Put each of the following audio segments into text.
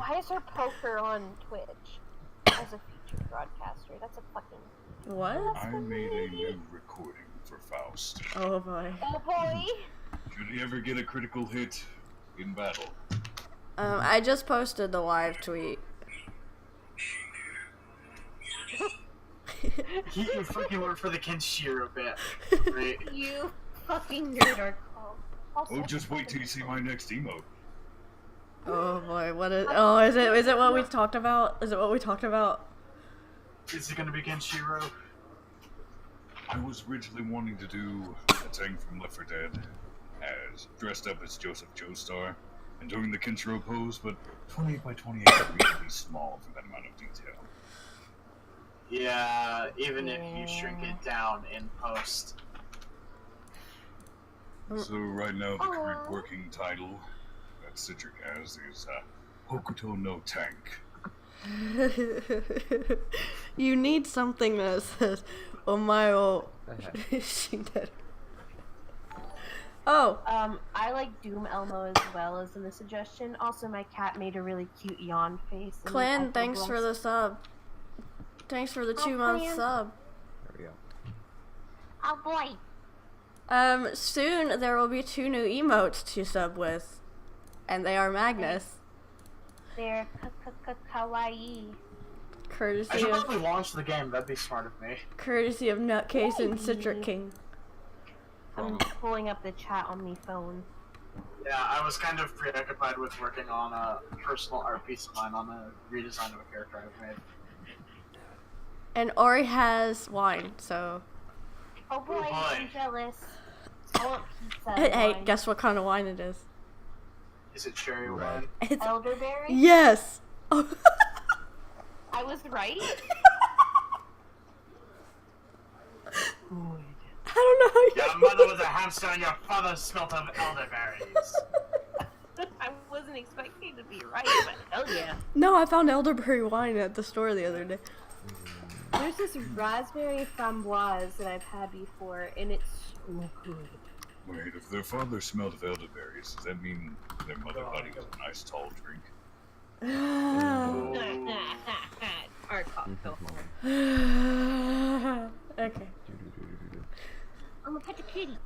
Why is there poker on Twitch as a featured broadcaster? That's a fucking... What? I made a new recording for Faust. Oh boy. Oh boy! Should he ever get a critical hit in battle? I just posted the live tweet. You fucking work for the Kenshiro bit, right? You fucking nerd are called. Oh, just wait till you see my next emote. Oh boy, what is? Oh, is it what we talked about? Is it what we talked about? Is it gonna be Kenshiro? I was originally wanting to do a tank from Left 4 Dead, as dressed up as Joseph Joestar, and doing the Kenshiro pose, but 28 by 28 is really small for that amount of detail. Yeah, even if you shrink it down in post. So right now, the current working title that Citric has is Hokuto no Tank. You need something that says Omae Shinderu. Oh. I like Doom Elmo as well as in the suggestion. Also, my cat made a really cute yawn face. Clan, thanks for the sub. Thanks for the 2-month sub. There we go. Oh boy. Soon there will be 2 new emotes to sub with. And they are Magnus. They're kawaii. I Courtesy should of probably launch the game, that'd be smart of me. Courtesy of Nutcase and Citric King. I'm pulling up the chat on my phone. Yeah, I was kind of preoccupied with working on a personal art piece of mine on a redesign of a character I've made. And Ori has wine, so Oh boy, boy. I'm jealous. I want pizza. hey, wine. guess what kind of wine it is? Is it cherry wine? It's Elderberry? yes. I was right? I don't know how you Your mother was a hamster and your father smelt of elderberries. I wasn't expecting to be right, but hell yeah. No, I found elderberry wine at the store the other day. There's this raspberry framboise that I've had before, and it's so good. Wait, if their father smelled of elderberries, does that mean their mother thought he was a nice tall drink? Our cocktail. Okay. I'm gonna pet the kitty.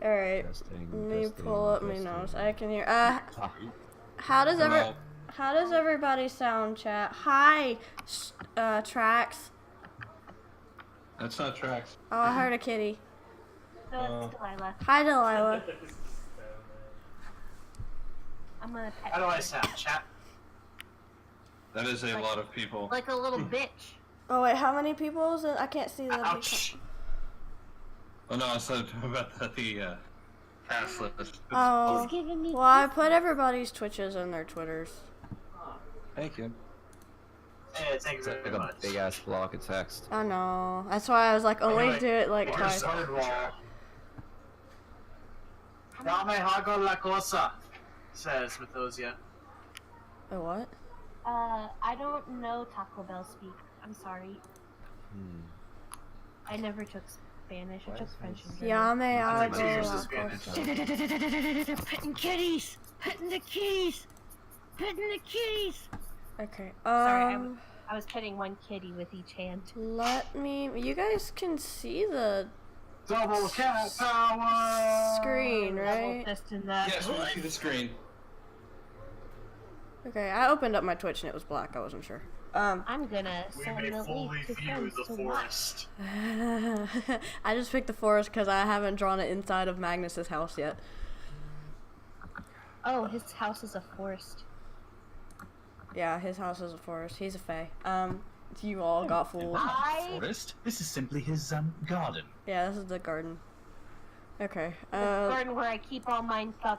Alright. Testing, Let me testing, pull up my testing. notes. I can hear. How does everybody sound, chat? Hi, Trax. That's not Trax. Oh, I heard a kitty. No, it's Delilah. Hi, Delilah. I'm gonna pet How do I her. sound, chat? That is a lot of people. Like a little bitch. Oh wait, how many people is it? I can't see the. Ouch. Oh no, I said about the cast list. Oh. He's giving me Well, I put everybody's Twitches and their Twitters. Thank you. Hey, thank you It's like very a much. big ass block of text. I know. That's why I was like, only Anyway, do it like Where's twice. Third Dame hago la cosa, says Mythosia. Oh, what? I don't know Taco Bell speak. I'm sorry. I never took Spanish. I took French and German. Yame I think algo it's la Spanish. cosa. Petting kitties! Petting the kitties! Petting the kitties! Okay. Sorry, I was petting one kitty with each hand. Let me. You guys can see the Double cat power! screen, right? Testing that. Yes, we see the screen. Okay, I opened up my Twitch and it was black. I wasn't sure. I'm gonna We send may the fully link to view friends the to watch. forest. I just picked the forest because I haven't drawn it inside of Magnus's house yet. Oh, his house is a forest. Yeah, his house is a forest. He's a fae. You all got fooled. Forest? This is simply his garden. Yeah, this is the garden. Okay. The garden where I keep all my fucks.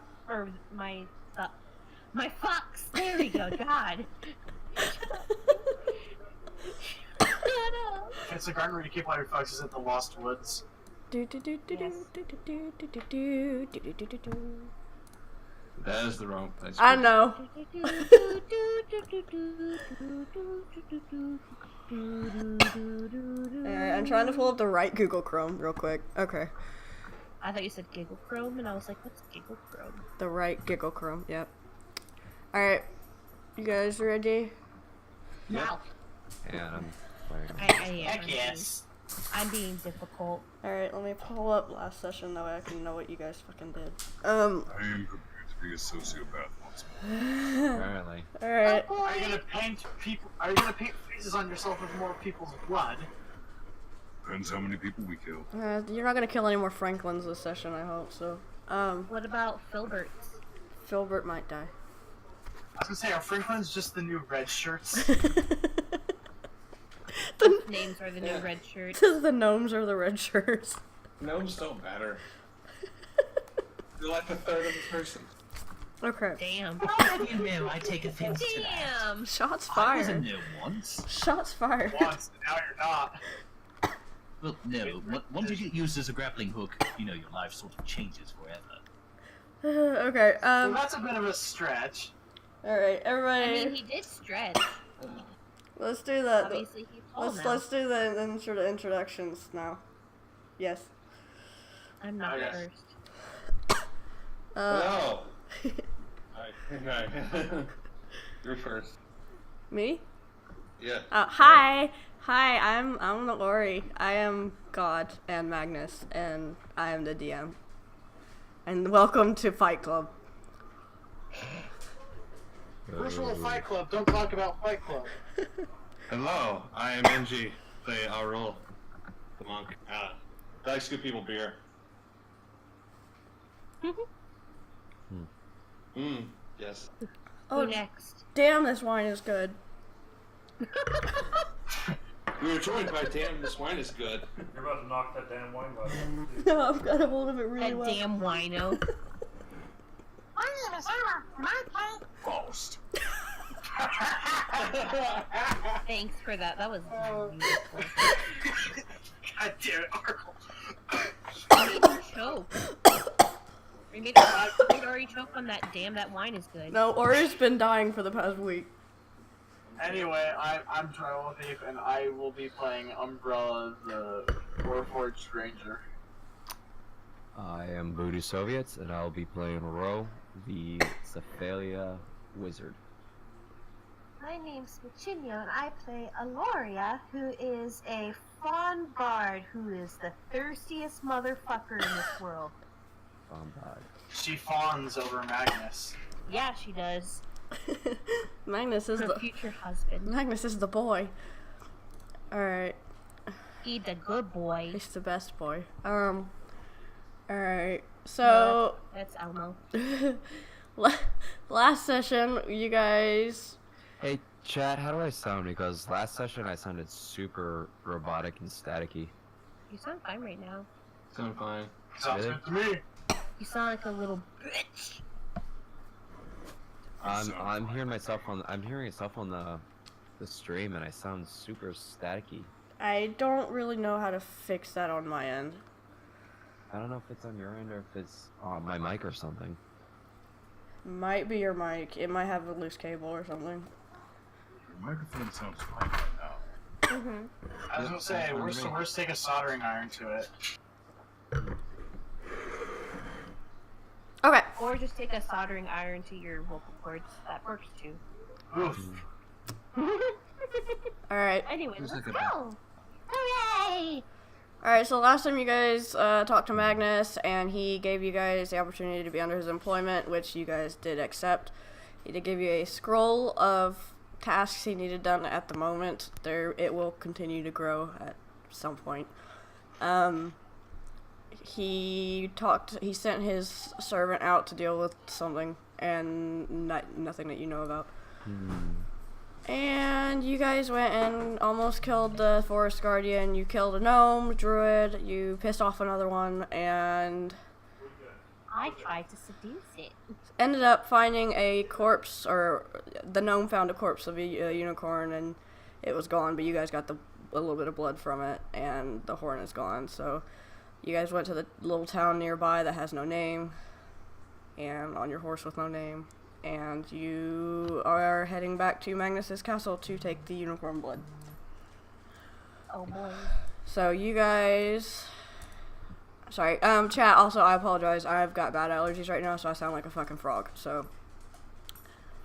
There we go. God. It's a garden where you keep all your fucks is at the Lost Woods. That is the wrong place. I know. Alright, I'm trying to pull up the right Google Chrome real quick. Okay. I thought you said Giggle Chrome, and I was like, what's Giggle Chrome? The right Giggle Chrome, yep. Alright. You guys ready? Yep. And I'm playing. I am. Heck yes. I'm being difficult. Alright, let me pull up last session, that way I can know what you guys fucking did. I am prepared to be a sociopath once more. Apparently. Alright. Are you gonna paint people? Are you gonna paint faces on yourself with more people's blood? Depends how many people we kill. You're not gonna kill any more Franklins this session, I hope, so. What about Filbert's? Filbert might die. I was gonna say, are Franklin's just the new red shirts? Both names are the new red shirts. The gnomes are the red shirts. Gnomes don't matter. You're like a third of a person. Okay. Damn. How do you know I take offense to that? Damn. Shots I was a fired. no once. Shots fired. Once, now you're not. Well, no. Once you get used as a grappling hook, you know your life sort of changes forever. Okay, So that's a bit of a stretch. alright, everybody. I mean, he did stretch. Let's do that. Obviously, he's tall now. Let's do the introductions now. Yes. I'm not Okay. first. No. Alright. You're first. Me? Yeah. Hi, I'm Lori. I am God and Magnus, and I am the DM. And welcome to Fight Club. First rule of Fight Club: don't talk about Fight Club. Hello, I am NG. Play Aurel, the monk. Likes to give people beer. Yes. Oh, Who next? damn, this wine is good. We were joined by Dan. This wine is good. You're about to knock that damn wine glass over. No, I've got a hold of it really That well. damn wino. Lost. Thanks for that. That was beautiful. God damn it, Arkle. You made him choke. You made already choke on that. Damn, that wine is good. No, Ori's been dying for the past week. Anyway, I'm Tribal Thief, and I will be playing Umbrella, the Warforged Ranger. I am Voodoo Soviets, and I'll be playing Ro, the Cephalia Wizard. My name's Virginia, and I play Aloria, who is a fawn bard who is the thirstiest motherfucker in this world. Bombard. She fawns over Magnus. Yeah, she does. Magnus is Her the future husband. Magnus is the boy. All right, He the good boy. he's the best boy. All right. So That's Elmo. last session, you guys. Hey, chat, how do I sound? Because last session I sounded super robotic and staticky. You sound fine right now. Sound fine. Sounds Really? good to me. You sound like a little bitch. I'm hearing myself on the stream, and I sound super staticky. I don't really know how to fix that on my end. I don't know if it's on your end or if it's on my mic or something. Might be your mic. It might have a loose cable or something. Your microphone sounds fine right now. I was gonna say, worst take a soldering iron to it. Okay. Or just take a soldering iron to your vocal cords. That works too. Oof. All right. Anyway, Just let's like a- go. Hooray! All right. So last time you guys talked to Magnus, and he gave you guys the opportunity to be under his employment, which you guys did accept. He did give you a scroll of tasks he needed done at the moment. It will continue to grow at some point. He sent his servant out to deal with something, and nothing that you know about. And you guys went and almost killed the forest guardian. You killed a gnome, druid, you pissed off another one, and I tried to seduce it. ended up finding a corpse, or the gnome found a corpse of a unicorn, and it was gone, but you guys got a little bit of blood from it, and the horn is gone. So you guys went to the little town nearby that has no name, and on your horse with no name, and you are heading back to Magnus's castle to take the unicorn blood. Oh boy. So you guys... Sorry, chat, also, I apologize. I've got bad allergies right now, so I sound like a fucking frog, so...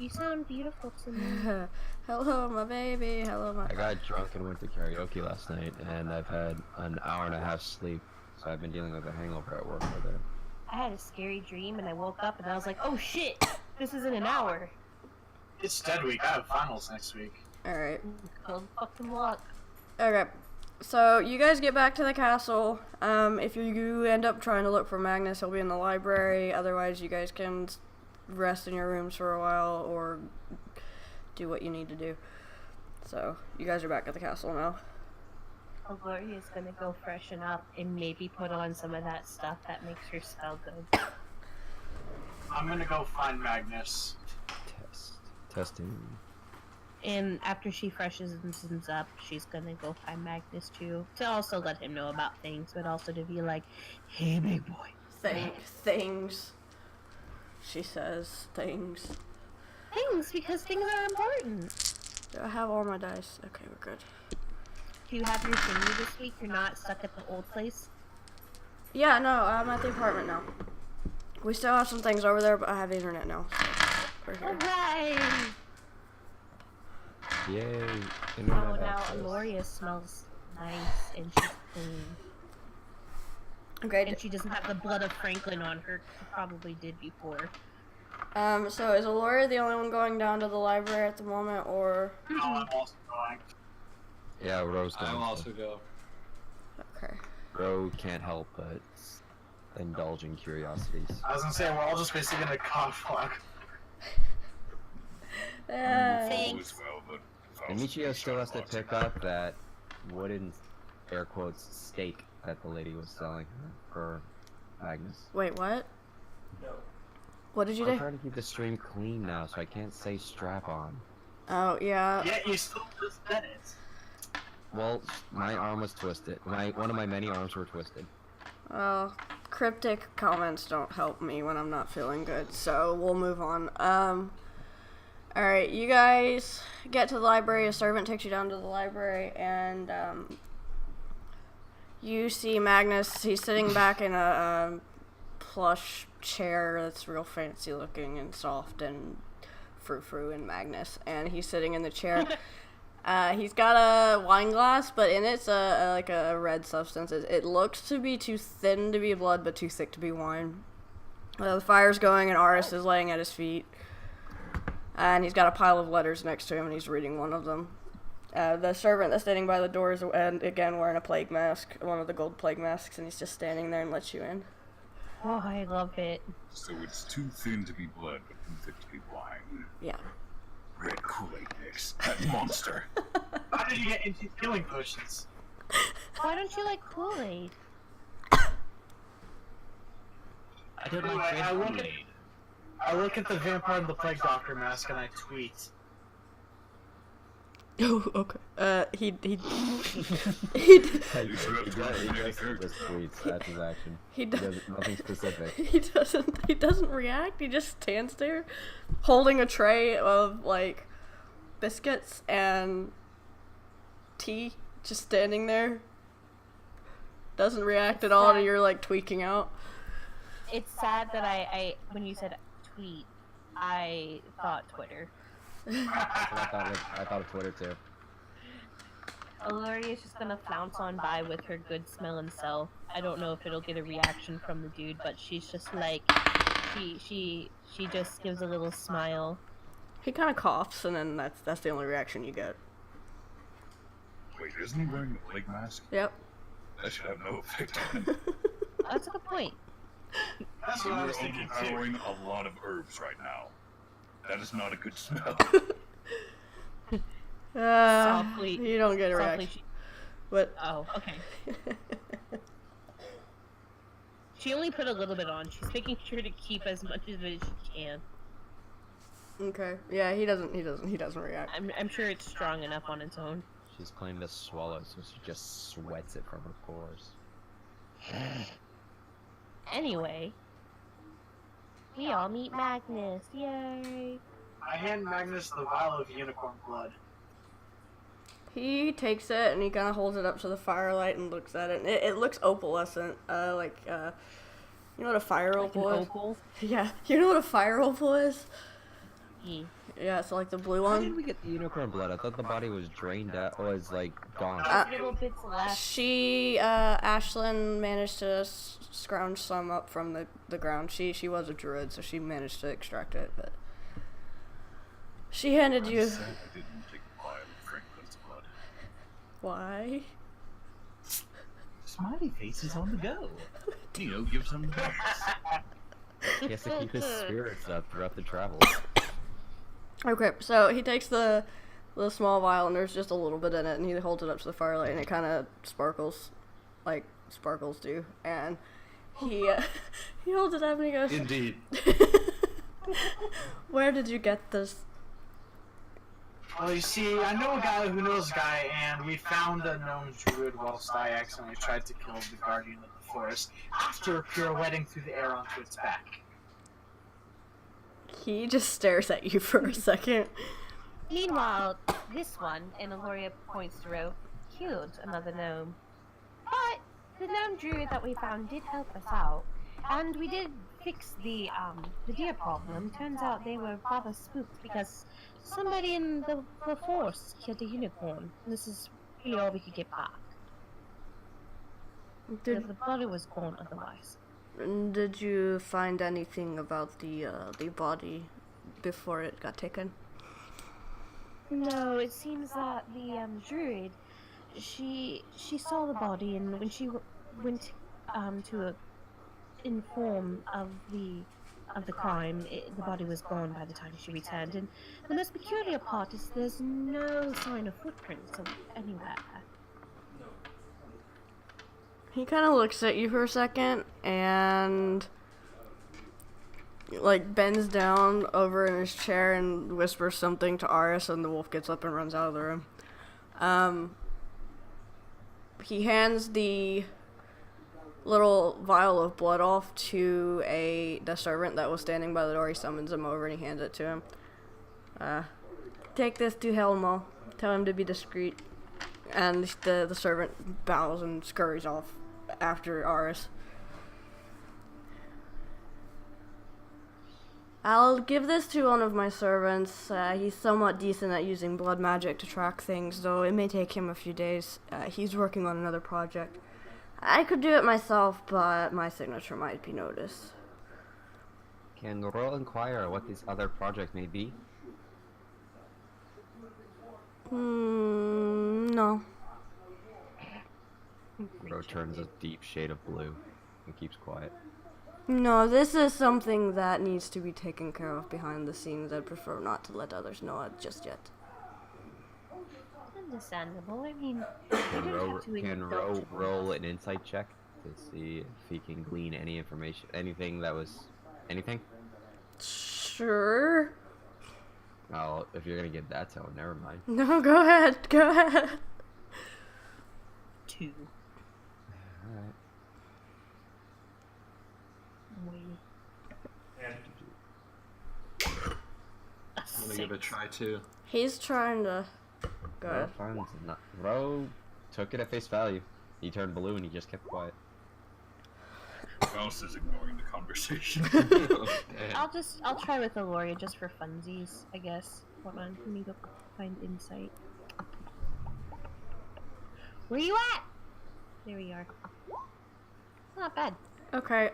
You sound beautiful to me. Hello, my baby. Hello, my. I got drunk and went to karaoke last night, and I've had an hour and a half sleep, so I've been dealing with a hangover at work all day. I had a scary dream and I woke up and I was like, oh shit, this is in an hour. It's dead week. I have finals next week. Alright. Cold fucking luck. Okay. So, you guys get back to the castle. If you end up trying to look for Magnus, he'll be in the library. Otherwise, you guys can rest in your rooms for a while or do what you need to do. So, you guys are back at the castle now. Gloria's gonna go freshen up and maybe put on some of that stuff that makes her smell good. I'm gonna go find Magnus. Testing. And after she freshens up, she's gonna go find Magnus too. To also let him know about things, but also to be like, hey big boy. Things. She says things. Things, because things are important. Do I have all my dice? Okay, we're good. Do you have your thingy this week? You're not stuck at the old place? Yeah, no, I'm at the apartment now. We still have some things over there, but I have internet now. So we're here. Hooray! Yay. Oh, Internet now access. Aloria smells nice and she's clean. Okay. And she doesn't have the blood of Franklin on her. She probably did before. So is Aloria the only one going down to the library at the moment, or? No, I'm also going. Yeah, Rose going. I'll also go. Okay. Ro can't help but indulge in curiosities. I was gonna say, we're all just basically gonna cough walk. All Thanks. is well, but if I And was Michio to still has to lots pick of up that wooden, air quotes, steak that the lady was selling for Magnus. Wait, what? No. What did you I'm do? trying to keep the stream clean now, so I can't say strap on. Oh, yeah. Yet you still just said it. Well, my arm was twisted. One of my many arms were twisted. Well, cryptic comments don't help me when I'm not feeling good, so we'll move on. Alright, you guys get to the library, a servant takes you down to the library, and, you see Magnus. He's sitting back in a plush chair that's real fancy looking and soft and frou-frou and Magnus, and he's sitting in the chair. He's got a wine glass, but in it's like a red substance. It looks to be too thin to be blood, but too thick to be wine. The fire's going, and Aris is laying at his feet. And he's got a pile of letters next to him, and he's reading one of them. The servant that's standing by the door is, again, wearing a plague mask, one of the gold plague masks, and he's just standing there and lets you in. Oh, I love it. So it's too thin to be blood, but too thick to be wine. Yeah. Red Kool-Aid mix. That monster. How did you get into healing potions? Why don't you like Kool-Aid? I don't Anyway, like I red look at- Kool-Aid. I look at the Vampire and the Plague Doctor mask and I tweet. Oh, okay. He He You does forgot to just tweets. That's his action. He He does. does nothing specific. He doesn't react. He just stands there, holding a tray of like biscuits and tea, just standing there. Doesn't react at all to your like tweaking out. It's sad that I when you said tweet, I thought Twitter. I thought of Twitter too. Aloria's just gonna flounce on by with her good smelling self. I don't know if it'll get a reaction from the dude, but she's just like, she just gives a little smile. He kind of coughs, and then that's the only reaction you get. Wait, isn't he wearing a plague mask? Yep. That should have no effect on him. That's a good point. That's You what I are was thinking too. overpowering a lot of herbs right now. That is not a good smell. Softly. You don't get a Softly reaction. What? Oh, okay. She only put a little bit on. She's making sure to keep as much of it as she can. Okay. Yeah, he doesn't react. I'm sure it's strong enough on its own. She's playing the swallow, so she just sweats it from her pores. Anyway, we all meet Magnus. Yay! I hand Magnus the vial of unicorn blood. He takes it and he kind of holds it up to the firelight and looks at it. It looks opalescent, you know what a fire Like an opal is? opal. Yeah, you know what a fire opal is? Yeah. Yeah, it's like the blue How did one. we get the unicorn blood? I thought the body was drained out, was like gone. Little bits left. Ashlyn managed to scrounge some up from the ground. She was a druid, so she managed to extract it, but she handed you. I didn't take a vial of Franklin's blood. Why? Smiley face is on the go. You know, give some to the He has to keep his spirits up throughout the travels. Okay, so he takes the small vial and there's just a little bit in it, and he holds it up to the firelight, and it kind of sparkles, like sparkles do. And he he holds it up and he goes, Indeed. "Where did you get this?" Well, you see, I know a guy who knows a guy, and we found a gnome druid whilst I accidentally tried to kill the guardian of the forest after pirouetting through the air onto its back. He just stares at you for a second. Meanwhile, this one, and Aloria points to Ro, killed another gnome. But the gnome druid that we found did help us out, and we did fix the deer problem. Turns out they were rather spooked because somebody in the forest killed a unicorn. This is really all we could get back. The body was gone otherwise. Did you find anything about the body before it got taken? No, it seems that the druid, she saw the body, and when she went to inform of the crime, the body was gone by the time she returned. And the most peculiar part is there's no sign of footprints anywhere. He kind of looks at you for a second and like bends down over in his chair and whispers something to Aris, and the wolf gets up and runs out of the room. He hands the little vial of blood off to the servant that was standing by the door. He summons him over and he hands it to him. Take this to Helmo. Tell him to be discreet. And the servant bows and scurries off after Aris. I'll give this to one of my servants. He's somewhat decent at using blood magic to track things, though it may take him a few days. He's working on another project. I could do it myself, but my signature might be noticed. Can Ro inquire what this other project may be? No. Ro turns a deep shade of blue and keeps quiet. No, this is something that needs to be taken care of behind the scenes. I'd prefer not to let others know it just yet. Understandable. I mean, Can Ro roll an insight check to see if he can glean any information, anything? Sure. Oh, if you're gonna get that tone, never mind. No, go ahead. 2. Alright. And I'm gonna give it a try too. He's trying to... Go Ro ahead. finds Ro took it at face value. He turned blue and he just kept quiet. Mouse is ignoring the conversation. I'll try with Aloria just for funsies, I guess. Hold on, let me go find insight. Where you at? There we are. Not bad. Okay,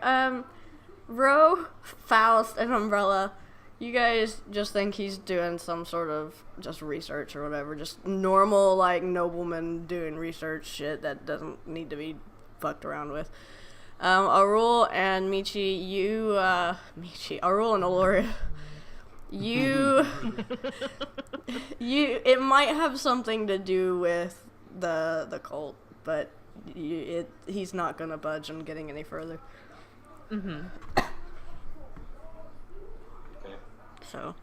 Ro, Faust, and Umbrella, you guys just think he's doing some sort of just research or whatever, just normal, like, nobleman doing research shit that doesn't need to be fucked around with. Arul and Michi, Arul and Aloria, it might have something to do with the cult, but he's not gonna budge on getting any further. Mm-hmm. Okay. So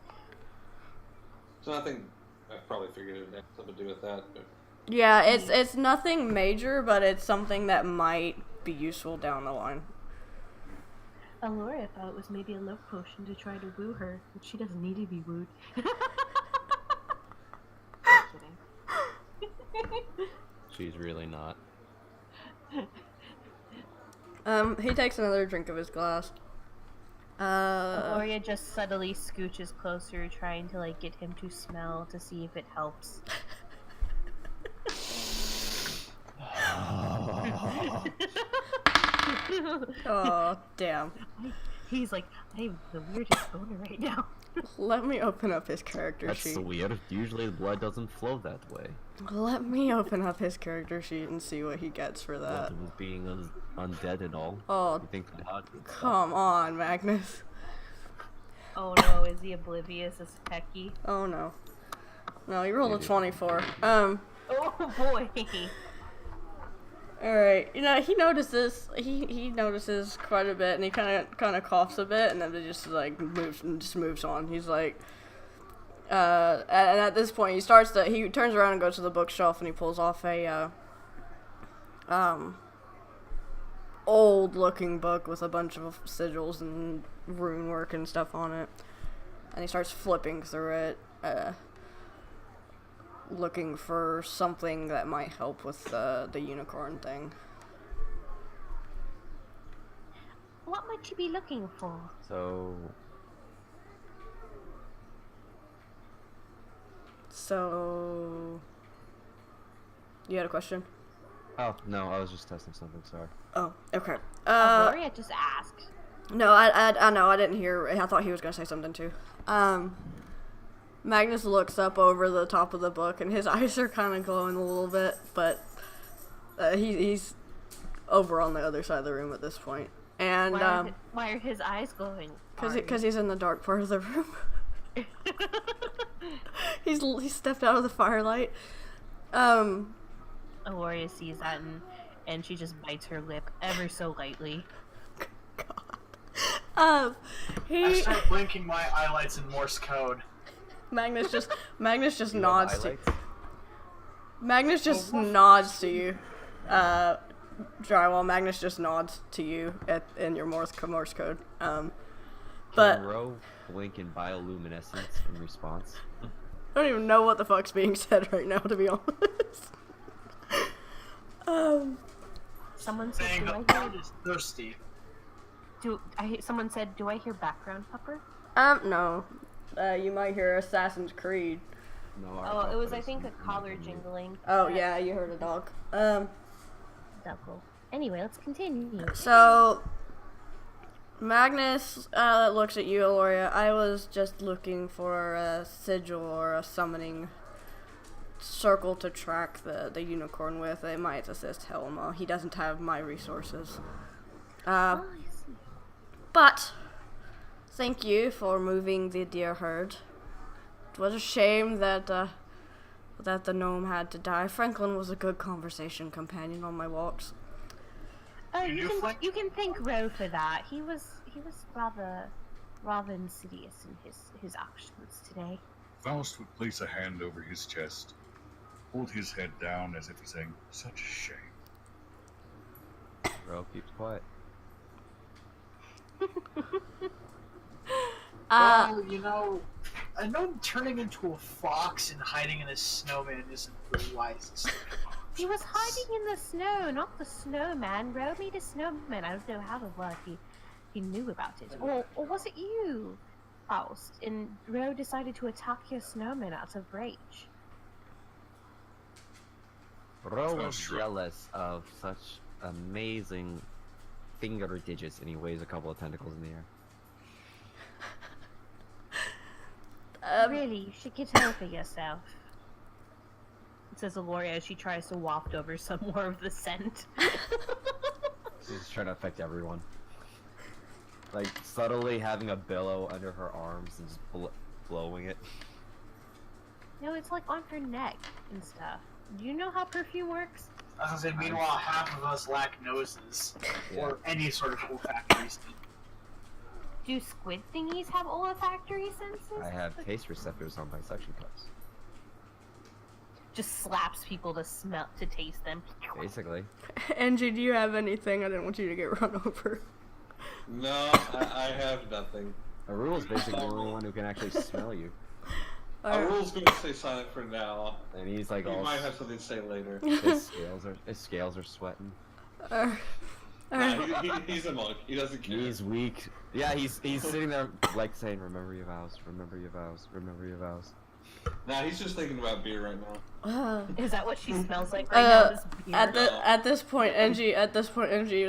nothing. I've probably figured it had something to do with that. But yeah, it's nothing major, but it's something that might be useful down the line. Aloria thought it was maybe a love potion to try to woo her, but she doesn't need to be wooed. She's really not. He takes another drink of his glass. Gloria just subtly scooches closer, trying to like get him to smell to see if it helps. Oh, damn. He's like, I have the weirdest boner right now. Let me open up his character That's sheet. weird. Usually the blood doesn't flow that way. Let me open up his character sheet and see what he gets for that. Blood with being undead and all. Oh, You think that? come on, Magnus. Oh no, is he oblivious as Pecky? Oh no. No, you rolled a Maybe. 24. Oh boy. Alright, you know, he notices quite a bit, and he kind of coughs a bit, and then it just like moves on. He's like, and at this point, he turns around and goes to the bookshelf, and he pulls off a old looking book with a bunch of sigils and rune work and stuff on it, and he starts flipping through it, looking for something that might help with the unicorn thing. What might you be looking for? So You had a question? oh no, I was just testing something. Sorry. Oh, okay. Gloria just asked. No, I know, I didn't hear. I thought he was gonna say something too. Magnus looks up over the top of the book, and his eyes are kind of glowing a little bit, but he's over on the other side of the room at this point. And Why are his eyes glowing? because he's in the dark part of the room. He stepped out of the firelight. Gloria sees that and she just bites her lip ever so lightly. I He start blinking my highlights in Morse code. Magnus just You have nods to highlights? Magnus just nods to you. Drywall. Magnus just nods to you in your Morse code. But Can Ro blink in bioluminescence in response? I don't even know what the fuck's being said right now, to be honest. Someone said, Saying "Do the I blood hear?" is thirsty. Someone said, "Do I hear background pupper?" No. You might hear Assassin's Creed. No. Oh, it was I think a collar jingling. Oh yeah, you heard a dog. Double. Anyway, let's continue. So Magnus looks at you, Aloria. I was just looking for a sigil or a summoning circle to track the unicorn with. It might assist Helma. He doesn't have my resources. Oh, I see. But thank you for moving the deer herd. It was a shame that the gnome had to die. Franklin was a good conversation companion on my walks. You can thank Ro for that. He was rather insidious in his actions today. Faust would place a hand over his chest, hold his head down as if he's saying, "Such a shame." Ro keeps quiet. Well, you know, a gnome turning into a fox and hiding in a snowman isn't the wisest. He was hiding in the snow, not the snowman. Ro made a snowman. I don't know how he knew about it. Or was it you, Faust? And Ro decided to attack your snowman out of rage. Ro was Faust, jealous of such amazing finger digits, and he weighs a couple of tentacles in the air. Really, you should get over yourself. Says Aloria as she tries to waft over some more of the scent. She's trying to affect everyone. Like, subtly having a billow under her arms and just blowing it. No, it's like on her neck and stuff. Do you know how perfume works? I was gonna say, meanwhile, half of us lack noses. Yeah. Or any sort of olfactory sense. Do squid thingies have olfactory senses? I have taste receptors on my suction cups. Just slaps people to taste them. Basically. Angie, do you have anything? I didn't want you to get run over. No, I have nothing. Arul is basically the only one who can actually smell you. Arul's going to stay silent for now. And he's like He all... might have something to say later. His scales are sweating. Nah, he's a monk. He doesn't care. He's weak Yeah, he's sitting there like saying, "Remember your vows. Remember your vows. Remember your vows." Nah, he's just thinking about beer right now. Is that what she smells like right now? This beer? At this point, NG,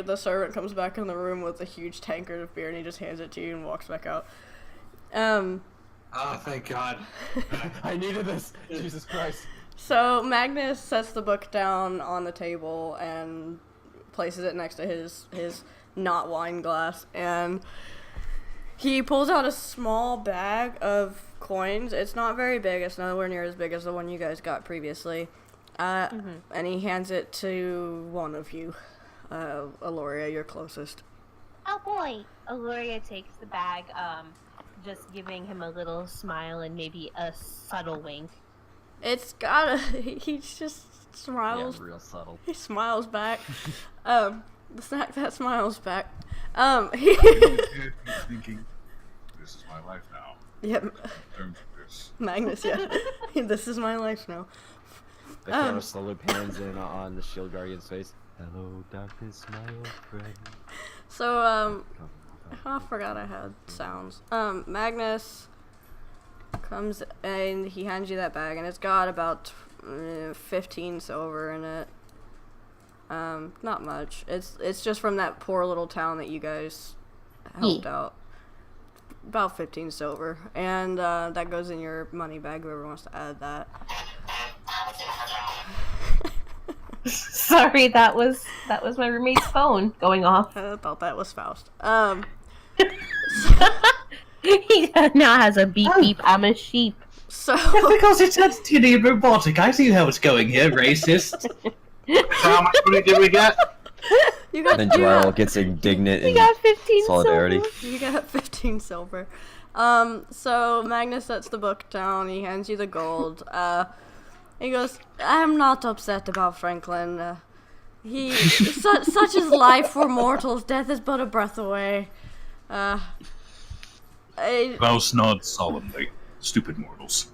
the servant comes back in the room with a huge tankard of beer, and he just hands it to you and walks back out. Oh, thank God. I needed this. Jesus Christ. So Magnus sets the book down on the table and places it next to his not wine glass, and he pulls out a small bag of coins. It's not very big. It's nowhere near as big as the one you guys got previously. And he hands it to one of you. Aloria, you're closest. Oh boy! Aloria takes the bag, just giving him a little smile and maybe a subtle wink. It's got he just smiles. Yeah, real subtle. He smiles back. The snack that smiles back. He's thinking, this is my life now. Yep. This. Magnus, yeah. This is my life now. The camera slowly pans in on the shield guardian's face. Hello, darkness, my old friend. So, I forgot I had sounds. Magnus comes and he hands you that bag, and it's got about 15 silver in it. Not much. It's just from that poor little town that you guys helped out. About 15 silver, and that goes in your money bag. Whoever wants to add that. Sorry, that was my roommate's phone going off. I thought that was Faust. He now has a beep beep. I'm a sheep. So Because it's entity robotic. I see how it's going here, racist. How much money did we get? you got Then Jarl gets indignant You in got 15 solidarity. silver. You got 15 silver. So Magnus sets the book down. He hands you the gold. He goes, "I'm not upset about Franklin. Such is life for mortals. Death is but a breath away." Klaus nods solemnly. Stupid mortals.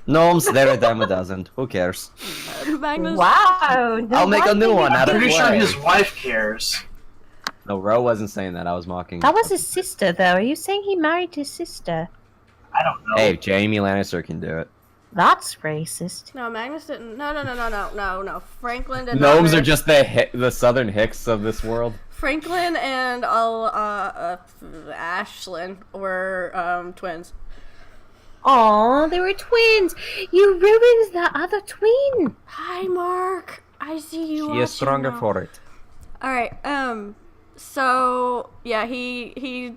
Gnomes, they're a dime a dozen. Who cares? Magnus. Wow. I'll make a new one out of I'm pretty sure clay. his wife cares. No, Ro wasn't saying that. I was mocking. That was his sister, though. Are you saying he married his sister? I don't know. Hey, Jamie Lannister can do it. That's racist. No, Magnus didn't. No. Franklin did not Gnomes marry- are just the southern Hicks of this world. Franklin and Ashlyn were twins. Aw, they were twins. You ruined the other twin. Hi, Mark. I see you. She is stronger now. for it. All right. So yeah, he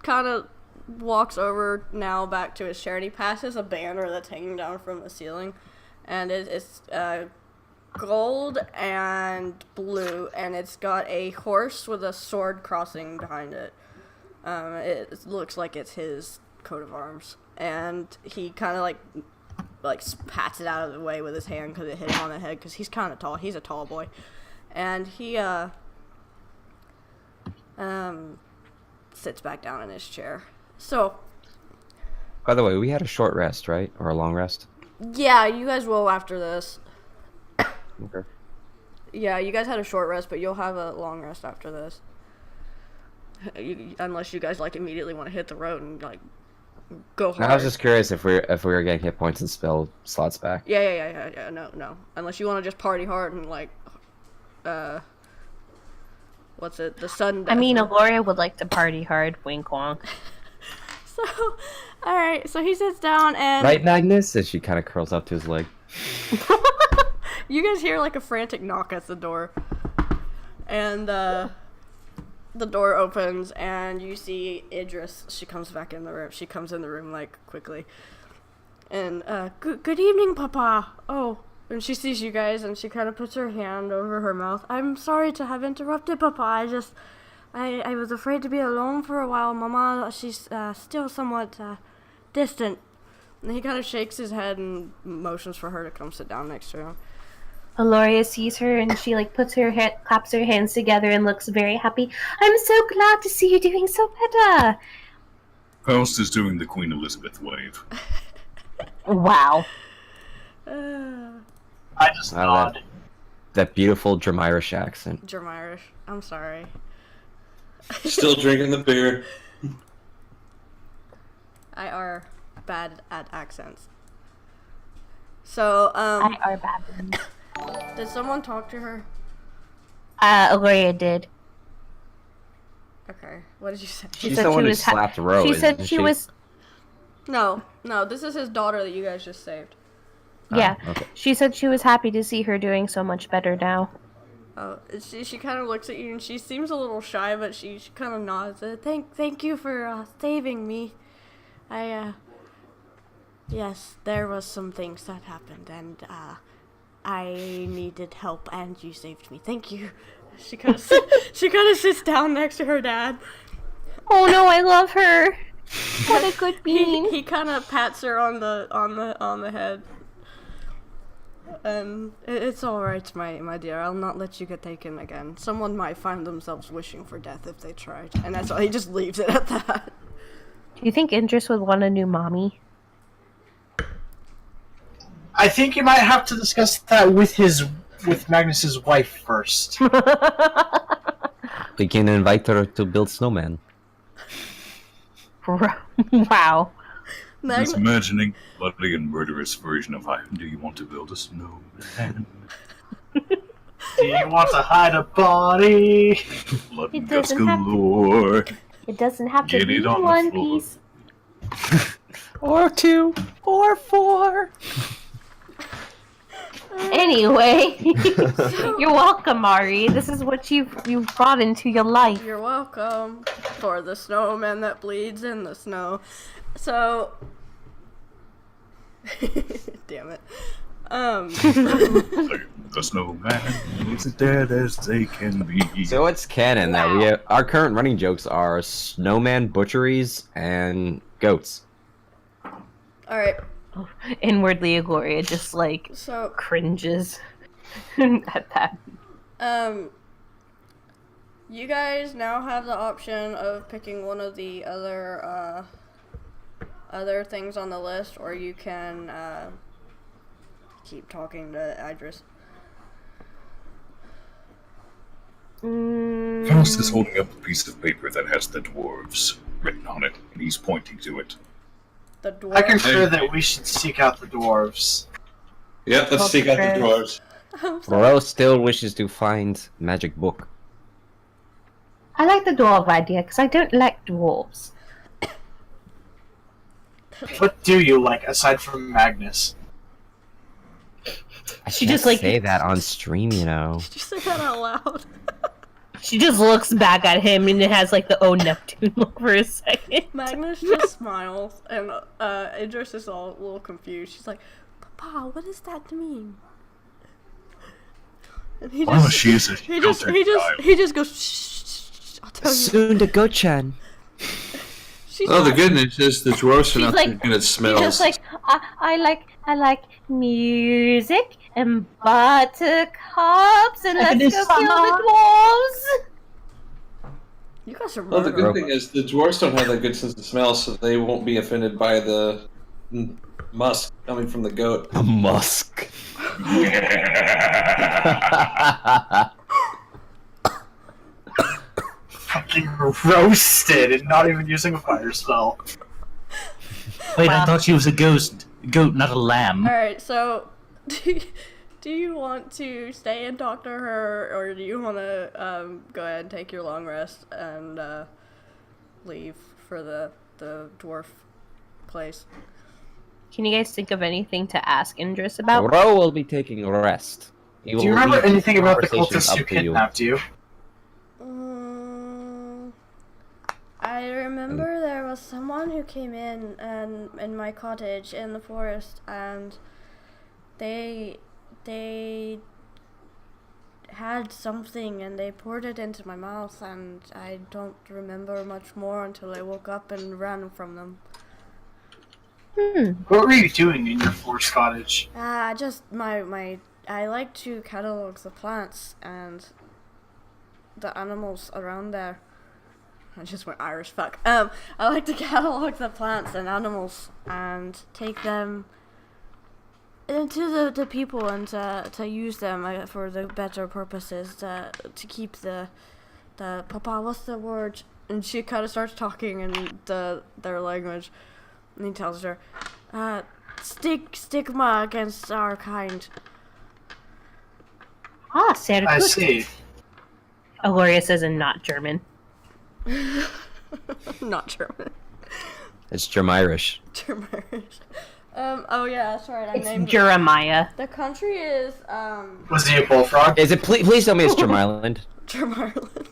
kind of walks over now back to his chair, and he passes a banner that's hanging down from the ceiling, and it's gold and blue, and it's got a horse with a sword crossing behind it. It looks like it's his coat of arms, and he kind of like pats it out of the way with his hand because it hit him on the head, because he's kind of tall. He's a tall boy, and he sits back down in his chair. So, By the way, we had a short rest, right? Or a long rest? yeah, you guys will after this. Okay. Yeah, you guys had a short rest, but you'll have a long rest after this. Unless you guys like immediately want to hit the road and like go hard. I was just curious if we were getting hit points and spell slots back. Yeah. No. Unless you want to just party hard and like, what's it? The sun. I mean, Aloria would like to party hard. Wink wonk. So, all right. So he sits down and Right, Magnus? And she kind of curls up to his leg. you guys hear like a frantic knock at the door, and the door opens and you see Idris. She comes back in the room. She comes in the room like quickly, and good evening, Papa. Oh, and she sees you guys and she kind of puts her hand over her mouth. I'm sorry to have interrupted, Papa. I was afraid to be alone for a while. Mama, she's still somewhat distant. And he kind of shakes his head and motions for her to come sit down next to him. Aloria sees her and she puts her claps her hands together and looks very happy. I'm so glad to see you doing so better. Faust is doing the Queen Elizabeth wave. Wow. I just Wow, nod. That beautiful Dramirish accent. Dramirish. I'm sorry. Still drinking the beer. I are bad at accents. So, I are bad. did someone talk to her? Aloria did. Okay, what did you say? She's said the she one who was ha- slapped Ro, She said isn't she was. No, this is his daughter that you guys just saved. Yeah, okay. she said she was happy to see her doing so much better now. Oh, she kind of looks at you and she seems a little shy, but she kind of nods. Thank you for saving me. Yes, there was some things that happened, and I needed help, and you saved me. Thank you. She kind of sits down next to her dad. Oh no, I love her. What a good bean. He kind of pats her on the head. And it's all right, my dear. I'll not let you get taken again. Someone might find themselves wishing for death if they tried, and that's why he just leaves it at that. Do you think Idris would want a new mommy? I think you might have to discuss that with Magnus's wife first. We can invite her to build snowman. Wow. Just imagining bloody and murderous version of do you want to build a snowman? Do you want to hide a body? Blood It and guts doesn't have to- galore. It doesn't have to Get be it on the one floor. piece. Or 2, or 4. Anyway, you're welcome, Ari. This is what you've brought into your life. You're welcome for the snowman that bleeds in the snow. So, damn it. The snowman is as dead as they can be. So it's canon that our current running jokes are snowman butcheries and goats. All right. Inwardly, Gloria just So, cringes at that. you guys now have the option of picking one of the other things on the list, or you can keep talking to Idris. Faust is holding up a piece of paper that has the dwarves written on it, and he's pointing to it. The dwarf. I concur that we should seek out the dwarves. Yep, let's seek out the dwarves. Ro still wishes to find magic book. I like the dwarf idea because I don't like dwarves. What do you like aside from Magnus? I She can't just, like- say that on stream, you know. Did you say that out loud? She just looks back at him and it has like the "Oh Neptune" look for a second. Magnus just smiles, and Idris is all a little confused. She's like, "Papa, what does that mean?" And he Oh, just, she is a he just goes, "Shh, I'll tell you." Soon to go-chan. She's Oh, the not- good news is the dwarves are She's not like- good at She's smells. just like, I like music and buttercups and let's go kill the dwarves. You guys are Well, the murderers. good thing is the dwarves don't have that good sense of smell, so they won't be offended by the musk coming from the goat. A musk. Fucking roasted and not even using a fire spell. Wait, I thought she was a goat, not a lamb. Alright, so do you want to stay and talk to her, or do you want to go ahead and take your long rest and leave for the dwarf place? Can you guys think of anything to ask Indris about? Ro will be taking a rest. He Do will you remember leave anything about the conversations cultists who up to you. kidnapped you? I remember there was someone who came in my cottage in the forest, and they had something and they poured it into my mouth, and I don't remember much more until I woke up and ran from them. What were you doing in your forest cottage? Just I like to catalog the plants and the animals around there. I just went Irish, fuck. I like to catalog the plants and animals and take them into the people and to use them for the better purposes, to keep the Papa, what's the word? And she kind of starts talking in their language. And he tells her, stigma against our kind. Ah, sehr I gut. see. Aloria says in not German. Not German. It's Germirish. Germanish. Oh yeah, that's right. I It's named it. Jeremiah. The country is, Was he a bullfrog? Is it? Please tell me it's Germiland. Germarland.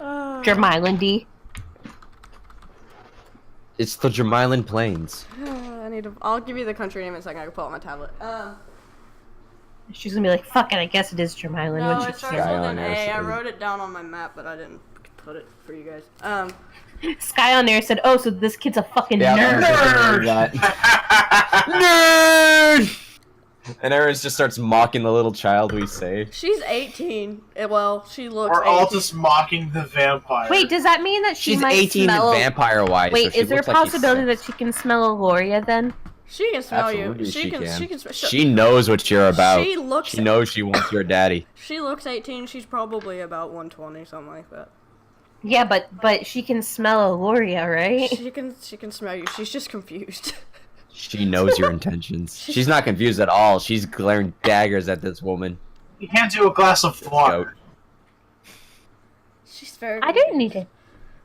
Germilandy. It's the Germiland Plains. I'll give you the country name in a second. I can pull out my tablet. She's gonna be like, fuck it, I guess it is Germiland No, when it she starts says with Sky an on A. Air I says- wrote it down on my map, but I didn't put it for you guys. Sky on there said, oh, so this kid's a fucking Yeah, nerd. Nerd! And Aaron just starts mocking the little child we say. She's 18. Well, she looks We're all 18. just mocking the vampire. Wait, does that mean that she She's might 18 smell... and vampire-wise. Wait, so she is there a looks like she's possibility that six. she can smell Aloria then? She can smell Absolutely you. she can. She can smell. She knows what you're about. She knows she wants your daddy. She looks 18. She's probably about 120, something like that. Yeah, but she can smell Aloria, right? She can smell you. She's just confused. She knows your intentions. She's not confused at all. She's glaring daggers at this woman. You can't do a glass of water. She's very. I didn't need it.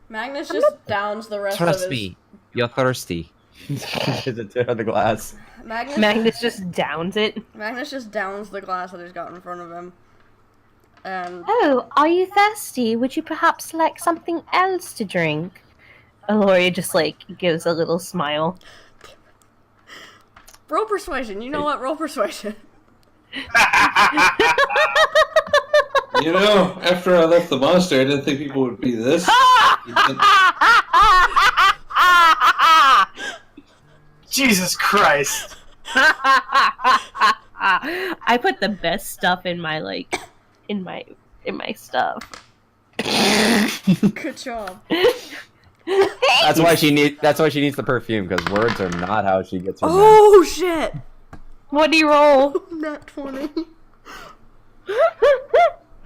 Magnus just downs the rest of Trust his. me, you're thirsty. There's a tear on the glass. Magnus just downs it. Magnus just downs the glass that he's got in front of him. And Oh, are you thirsty? Would you perhaps like something else to drink? Aloria just, like, gives a little smile. roll persuasion. You know what? Roll persuasion. You know, after I left the monastery, I didn't think people would be this. Jesus Christ. I put the best stuff in my, like, in my stuff. Good job. That's why she needs the perfume, because words are not how she gets her men. Oh shit! What do you roll? Nat 20.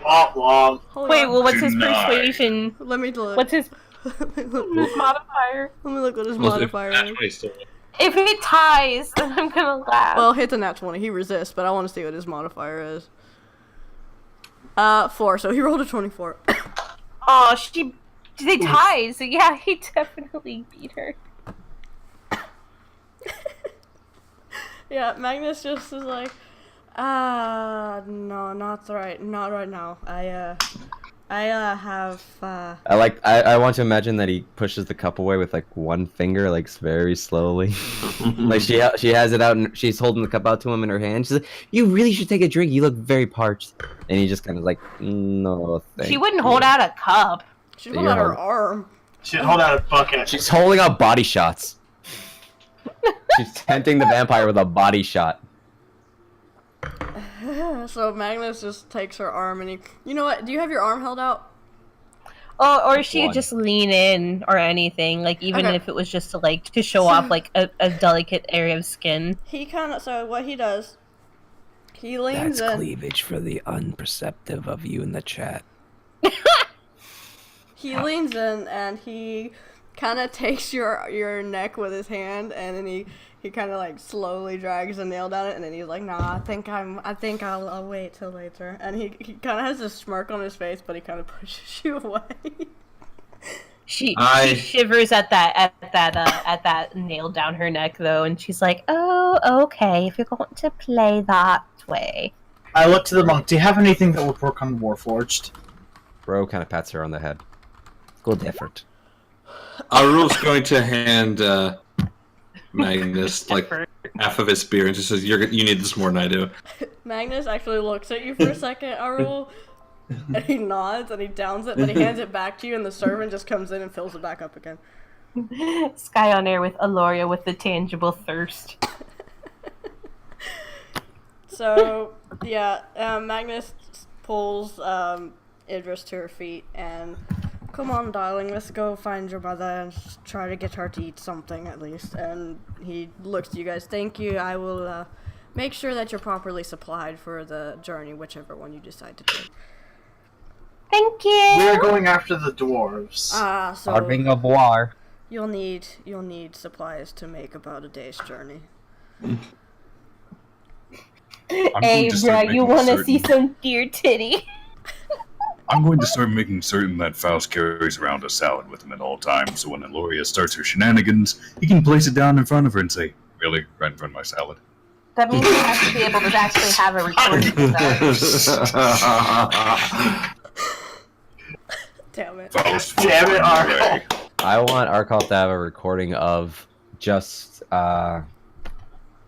Womp womp. Hold Wait, on. well, what's his Denied. persuasion? Let me look. What's his Let me look. modifier? Let me look what his Well, modifier that's is. what he's still- If it ties, then I'm gonna laugh. Well, hit the nat 20. He resists, but I want to see what his modifier is. 4. So he rolled a 24. Oh, they tied, so yeah, he definitely beat her. Yeah, Magnus just is like, no, not right now. I have, I want to imagine that he pushes the cup away with like one finger, like very slowly. Like she has it out and she's holding the cup out to him in her hand. She's like, "You really should take a drink. You look very parched." And he just kind of like, "No, thank She wouldn't you." hold out a cup. she's holding out her Yeah. arm. She'd hold out a bucket. She's holding out body shots. She's tempting the vampire with a body shot. So Magnus just takes her arm and you know what? Do you have your arm held out? Oh, or she One. would just lean in or anything, like even Okay. if it was just to show off like a delicate area of skin. So what he does, he leans in. cleavage for the unperceptive of you in the chat. He leans in and he kind of takes your neck with his hand, and then he kind of like slowly drags a nail down it, and then he's like, "Nah, I think I'll wait till later." And he kind of has a smirk on his face, but he kind of pushes you away. She I- shivers at that nail down her neck though, and she's like, "Oh, okay. If you're going to play that way." I look to the monk. Do you have anything that would work on Warforged? Bro kind of pats her on the head. Good effort. Arul's going to hand Magnus like half of his beer and just says, "You need this more than I do." Magnus actually looks at you for a second, Arul, and he nods and he downs it, but he hands it back to you, and the servant just comes in and fills it back up again. Sky on air with Aloria with the tangible thirst. So yeah, Magnus pulls Idris to her feet and, "Come on, darling, let's go find your mother and try to get her to eat something at least." And he looks at you guys. "Thank you. I will make sure that you're properly supplied for the journey, whichever one you decide to take." Thank you. We're going after the dwarves. Au revoir. You'll need supplies to make about a day's journey. Hey, bro, you want to see some deer titty? I'm going to start making certain that Faust carries around a salad with him at all times, so when Eloria starts her shenanigans, he can place it down in front of her and say, "Really? Right in front of my salad?" That means you have to be able to actually have a recording of that. Damn it. Faust, Damn it, fucking Arco. way. I want Arcol to have a recording of just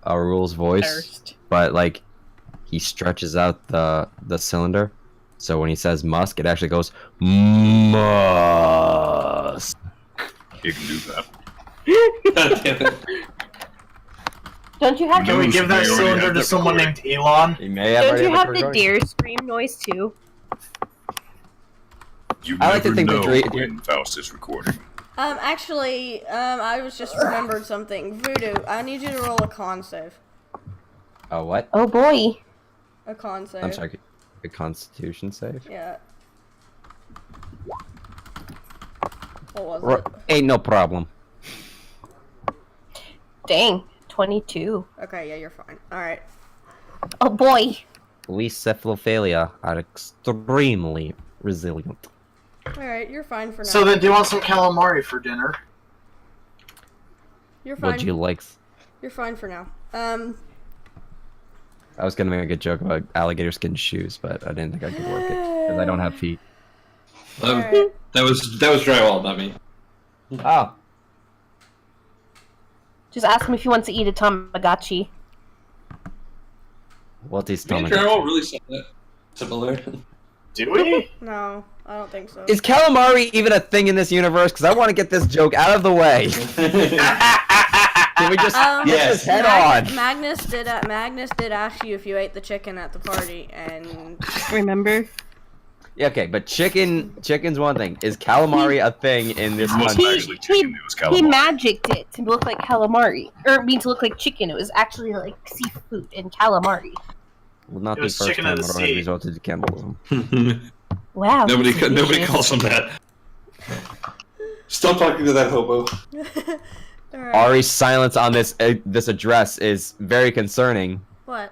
Rule's voice, Thirst. but like he stretches out the cylinder, so when he says musk, it actually goes musk. You can do that. God damn it. Don't you have Can we give that They already cylinder have to that someone recording. named Elon? He may have Don't already you have the recording. deer scream noise too? You I like to never think know that when Faust is recording. Actually, I was just remembered something. Voodoo, I need you to roll a con save. Oh, what? Oh boy. A con save. I'm sorry. A Constitution save? Yeah. What was it? Ain't no problem. Dang. 22. Okay, yeah, you're fine. Alright. Oh boy. Police cephalophilia are extremely resilient. Alright, you're fine for now. So then, do you want some calamari for dinner? You're fine. Would you like? You're fine for now. I was gonna make a joke about alligator skin shoes, but I didn't think I could work it because I don't have feet. Alright. That was drywall, not me. Oh, Just ask him if he wants to eat a Tamagotchi. what is Me and stomach? drywall really similar. Do we? No, I don't think so. Is calamari even a thing in this universe? Because I want to get this joke out of the way. Can we just get Yes. this head on? Magnus did ask you if you ate the chicken at the party, and Remember? Yeah, okay, but chicken's one thing. Is calamari a thing in this It wasn't country? actually chicken, it was He calamari. magicked it to look like calamari. Or I mean to look like chicken. It was actually like seafood and calamari. Will not It be was first chicken time of the Aurora sea. resorted to cannibalism. Wow. nobody that's delicious. calls him that. Stop talking to that hobo. Alright. Ari's silence on this address is very concerning. What?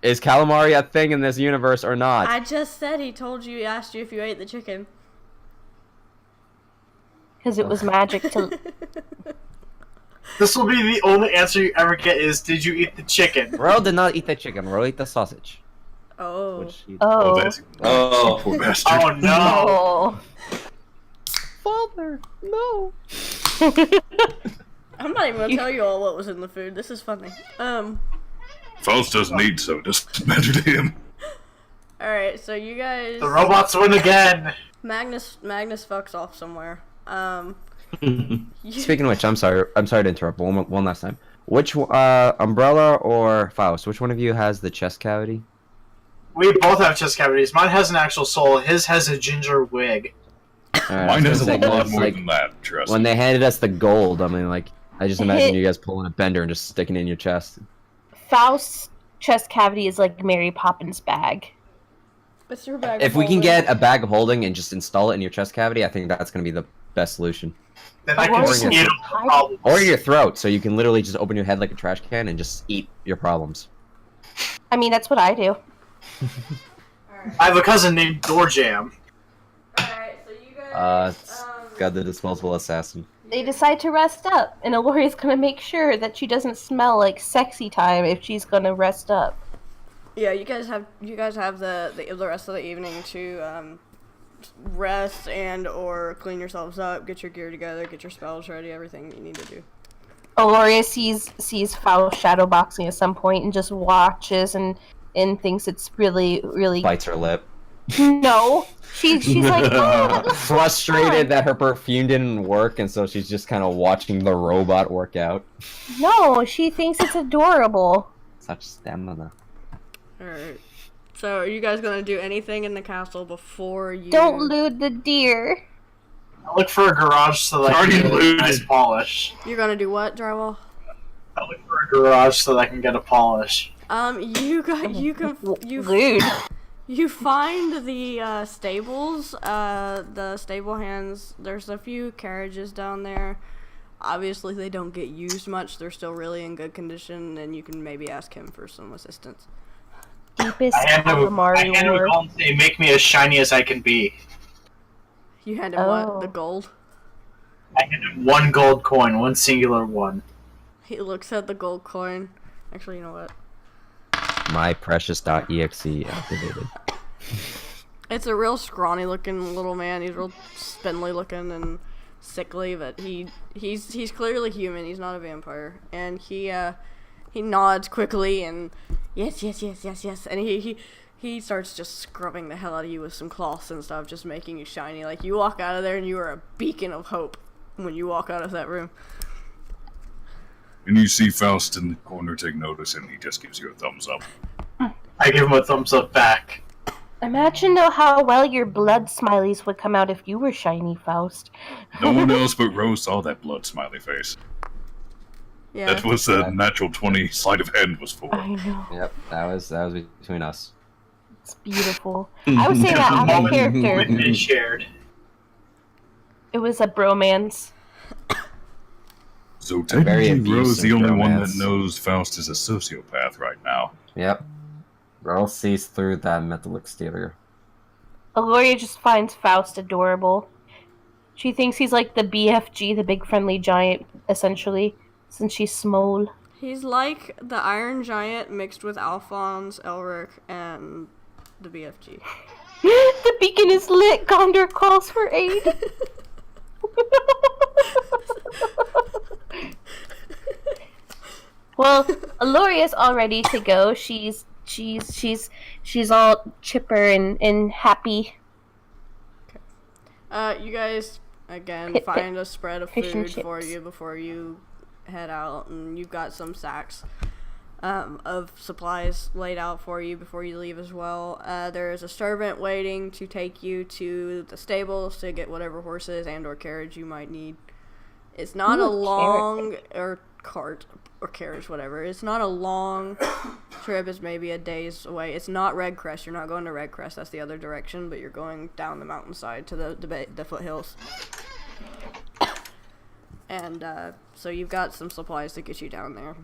Is calamari a thing in this universe or not? I just said he asked you if you ate the chicken. Because it was magic to. This will be the only answer you ever get is, did you eat the chicken? Ro did not eat the chicken. Ro ate the sausage. Oh. Which he... Oh, Oh. that's Oh. poor bastard. Oh no! Oh. Father, no. I'm not even gonna tell you all what was in the food. This is funny. Faust doesn't eat, so it doesn't matter to him. Alright, so you guys. The robots win again! Magnus fucks off somewhere. Speaking of which, I'm sorry to interrupt. One last time. Which Umbrella or Faust? Which one of you has the chest cavity? We both have chest cavities. Mine has an actual soul. His has a ginger wig. Mine has a lot more like, than that, trust when me. they handed us the gold, I mean, like, I just imagine you guys pulling a bender and just sticking it in your chest. Faust's chest cavity is like Mary Poppins' bag. What's your bag? If we can get a bag of holding and just install it in your chest cavity, I think that's going to be the best solution. Then I can Or just your- eat all the problems. Or your throat, so you can literally just open your head like a trash can and just eat your problems. I mean, that's what I do. I have a cousin named Doorjam. Alright, so you guys. Got the disposable assassin. They decide to rest up, and Aloria's gonna make sure that she doesn't smell like sexy time if she's gonna rest up. Yeah, you guys have the rest of the evening to rest and or clean yourselves up, get your gear together, get your spells ready, everything you need to do. Aloria sees Faust shadowboxing at some point and just watches and thinks it's really Bites her lip. no. She's like, oh, that looks so Frustrated fun. that her perfume didn't work, and so she's just kind of watching the robot work out. No, she thinks it's adorable. Such stamina. Alright. So are you guys gonna do anything in the castle before you Don't loot the deer. I look for a garage so that I Already can get a looted. nice polish. You're gonna do what, Drywall? I look for a garage so that I can get a polish. Lewd. You find the stables, the stable hands. There's a few carriages down there. Obviously, they don't get used much. They're still really in good condition, and you can maybe ask him for some assistance. Deepest I hand him a Calamari call and say, make me as shiny as I can be. You hand him what? The Oh. gold? I hand him 1 gold coin, 1 singular one. He looks at the gold coin. Actually, you know what? My precious.exe activated. It's a real scrawny looking little man. He's real spindly looking and sickly, but he's clearly human. He's not a vampire. And he nods quickly and yes, and he starts just scrubbing the hell out of you with some cloths and stuff, just making you shiny. Like, you walk out of there and you are a beacon of hope when you walk out of that room. And you see Faust in the corner take notice, and he just gives you a thumbs up. I give him a thumbs up back. Imagine though how well your blood smileys would come out if you were shiny, Faust. No one else but Rose saw that blood smiley face. Yeah. That was a natural 20 sleight of hand was for. I know. Yep, that was between us. It's beautiful. I would say that The out of moment character. is shared. It was a bromance. So very technically, Rose is the abusive only one that romance. knows Faust is a sociopath right now. Yep. Rose sees through that mental exterior. Aloria just finds Faust adorable. She thinks he's like the BFG, the big friendly giant, essentially, since she's small. He's like the Iron Giant mixed with Alphonse, Elric, and the BFG. The beacon is lit. Gondor calls for aid. Well, Aloria's all ready to go. She's all chipper and happy. You guys again Pit, find a spread of fish and food for chips. you before you head out, and you've got some sacks of supplies laid out for you before you leave as well. There is a servant waiting to take you to the stables to get whatever horses and or carriage you might need. It's not a long or cart or carriage, whatever. It's not a long trip. It's maybe a day's away. It's not Redcrest. You're not going to Redcrest. That's the other direction, but you're going down the mountainside to the foothills. And so you've got some supplies to get you down there.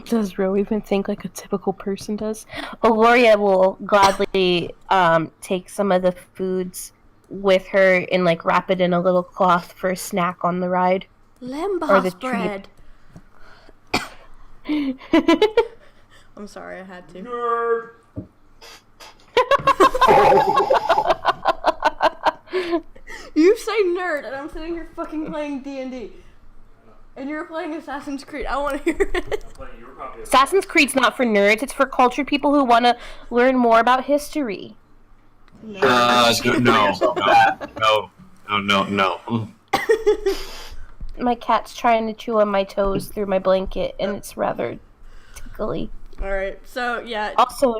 Does Ro even think like a typical person does? Aloria will gladly take some of the foods with her and like wrap it in a little cloth for a snack on the ride. Lembas bread. I'm sorry, I had to. Nerd. You say nerd, and I'm sitting here fucking playing D&D. And you're playing Assassin's Creed. I want to hear it. I'm playing your copy of Assassin's Creed's not for nerds, it's for cultured people who want to learn more about history. No. My cat's trying to chew on my toes through my blanket, and it's rather tickly. Alright, so yeah. Also,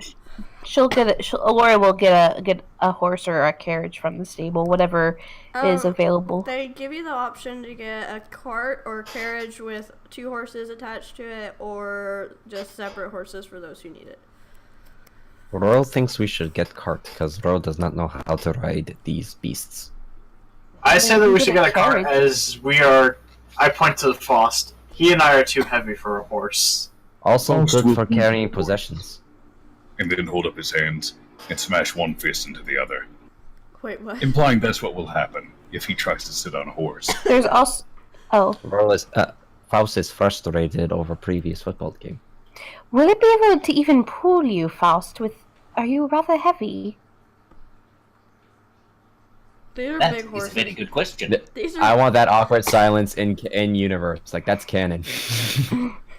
Aloria will get a horse or a carriage from the stable, whatever is available. They give you the option to get a cart or carriage with 2 horses attached to it, or just separate horses for those who need it. Ro thinks we should get cart because Ro does not know how to ride these beasts. I say that we should get a cart carriage. as we are. I point to Faust. He and I are too heavy for a horse. Also Faust good will for be carrying bored. possessions. And then hold up his hands and smash one fist into the other, Wait, what? implying that's what will happen if he tries to sit on a horse. There's also... Oh. Faust is frustrated over previous football game. Will it be able to even pull you, Faust, with... Are you rather heavy? These are That big is a horses. very good question. These are I want that awkward silence in universe. Like, that's canon.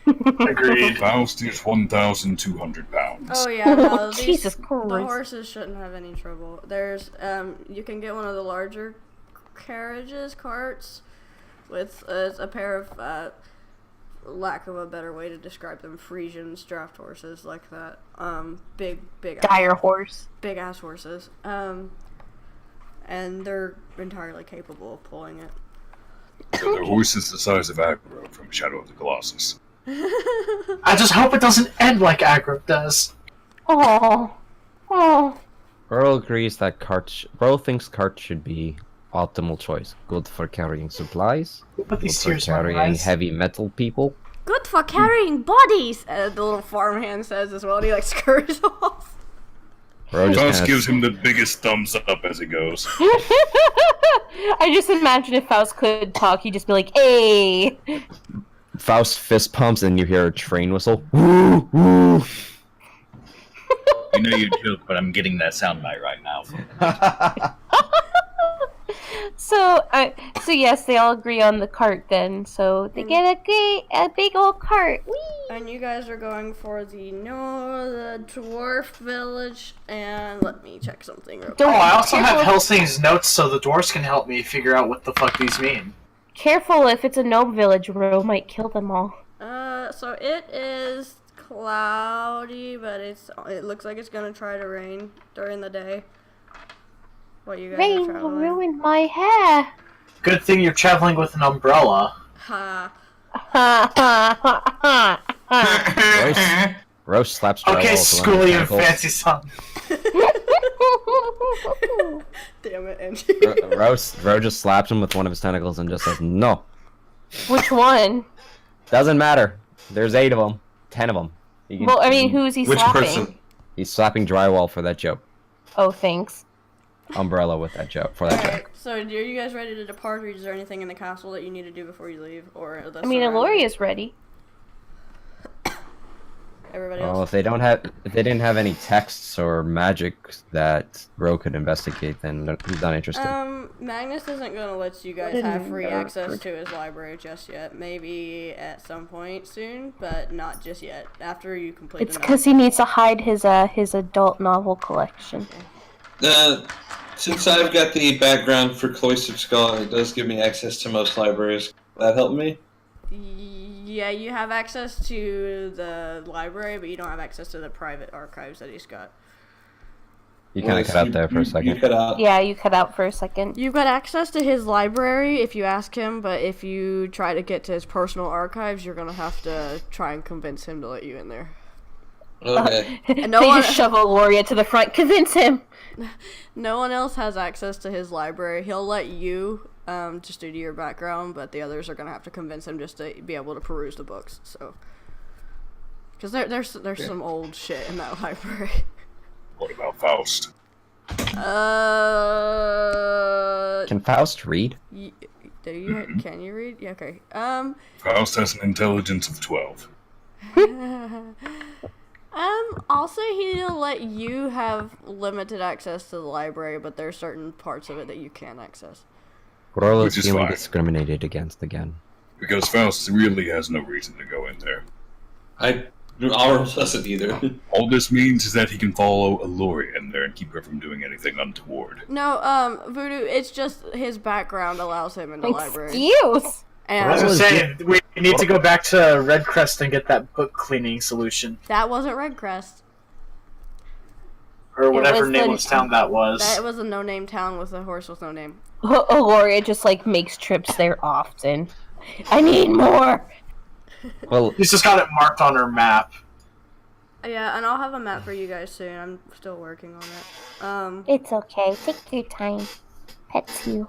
Agreed. Faust is 1,200 pounds. Oh yeah, no, these, Jesus the Christ. horses shouldn't have any trouble. There's, you can get one of the larger carriages, carts, with a pair of, lack of a better way to describe them, Frisians, draft horses like that. Big Dire horse. big ass horses. And they're entirely capable of pulling it. So the horse is the size of Aggro from Shadow of the Colossus. I just hope it doesn't end like Agrip does. Oh. Earl agrees that Earl thinks cart should be Optimal choice. Good for carrying supplies. Put Good these for tears in my carrying eyes. heavy metal people. Good for carrying bodies, the little farmhand says as well, and he like scurries off. Bro just Faust kinda gives him the biggest thumbs up as he goes. I just imagine if Faust could talk, he'd just be like, "Hey." Faust fist pumps and you hear a train whistle. Woo, woo. You know you joke, but I'm getting that soundbite right now. So yes, they all agree on the cart then. So they get a big old cart. Whee! And you guys are going for the dwarf village, and let me check something real quick. Don't- Oh, I also have careful. Helsing's notes so the dwarves can help me figure out what the fuck these mean. Careful, if it's a gnome village, Ro might kill them all. So it is cloudy, but it looks like it's gonna try to rain during the day. What you guys are Rain will traveling? ruin my hair. Good thing you're traveling with an umbrella. Ha. Ha ha ha ha. Roast slaps drywall Okay, with one of his schooly and tentacles. fancy son. Damn it, Angie. Ro just slaps him with one of his tentacles and just says, no. Which one? Doesn't matter. There's 8 of them. 10 of them. Well, I mean, who's he Which slapping? person? He's slapping drywall for that joke. Oh, thanks. Umbrella with that joke. For that Alright, joke. so are you guys ready to depart, or is there anything in the castle that you need to do before you leave? Or I mean, Aloria's ready. Everybody Well, else? if they didn't have any texts or magic that Ro could investigate, then he's not interested. Magnus isn't gonna let you guys have free access to his library just yet. Maybe at some point soon, but not just yet. After you complete It's the because he needs to hide his adult novel collection. Since I've got the background for Cloistered Skull, it does give me access to most libraries. Will that help me? Yeah, you have access to the library, but you don't have access to the private archives that he's got. You kind of cut out there for a You second. cut out. Yeah, you cut out for a second. You've got access to his library if you ask him, but if you try to get to his personal archives, you're gonna have to try and convince him to let you in there. Okay. And no they one- just shove Aloria to the front. Convince him. No one else has access to his library. He'll let you, just due to your background, but the others are gonna have to convince him just to be able to peruse the books. So, because there's some old shit in that library. What about Faust? Can Faust read? Can you read? Yeah, okay. Faust has an intelligence of 12. Also, he'll let you have limited access to the library, but there are certain parts of it that you can't access. Gorilla Which is is feeling fine. discriminated against again. Because Faust really has no reason to go in there. Our doesn't either. All this means is that he can follow Aloria in there and keep her from doing anything untoward. No, Voodoo, it's just his background allows him in the library. Excuse. I was And gonna say, we need to go back to Redcrest and get that book cleaning solution. that wasn't Redcrest. Or whatever was the- nameless town that was. That was a no-name town with a horse with no name. Aloria just like makes trips there often. I need more. Well, She's just got it marked on her map. Yeah, and I'll have a map for you guys soon. I'm still working on it. It's okay. Take your time. Pets you.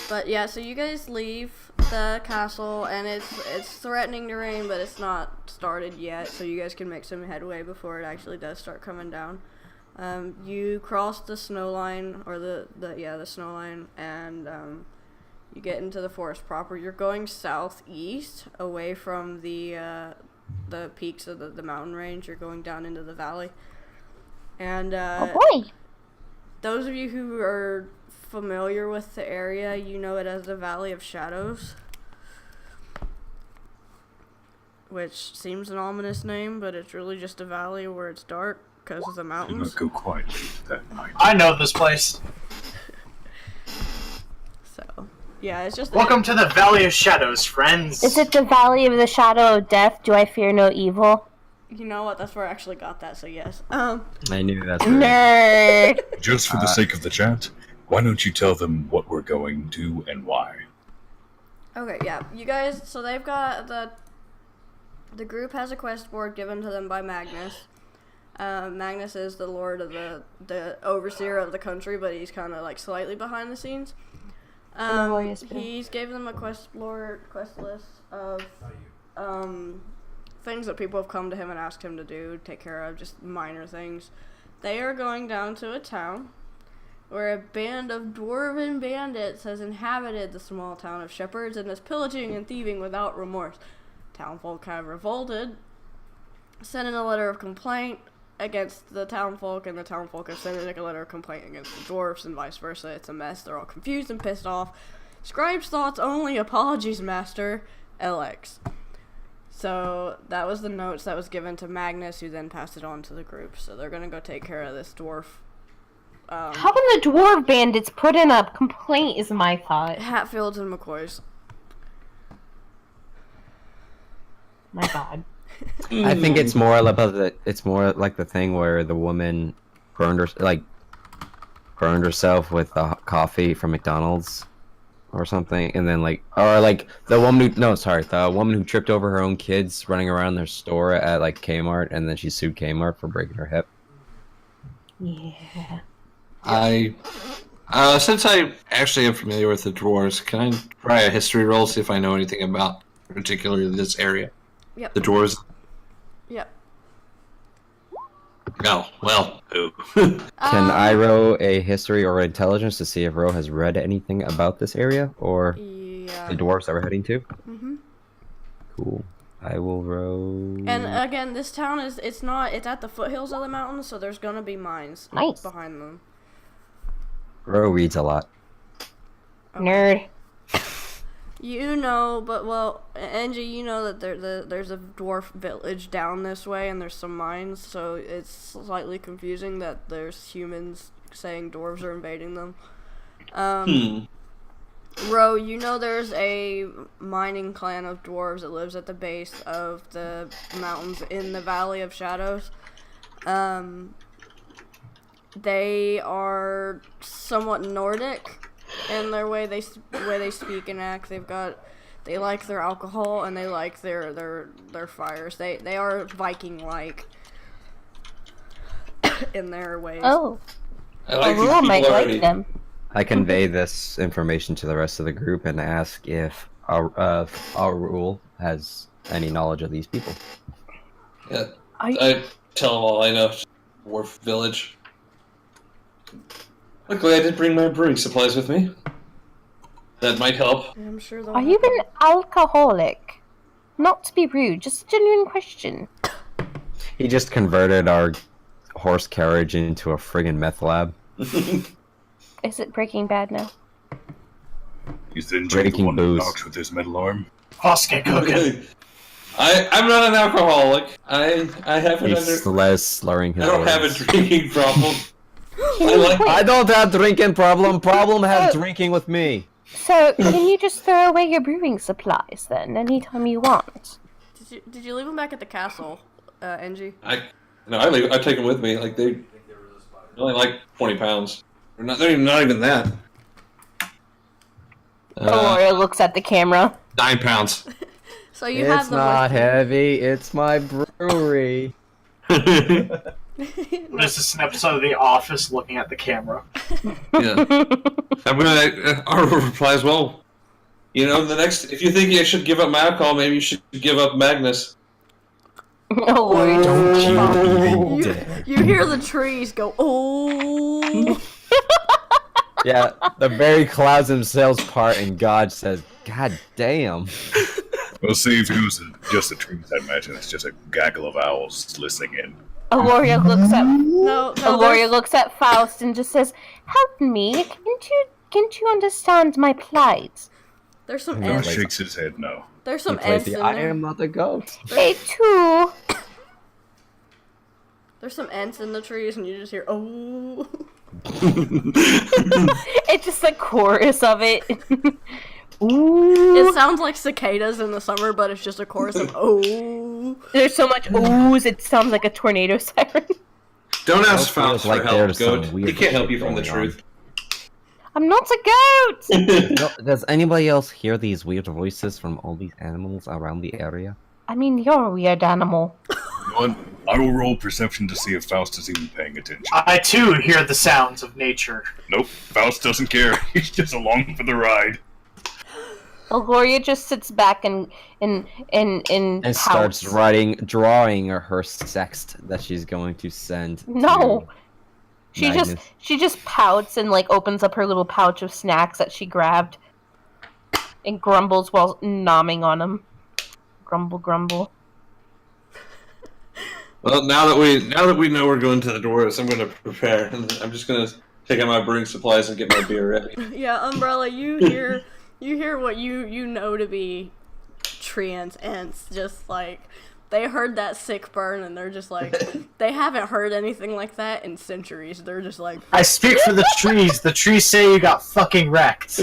But yeah, so you guys leave the castle, and it's threatening to rain, but it's not started yet, so you guys can make some headway before it actually does start coming down. You cross the snow line, or the snow line, and you get into the forest proper. You're going southeast, away from the peaks of the mountain range. You're going down into the valley. And Oh boy. those of you who are familiar with the area, you know it as the Valley of Shadows, which seems an ominous name, but it's really just a valley where it's dark because of the Do mountains. not go quietly that night. I know this place. So, yeah, it's just Welcome to the Valley of Shadows, friends. Is it the Valley of the Shadow of Death? Do I fear no evil? You know what? That's where I actually got that. So yes. I knew that's Nerd. Just for the sake of the chat, why don't you tell them what we're going to and why? Okay, yeah, you guys. So they've got the group has a quest board given to them by Magnus. Magnus is the lord of the overseer of the country, but he's kind of like slightly behind the scenes. Glorious bit. He's given them a quest list of things that people have come to him and asked him to do, take care of, just minor things. They are going down to a town where a band of dwarven bandits has inhabited the small town of Shepherds and is pillaging and thieving without remorse. Townfolk have revolted, sent in a letter of complaint against the townfolk, and the townfolk have sent in a letter of complaint against the dwarves, and vice versa. It's a mess. They're all confused and pissed off. Scribe's thoughts only. Apologies, Master. LX. So that was the notes that was given to Magnus, who then passed it on to the group. So they're gonna go take care of this dwarf. How can the dwarf bandits put in a complaint is my thought. Hatfields and McCoys. My god. I think it's more about it's more like the thing where the woman burned herself with the coffee from McDonald's or something, and then the woman who tripped over her own kids running around their store at like Kmart, and then she sued Kmart for breaking her hip. Yeah. Since I actually am familiar with the dwarves, can I try a history roll, see if I know anything about particularly this area? Yep. The dwarves? Yep. Oh, well, who? Can I roll a history or intelligence to see if Ro has read anything about this area or Yeah. the dwarves that we're heading to? Mhm. Cool. I will roll. And again, this town it's at the foothills of the mountains, so there's gonna be mines behind them. Ro reads a lot. Nerd. You know, Angie, you know that there's a dwarf village down this way, and there's some mines, so it's slightly confusing that there's humans saying dwarves are invading them. Ro, you know there's a mining clan of dwarves that lives at the base of the mountains in the Valley of Shadows. They are somewhat Nordic in their way they speak and act. They like their alcohol and they like their fires. They are Viking-like in their ways. Oh. I like Aurora might like them. I convey this information to the rest of the group and ask if our rule has any knowledge of these people. Yeah, I tell them all I know. Dwarf village. Luckily, I did bring my brewing supplies with me. That might help. I'm sure they'll Are you an alcoholic? Not to be rude, just a genuine question. He just converted our horse carriage into a friggin' meth lab. Is it Breaking Bad now? He's then Drinking the one booze. who knocks with his metal arm. Oscar cooking. I'm not an alcoholic. I haven't He's slurring his I don't have a words. drinking problem. I don't have drinking problem. Problem has drinking with me. So, can you just throw away your brewing supplies then, anytime you want? Did you leave them back at the castle, Angie? I take them with me. Like they're only like 20 pounds. They're not even that. Aurora looks at the camera. 9 pounds. So you have It's them not with you. heavy. It's my brewery. This is an episode of The Office looking at the camera. Yeah. I'm gonna. Our reply as well. You know, if you think you should give up my alcohol, maybe you should give up Magnus. Oh, You hear the trees go, oh. Yeah, the very clouds themselves part, and God says, "God damn." Well, see, if it was just the trees, I imagine it's just a gaggle of owls listening in. Aloria No, looks at Faust and just says, "Help me! Can't you understand my plight?" There's some Faust ants. shakes his head no. There's some He plays ants the in I there. am not a goat. Me too. There's some ants in the trees, and you just hear, oh. It's just a chorus of it. Ooh. It sounds like cicadas in the summer, but it's just a chorus of oh. There's so much oohs, it sounds like a tornado siren. Don't ask Feels Faust like for help, there's some Goat. weird He can't help you shit from the going on. truth. I'm not a goat! Does anybody else hear these weird voices from all these animals around the area? I mean, you're a weird animal. I will roll perception to see if Faust is even paying attention. I too hear the sounds of nature. Nope, Faust doesn't care. He's just along for the ride. Gloria just sits back and starts pouts. drawing her sext that she's going to send. No. To Magnus. She just pouts and like opens up her little pouch of snacks that she grabbed and grumbles while nomming on them. Grumble, grumble. Well, now that we know we're going to the dwarves, I'm going to prepare, and I'm just going to take out my brewing supplies and get my beer ready. Yeah, Umbrella, you hear what you know to be treants ants, just like they heard that sick burn and they're just like they haven't heard anything like that in centuries. They're just like, I speak for the trees. The trees say you got fucking wrecked.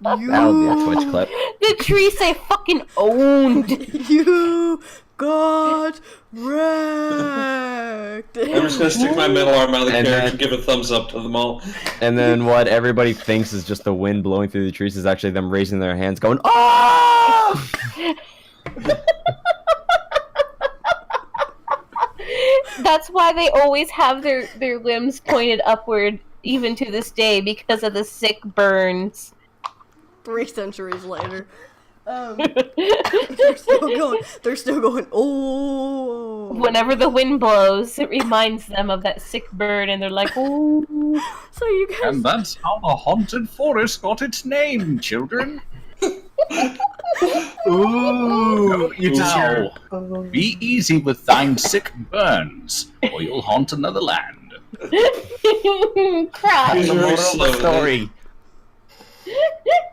That'll be a Twitch clip. The trees say fucking owned. you got wrecked. I'm just going to stick my metal arm out of the And carriage then- and give a thumbs up to them all. And then what everybody thinks is just the wind blowing through the trees is actually them raising their hands going, "Oh!" That's why they always have their limbs pointed upward, even to this day, because of the sick burns. 3 centuries later. They're still going, oh. Whenever the wind blows, it reminds them of that sick burn, and they're like, oh. So you guys. And that's how the haunted forest got its name, children. Ooh, you just hear. Be easy with thine sick burns, or you'll haunt another land. Crap. These are very Moral of the slow. story.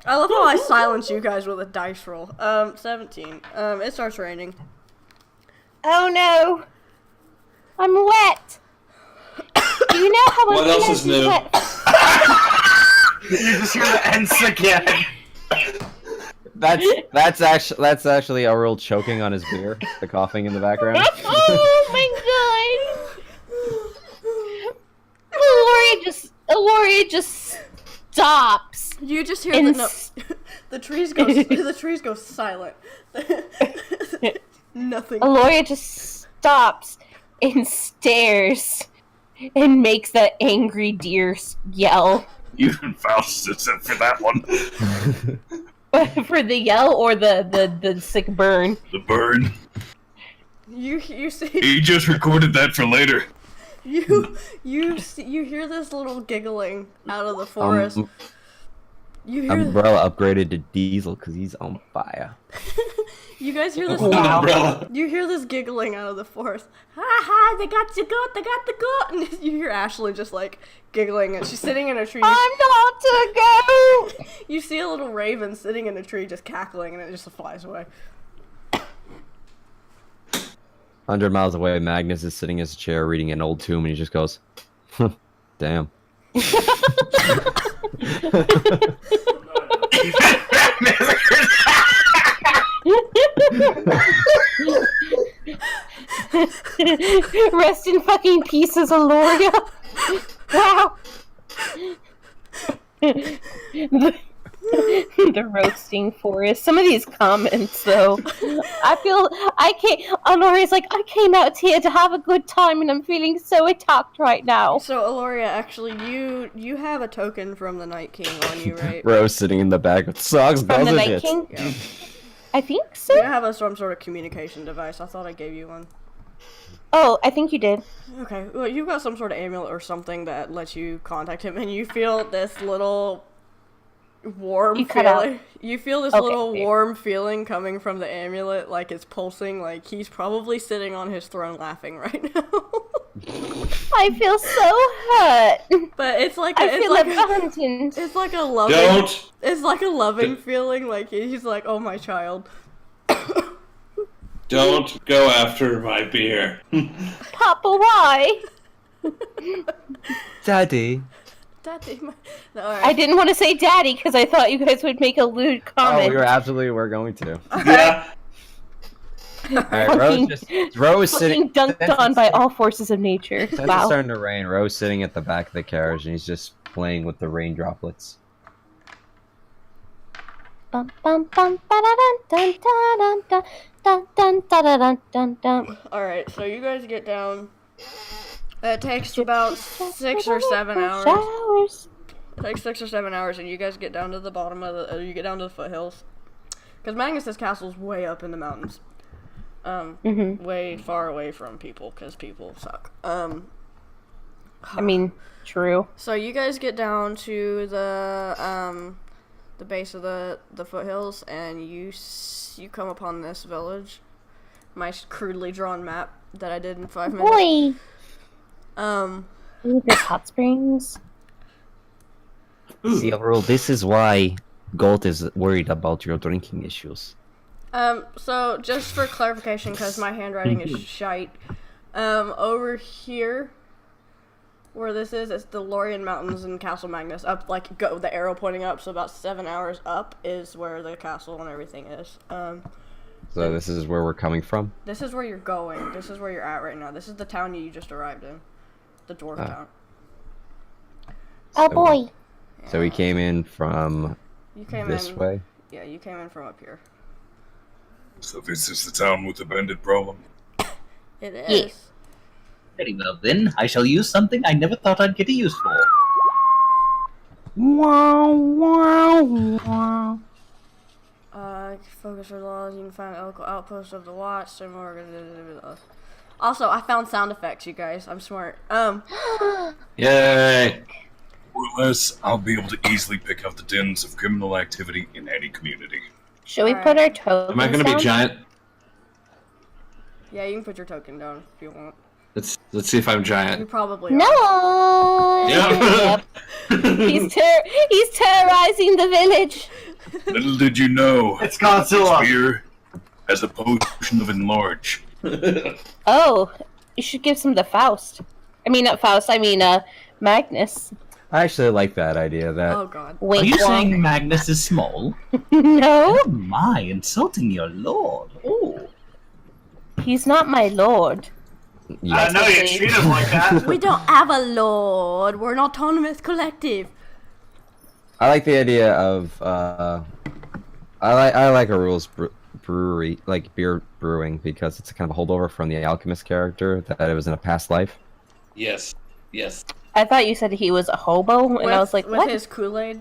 I love how I silence you guys with a dice roll. 17. It starts raining. Oh no. I'm wet. Do you know how What else is new? wet? You just hear the ends again. That's actually Aurel choking on his beer, the coughing in the background. Oh my god. Gloria just stops. You just hear And the trees go silent. Nothing. Gloria just stops and stares and makes that angry deer yell. Even Faust sits up for that one. For the yell or the sick burn? The burn. You see. He just recorded that for later. You hear this little giggling out of the forest. You hear Umbrella upgraded to Diesel because he's on fire. you guys hear this. Umbrella. You hear this giggling out of the forest. Ha ha! They got the goat. They got the goat. And you hear Ashley just like giggling, and she's sitting in a tree. I'm not to go. You see a little raven sitting in a tree just cackling, and it just flies away. 100 miles away, Magnus is sitting in his chair reading an old tomb, and he just goes, huh, "Damn." Rest in fucking pieces, Aloria. Wow. The roasting forest. Some of these comments, though, Aloria's like, I came out here to have a good time, and I'm feeling so attacked right now. So, Aloria, actually, you have a token from the Night King on you, right? Rose sitting in the back with socks, From the balls, Night and King? Yeah. I think so. You have some sort of communication device. I thought I gave you one. Oh, I think you did. Okay, well, you've got some sort of amulet or something that lets you contact him, and you feel this little warm You cut out. feeling. You feel this Okay, little fair. warm feeling coming from the amulet, like it's pulsing, like he's probably sitting on his throne laughing right now. I feel so hurt. But it's like I feel abandoned. it's like a loving. Don't. It's like a loving feeling. Like he's like, oh my child. Don't go after my beer. Papa, why? Daddy. Daddy, I didn't want to say daddy because I thought you guys would make a lewd Oh, comment. we're going to. Yeah. Alright, Fucking- Rose sitting. Fucking dunked on by all forces of nature. Since it's Wow. starting to rain, Rose sitting at the back of the carriage, and he's just playing with the rain droplets. Bum bum bum ba-da-dun dun dun dun dun dun dun dun dun dun. Alright, so you guys get down. It takes about 6 or 7 hours. Showers. It takes 6 or 7 hours, and you guys get down to the bottom of the. You get down to the foothills. Because Magnus's castle's way up in the mountains. Way far away from people, because people suck. I mean, true. So you guys get down to the base of the foothills, and you come upon this village. My crudely drawn map that I did in 5 minutes. Boy. Ooh, there's hot springs. See, overall, this is why Gold is worried about your drinking issues. So just for clarification, because my handwriting is shite, over here, where this is, it's the Lorien Mountains and Castle Magnus. Up, like, go the arrow pointing up, so about 7 hours up is where the castle and everything is. So this is where we're coming from? This is where you're going. This is where you're at right now. This is the town you just arrived in. The dwarf town. Oh boy. So we came in from this way? Yeah, you came in from up here. So this is the town with the bandit problem? It is. Yes. Very well then, I shall use something I never thought I'd get a use for. Wow, wow, wow. Focus for laws. You can find the local outpost of the watch. Also, I found sound effects, you guys. I'm smart. Yay! More or less, I'll be able to easily pick out the dens of criminal activity in any community. Should we put our tokens Am I going to be down? giant? Yeah, you can put your token down if you want. Let's see if I'm You giant. probably are. No. Yep. He's terrorizing the village. Little did you know, It's Godzilla. beer has a potion of enlarge. Oh, you should give some to Faust. I mean, not Faust. I mean, Magnus. I actually like that idea. That Oh god. Are Wink, you wonk. saying Magnus is small? No, Oh my, insulting your lord. Oh. he's not my lord. I know you treat him like that. We don't have a lord. We're an autonomous collective. I like the idea of I like a rules brewery, like beer brewing, because it's kind of a holdover from the alchemist character that it was in a past life. Yes. Yes. I thought you said he was a hobo, and I was like, with what? his Kool-Aid.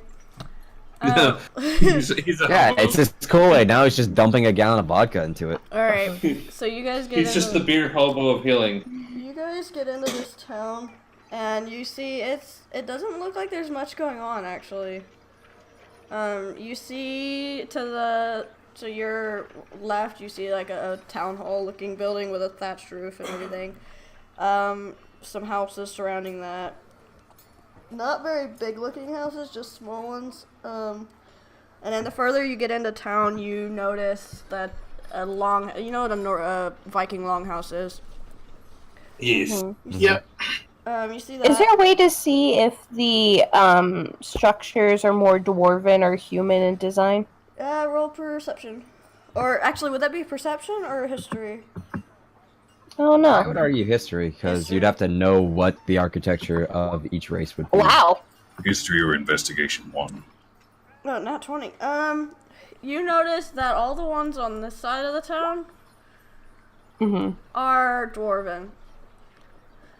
No. He's a Yeah, hobo. it's just Kool-Aid. Now he's just dumping a gallon of vodka into it. Alright, so you guys get He's just the beer hobo of healing. You guys get into this town, and you see it doesn't look like there's much going on, actually. You see to your left, you see like a town hall looking building with a thatched roof and everything. Some houses surrounding that. Not very big looking houses, just small ones. And then the further you get into town, you notice that you know what a Viking longhouse is? Yes. Yep. You see that. Is there a way to see if the structures are more dwarven or human in design? Roll perception. Or actually, would that be perception or history? Oh I would no! argue history, because History. you'd have to know what the architecture of each race would be. Wow. History or investigation 1. No, not 20. You notice that all the ones on this side of the town are dwarven.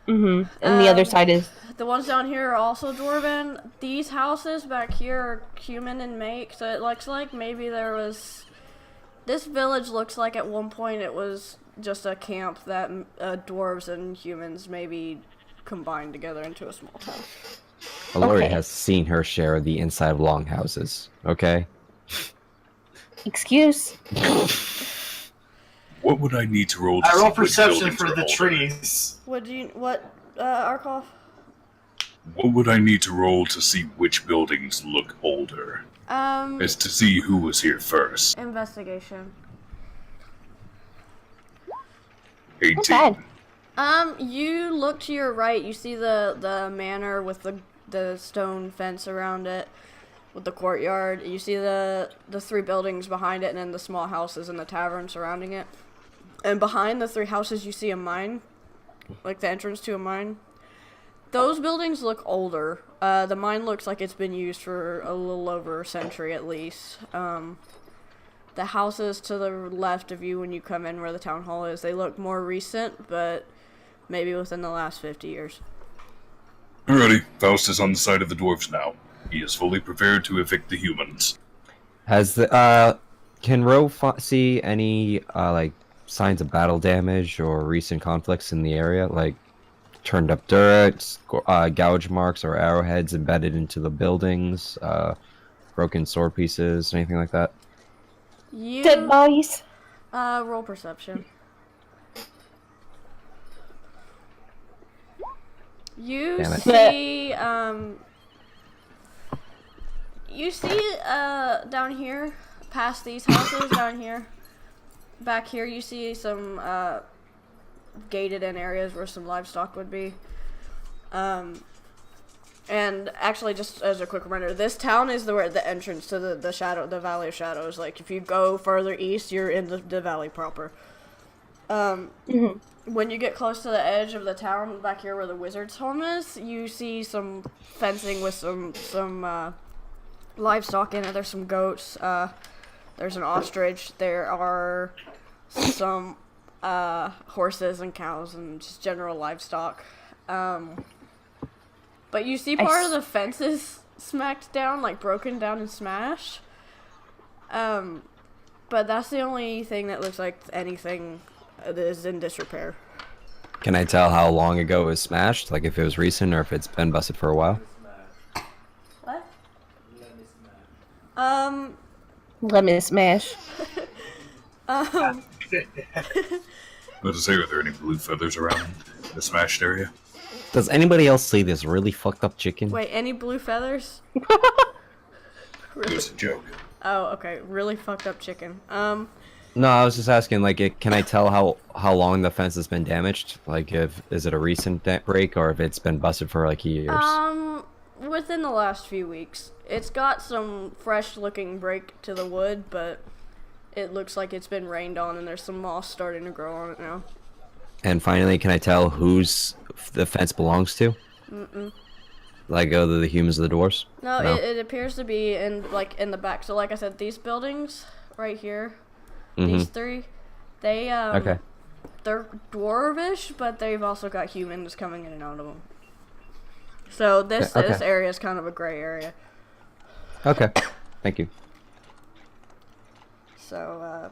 And the other side is The ones down here are also dwarven. These houses back here are human in make, so it looks like maybe there was... This village looks like at one point it was just a camp that dwarves and humans maybe combined together into a small town. Lori Okay. has seen her share of the inside of longhouses. Okay. excuse. What would I need to roll to I see roll which perception buildings for are the older? trees. Arkoff? What would I need to roll to see which buildings look older? As to see who was here first. Investigation. 18. Not bad. You look to your right, you see the manor with the stone fence around it, with the courtyard. You see the 3 buildings behind it, and then the small houses and the tavern surrounding it. And behind the 3 houses, you see a mine, like the entrance to a mine. Those buildings look older. The mine looks like it's been used for a little over a century at least. The houses to the left of you when you come in where the town hall is, they look more recent, but maybe within the last 50 years. Alrighty, Faust is on the side of the dwarves now. He is fully prepared to evict the humans. Has can Ro see any like signs of battle damage or recent conflicts in the area, like turned up dirt, gouge marks or arrowheads embedded into the buildings, broken sword pieces, anything like that? Dead bodies. Roll perception. You see, down here, past these houses, down here, back here, you see some, gated in areas where some livestock would be. And actually, just as a quick reminder, this town is the entrance to the Valley of Shadows. Like, if you go further east, you're in the valley proper. When you get close to the edge of the town, back here where the wizard's home is, you see some fencing with some livestock in it. There's some goats. There's an ostrich. There are some horses and cows and just general livestock. But you see part of the fences smacked down, like broken down and smashed. But that's the only thing that looks like anything that is in disrepair. Can I tell how long ago it was smashed? Like if it was recent or if it's been busted for a while? What? Let me smash. About to say, are there any blue feathers around the smashed area? Does anybody else see this really fucked up chicken? Wait, any blue feathers? It was a joke. Oh, okay. Really fucked up chicken. No, I was just asking, like, can I tell how long the fence has been damaged? Like, is it a recent break or if it's been busted for like years? Within the last few weeks. It's got some fresh-looking break to the wood, but it looks like it's been rained on and there's some moss starting to grow on it now. And finally, can I tell whose the fence belongs to? Like, the humans or the dwarves? No, it appears to be in the back. So, like I said, these buildings right here, these three, they they're dwarvish, but they've also got humans coming in and out of them. So this area is kind of a gray area. Okay, thank you. So,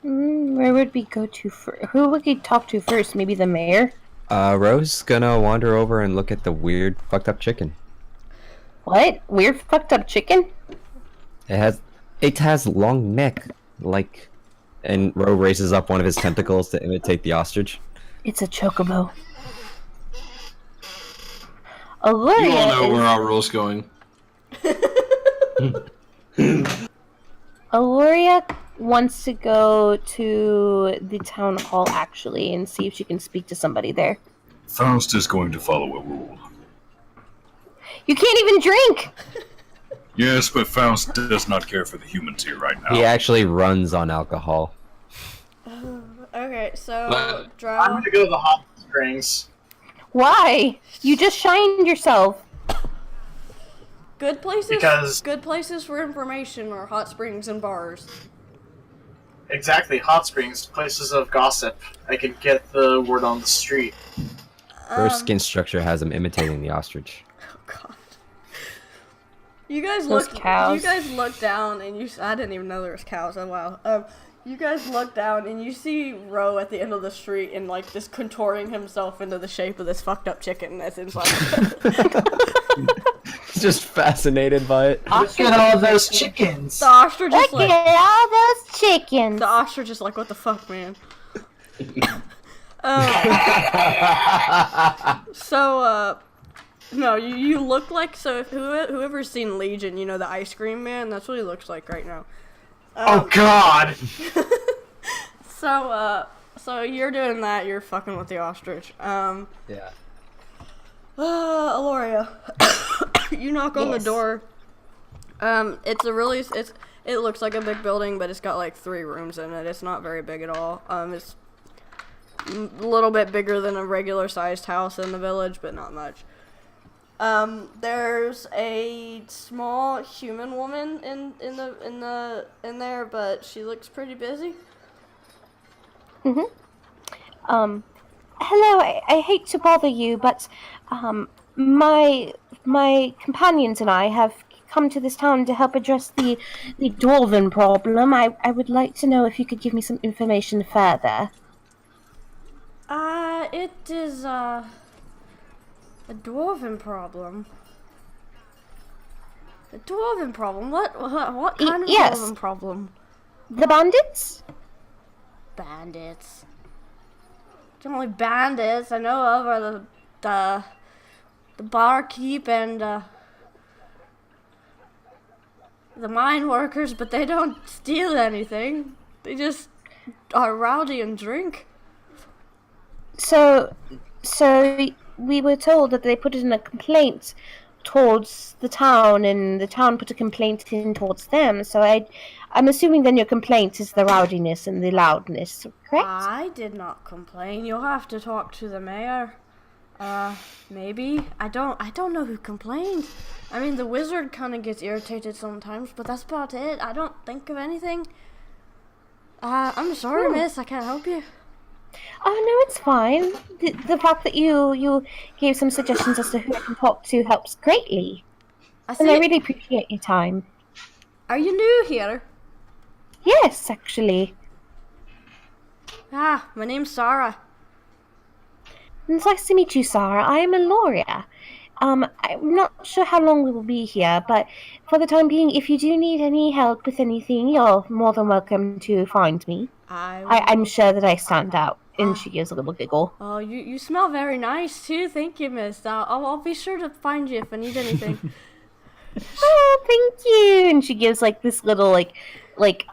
where would we go to first? Who would we talk to first? Maybe the mayor? Rose gonna wander over and look at the weird fucked up chicken. What? Weird fucked up chicken? It has long neck, like, and Ro raises up one of his tentacles to imitate the ostrich. It's a chocobo. You all know where our role's going. Aloria wants to go to the town hall actually and see if she can speak to somebody there. Faust is going to follow a rule. You can't even drink! Yes, but Faust does not care for the humans here right now. He actually runs on alcohol. okay, so I'm Drow. gonna go to the hot springs. Why? You just shined yourself. Good places. Because- good places for information are hot springs and bars. Exactly, hot springs, places of gossip. I can get the word on the street. Her skin structure has him imitating the ostrich. Oh God. You guys Those look. cows. You guys look down and you. I didn't even know there was cows. Oh wow. You guys look down and you see Ro at the end of the street and like just contorting himself into the shape of this fucked up chicken that's inside. Just fascinated by it. Look at all those chickens! The ostrich is Look like. at all those chickens. The ostrich is like, what the fuck, man. No, you look like, so if whoever's seen Legion, you know the ice cream man, that's what he looks like right now. Oh god! So you're doing that, you're fucking with the ostrich. Yeah. Aloria, you knock on the door. It looks like a big building, but it's got like 3 rooms in it. It's not very big at all. a little bit bigger than a regular sized house in the village, but not much. There's a small human woman in there, but she looks pretty busy. Hello, I hate to bother you, but my companions and I have come to this town to help address the dwarven problem. I would like to know if you could give me some information further. It is a dwarven problem. A dwarven problem? What kind of Yes. dwarven problem? The bandits? Bandits. The only bandits I know of are the barkeep and the mine workers, but they don't steal anything. They just are rowdy and drink. So we were told that they put in a complaint towards the town, and the town put a complaint in towards them. So I'm assuming then your complaint is the rowdiness and the loudness, correct? I did not complain. You'll have to talk to the mayor. Maybe. I don't know who complained. I mean, the wizard kind of gets irritated sometimes, but that's about it. I don't think of anything. I'm sorry, miss. I can't help you. Oh, no, it's fine. The fact that you gave some suggestions as to who I can talk to helps greatly. And I really appreciate your time. Are you new here? Yes, actually. My name's Sarah. It's nice to meet you, Sarah. I am Eloria. I'm not sure how long we will be here, but for the time being, if you do need any help with anything, you're more than welcome to find me. I'm sure that I stand out. And she gives a little giggle. Oh, you smell very nice too. Thank you, miss. I'll be sure to find you if I need anything. Oh, thank you. And she gives like this little like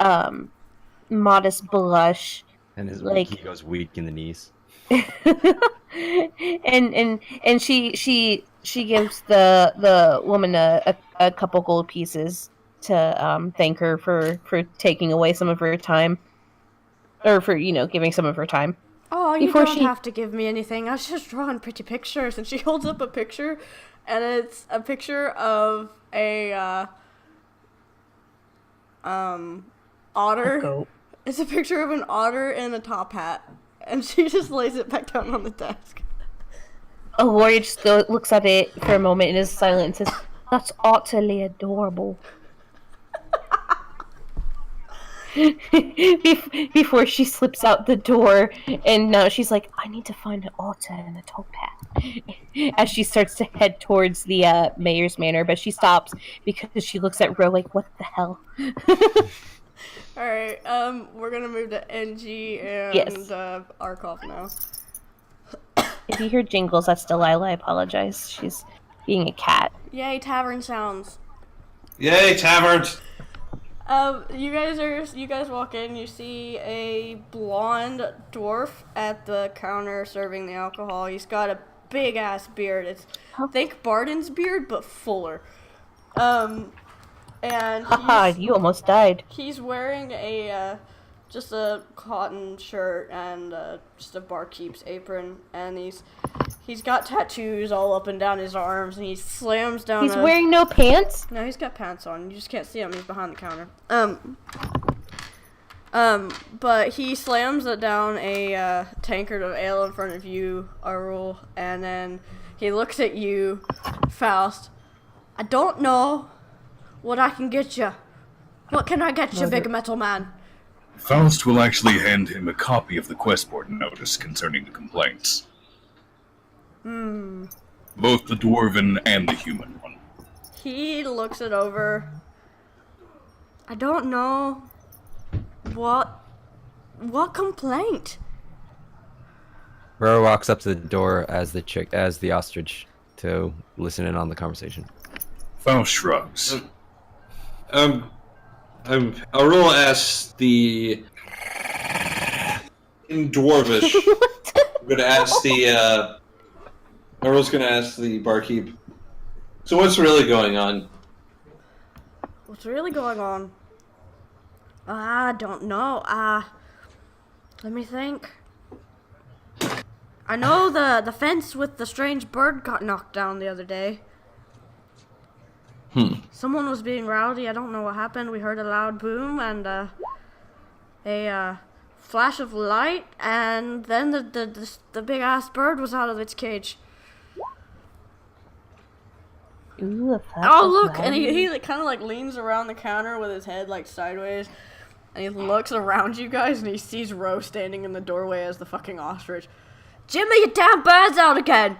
modest blush. And his like he goes weak in the knees. and she gives the woman a couple gold pieces to thank her for taking away some of her time, or for giving some of her time. Oh, you don't have to give me anything. I was just drawing pretty pictures. And she holds up a picture, and it's a picture of a otter. It's a picture of an otter in a top hat, and she just lays it back down on the desk. Warrior just looks at it for a moment and is silent and says, "That's utterly adorable." Before she slips out the door, and now she's like, "I need to find an otter in a top hat." As she starts to head towards the mayor's manor, but she stops because she looks at Ro like, "What the hell?" Alright, we're gonna move to NG and Arkoff now. If you hear jingles, that's Delilah. I apologize. She's being a cat. Yay, tavern sounds. Yay, taverns! You guys walk in, you see a blonde dwarf at the counter serving the alcohol. He's got a big ass beard. It's think Barden's beard, but fuller. And you almost died. He's wearing just a cotton shirt and just a barkeep's apron, and he's got tattoos all up and down his arms, and he slams down. He's wearing no pants? No, he's got pants on. You just can't see him. He's behind the counter. But he slams it down a tankard of ale in front of you, Arul, and then he looks at you, Faust. I don't know what I can get you. What can I get you, big metal man? Faust will actually hand him a copy of the questboard notice concerning the complaints. Both the dwarven and the human one. He looks it over. I don't know. What complaint? Roro walks up to the door as the ostrich to listen in on the conversation. Faust shrugs. Arul asks in Dwarvish. Arul's gonna ask the barkeep. So what's really going on? What's really going on? I don't know. Let me think. I know the fence with the strange bird got knocked down the other day. Someone was being rowdy. I don't know what happened. We heard a loud boom and a flash of light, and then the big ass bird was out of its cage. Ooh, a flash Oh of look! And light. he like, kind of like leans around the counter with his head like sideways, and he looks around you guys, and he sees Ro standing in the doorway as the fucking ostrich. Jimmy, your damn bird's out again!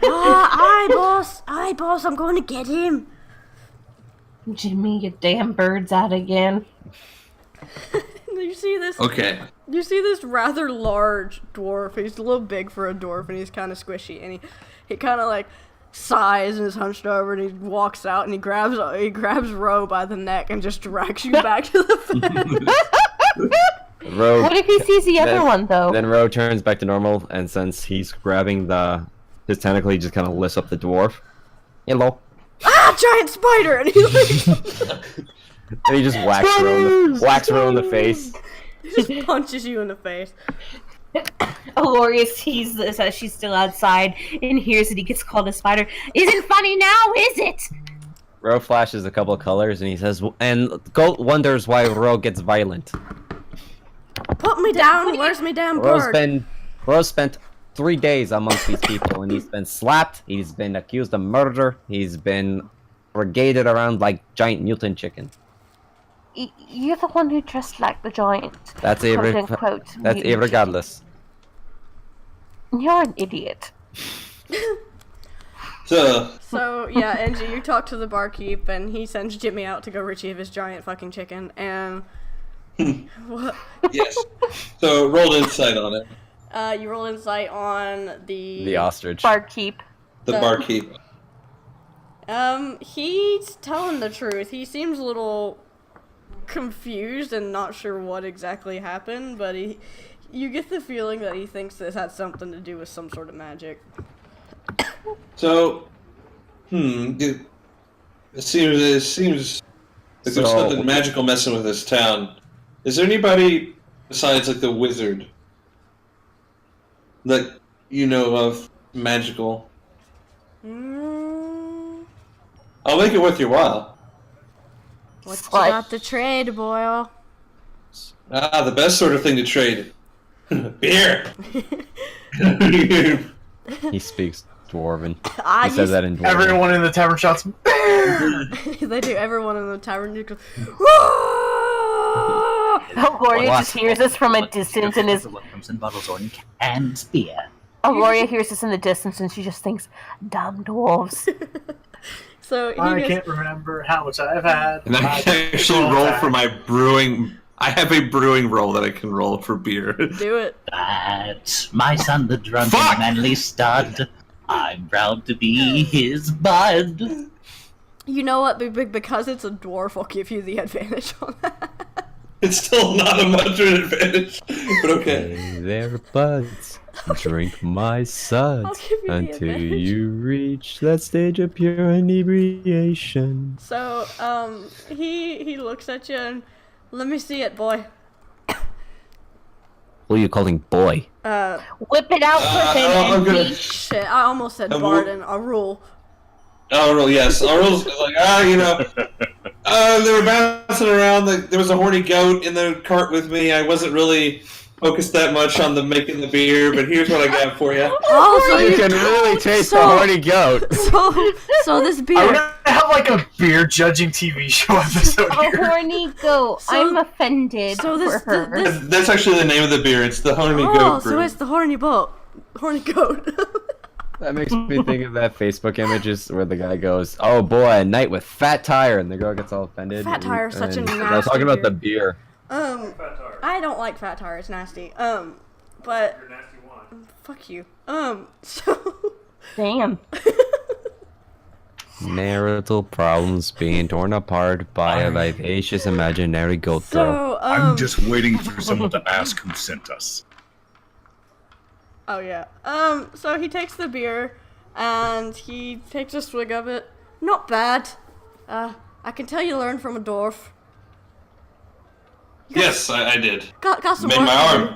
Aye, boss. Aye, boss. I'm going to get him. Jimmy, your damn bird's out again. You see this? Okay. You see this rather large dwarf. He's a little big for a dwarf, and he's kind of squishy. And he kind of like sighs and is hunched over, and he walks out, and he grabs Ro by the neck and just drags you back to the fence. Ro, What if he sees the other one, though? Then Ro turns back to normal, and since he's grabbing his tentacle, he just kind of lifts up the dwarf. Hello. Ah, giant spider! And he like And he just whacks Ro in the face. he just punches you in the face. Aloria sees this as she's still outside and hears that he gets called a spider. Isn't funny now, is it? Ro flashes a couple of colors, and he says, and Goat wonders why Ro gets violent. Put me down. Where's my damn bird? Ro spent 3 days amongst these people, and he's been slapped, he's been accused of murder, he's been brigaded around like giant mutant chicken. You're the one who dressed like the giant. That's Quote, unquote, mutant irregardless. chicken. You're an idiot. So yeah, Angie, you talk to the barkeep, and he sends Jimmy out to go retrieve his giant fucking chicken, and what? yes. So roll insight on it. You roll insight on The ostrich. Barkeep. The barkeep. He's telling the truth. He seems a little confused and not sure what exactly happened, but you get the feeling that he thinks this had something to do with some sort of magic. So, it seems like there's something magical messing with this town. Is there anybody besides like the wizard that you know of magical? I'll make it worth your while. What you got to trade, Boyle? The best sort of thing to trade. Beer! He speaks Dwarven. Ah, He says that in Dwarven. Everyone in the tavern shouts, "Bear!" They do. Everyone in the tavern goes, Aloria just hears this from a distance and is... Comes in bottles or in cans beer. Aloria hears this in the distance and she just thinks, damn dwarves. So I can't remember how much I've had. And I can actually roll for my brewing. I have a brewing roll that I can roll for beer. Do it. That's my son, the drunken Fuck! manly stud. I'm proud to be his bud. You know what? Because it's a dwarf, I'll give you the advantage on that. It's still not a much of an advantage, but okay. Hey there, buds. Drink my suds I'll give you the until advantage. you reach that stage of pure inebriation. So, he looks at you and, let me see it, boy. Who are you calling boy? Whip it out for him I'm and gonna- beat. Shit, I almost said Barden. A rule. I'll roll, yes. I'll roll, like, they were bouncing around. There was a horny goat in the cart with me. I wasn't really focused that much on making the beer, but here's what I got for you. Oh, so You can really taste the horny goat. So this I'm beer. gonna have like a beer judging TV show episode A here. horny goat. I'm offended so this- for her. this- That's actually the name of the beer. It's the horny goat brew. So it's the horny goat. That makes me think of that Facebook images where the guy goes, "Oh boy, a night with fat tire," and the girl gets all offended. Fat Tire is such a and I was nasty talking about beer. the beer. Fat tire. I don't like Fat Tire. It's nasty. But You're a nasty one. fuck you. So Damn. Marital problems being torn apart by a vivacious imaginary goat girl. so I'm just waiting for someone to ask who sent us. Oh yeah. So he takes the beer and he takes a swig of it. Not bad. I can tell you learned from a dwarf. Yes, I did. Got some Made work my to arm. do.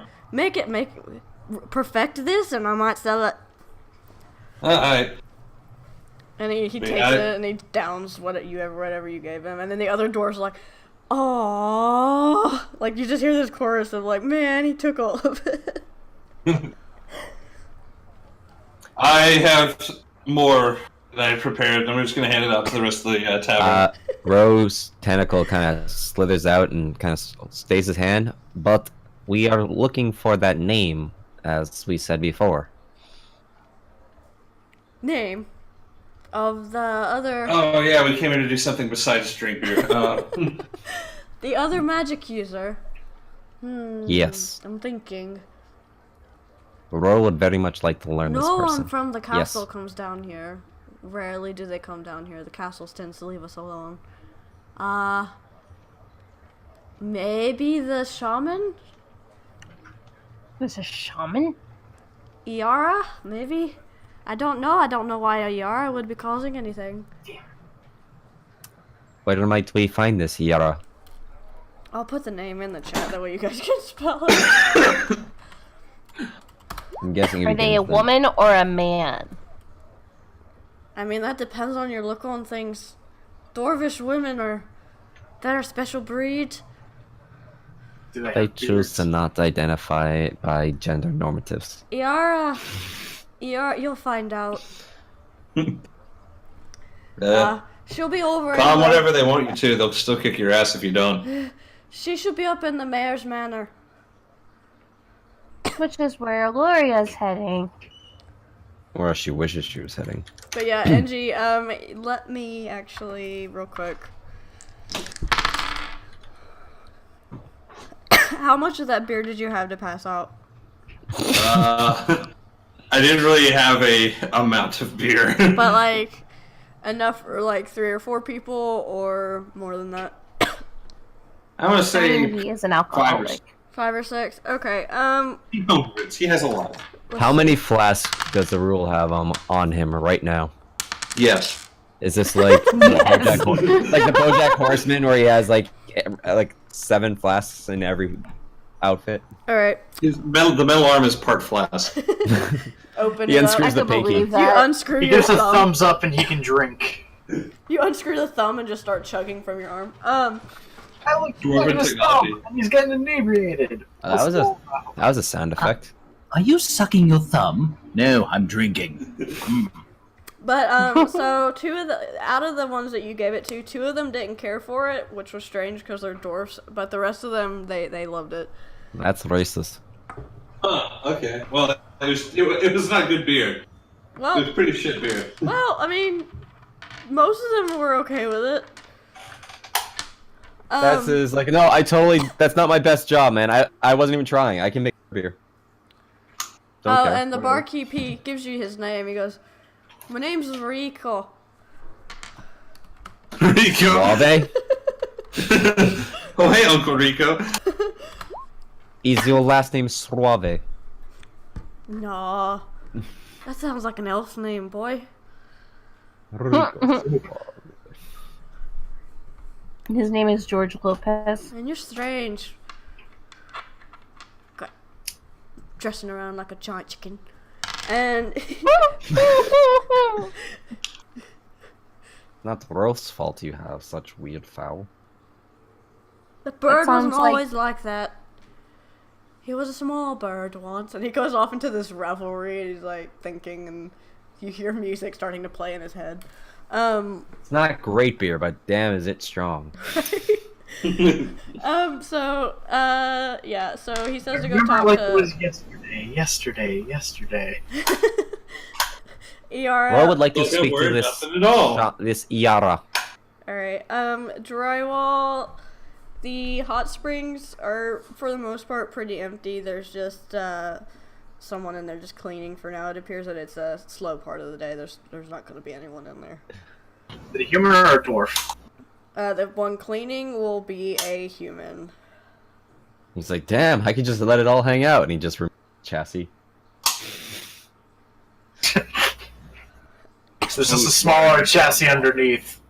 perfect this, and I might sell it. Alright. And he takes got it it. and he downs whatever you gave him, and then the other dwarf's like, "Aww," like you just hear this chorus of like, "Man, he took all of it." I have more that I prepared. I'm just gonna hand it out to the rest of the tavern. Rose tentacle kind of slithers out and kind of stays his hand, but we are looking for that name, as we said before. Name of the other Oh yeah, we came here to do something besides drink beer. the other magic user. Yes. I'm thinking. Aurora would very much like to learn this No person. one from the castle Yes. comes down here. Rarely do they come down here. The castles tends to leave us alone. Maybe the shaman? Who's a shaman? Iara? Maybe? I don't know. I don't know why Iara would be causing anything. Where might we find this Yara? I'll put the name in the chat, that way you guys can spell it. I'm guessing it Are they a begins with- woman or a man? I mean, that depends on your look on things. Dwarvish women are... They're a special breed. Do they They have choose beards? to not identify by gender normatives. Iara, you'll find out. She'll be over Call in them the- whatever they want you to. They'll still kick your ass if you don't. She should be up in the mayor's manor. Which is where Loria's heading. Or she wishes she was heading. But yeah, Angie, let me actually, real quick. How much of that beer did you have to pass out? I didn't really have a amount of beer. But like, enough for like 3 or 4 people, or more than that? I want to say He is an alcoholic. 5 or 6? Okay, he has a lot. How many flasks does the rule have on him right now? Yes. Is this like like the BoJack Horseman, where he has like 7 flasks in every outfit? Alright. The metal arm is part flask. Open He it up. unscrews the pinky. You unscrew He your gives a thumb. thumbs up and he can drink. You unscrew the thumb and just start chugging from your arm. I look Dwarven at his technology. thumb, and he's getting inebriated. That was a sound effect. Are you sucking your thumb? No, I'm drinking. But, so, out of the ones that you gave it to, 2 of them didn't care for it, which was strange because they're dwarfs, but the rest of them, they loved it. That's racist. Huh, okay. Well, it was not good beer. It Well, was pretty shit beer. well, I mean, most of them were okay with it. That's his like, no, that's not my best job, man. I wasn't even trying. I can make beer. Don't care. And the Whatever. barkeep, he gives you his name. He goes, "My name's Rico." Rico. Suave? Oh, hey, Uncle Rico. Is your last name Suave? Nah, that sounds like an elf name, boy. His name is George Lopez. And you're strange. Got dressing around like a giant chicken. And Not Rolf's fault you have such weird fowl. the bird wasn't sounds like- always like that. He was a small bird once, and he goes off into this revelry, and he's like thinking, and you hear music starting to play in his head. It's not great beer, but damn, is it strong. Yeah, so he says to go Remember talk like to it was yesterday. Iara. Well, I would like to Don't get speak to worried, this nothing at all. this Iara. Alright, drywall. The hot springs are, for the most part, pretty empty. There's just, someone in there just cleaning for now. It appears that it's a slow part of the day. There's not going to be anyone in there. Is it a human or a dwarf? The one cleaning will be a human. He's like, damn, I could just let it all hang out, and he just removes the chassis. There's just a smaller chassis underneath.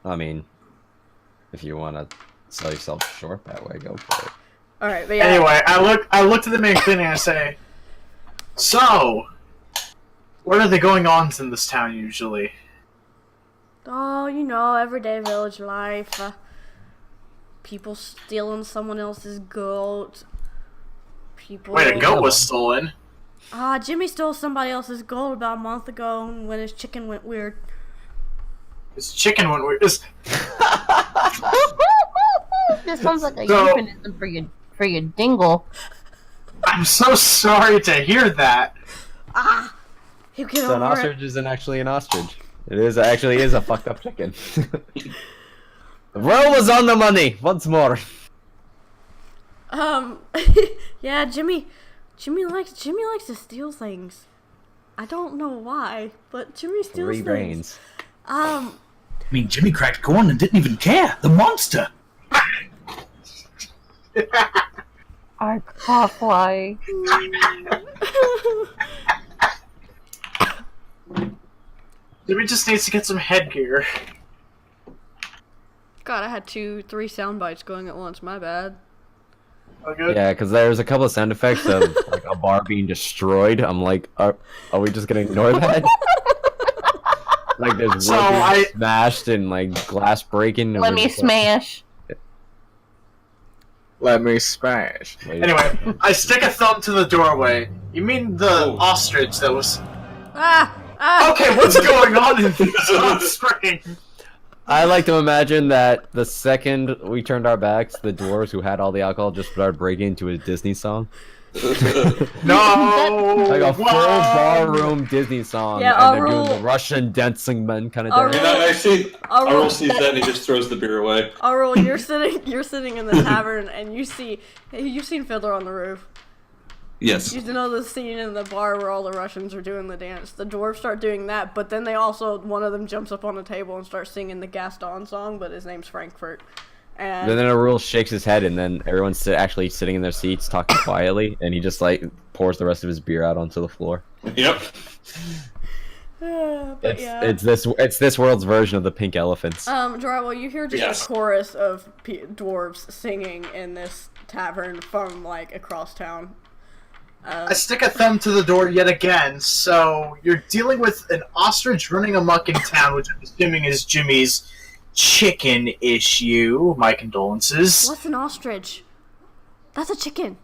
I mean, if you want to sell yourself short that way, go for it. All right, but yeah. Anyway, I looked at the main thing and I say, so, what are the going ons in this town usually? Oh, you know, everyday village life. People stealing someone else's goat. People. Wait, a goat was stolen. Jimmy stole somebody else's goat about a month ago when his chicken went weird. His chicken went weird. This sounds like a euphemism for your dingle. I'm so sorry to hear that. You get So an over ostrich isn't actually an ostrich. It is actually a fucked up chicken. The world was on the money once more. Yeah, Jimmy likes to steal things. I don't know why, but Jimmy steals 3 things. brains. I mean, Jimmy cracked corn and didn't even care. The monster. Our cough-like. Jimmy just needs to get some headgear. God, I had 3 sound bites going at once. My bad. Okay. Yeah, because there's a couple of sound effects of like a bar being destroyed. I'm like, are we just gonna ignore that? Like there's wood being smashed and like glass breaking. And Let me smash. Let me smash. Anyway, I stick a thumb to the doorway. You mean the ostrich that was... Okay, what's going on in this spring? I like to imagine that the second we turned our backs, the dwarves who had all the alcohol just started breaking into a Disney song. No! Like a full barroom Disney song. Yeah, and they're doing the Russian dancing men kind of dance. Arul sees that and he just throws the beer away. Arul, you're sitting in the tavern and you've seen Fiddler on the Roof. Yes. You know the scene in the bar where all the Russians are doing the dance. The dwarves start doing that, but then one of them jumps up on the table and starts singing the Gaston song, but his name's Frankfurt. And then Arul shakes his head, and then everyone's actually sitting in their seats talking quietly, and he just like pours the rest of his beer out onto the floor. Yep. It's this world's version of the Pink Elephants. Well, you hear just a chorus of dwarves singing in this tavern from like across town. I stick a thumb to the door yet again. So you're dealing with an ostrich running amok in town, which I'm assuming is Jimmy's chicken issue. My condolences. What's an ostrich? That's a chicken.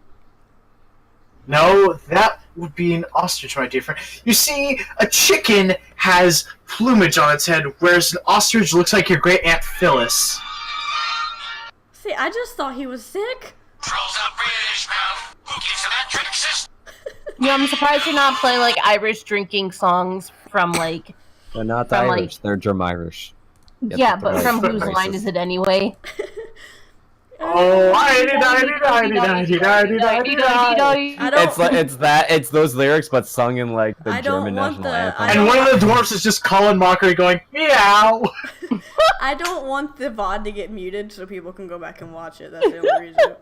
No, that would be an ostrich, my dear friend. You see, a chicken has plumage on its head, whereas an ostrich looks like your great Aunt Phyllis. See, I just thought he was sick. Yeah, I'm surprised you're not playing like Irish drinking songs from like. They're not Irish. They're Germ-Irish. Yeah, but from whose line is it anyway? Oh, it's those lyrics, but sung in like the German national anthem. And one of the dwarfs is just Colin Mockery going meow. I don't want the VOD to get muted so people can go back and watch it. That's the only reason.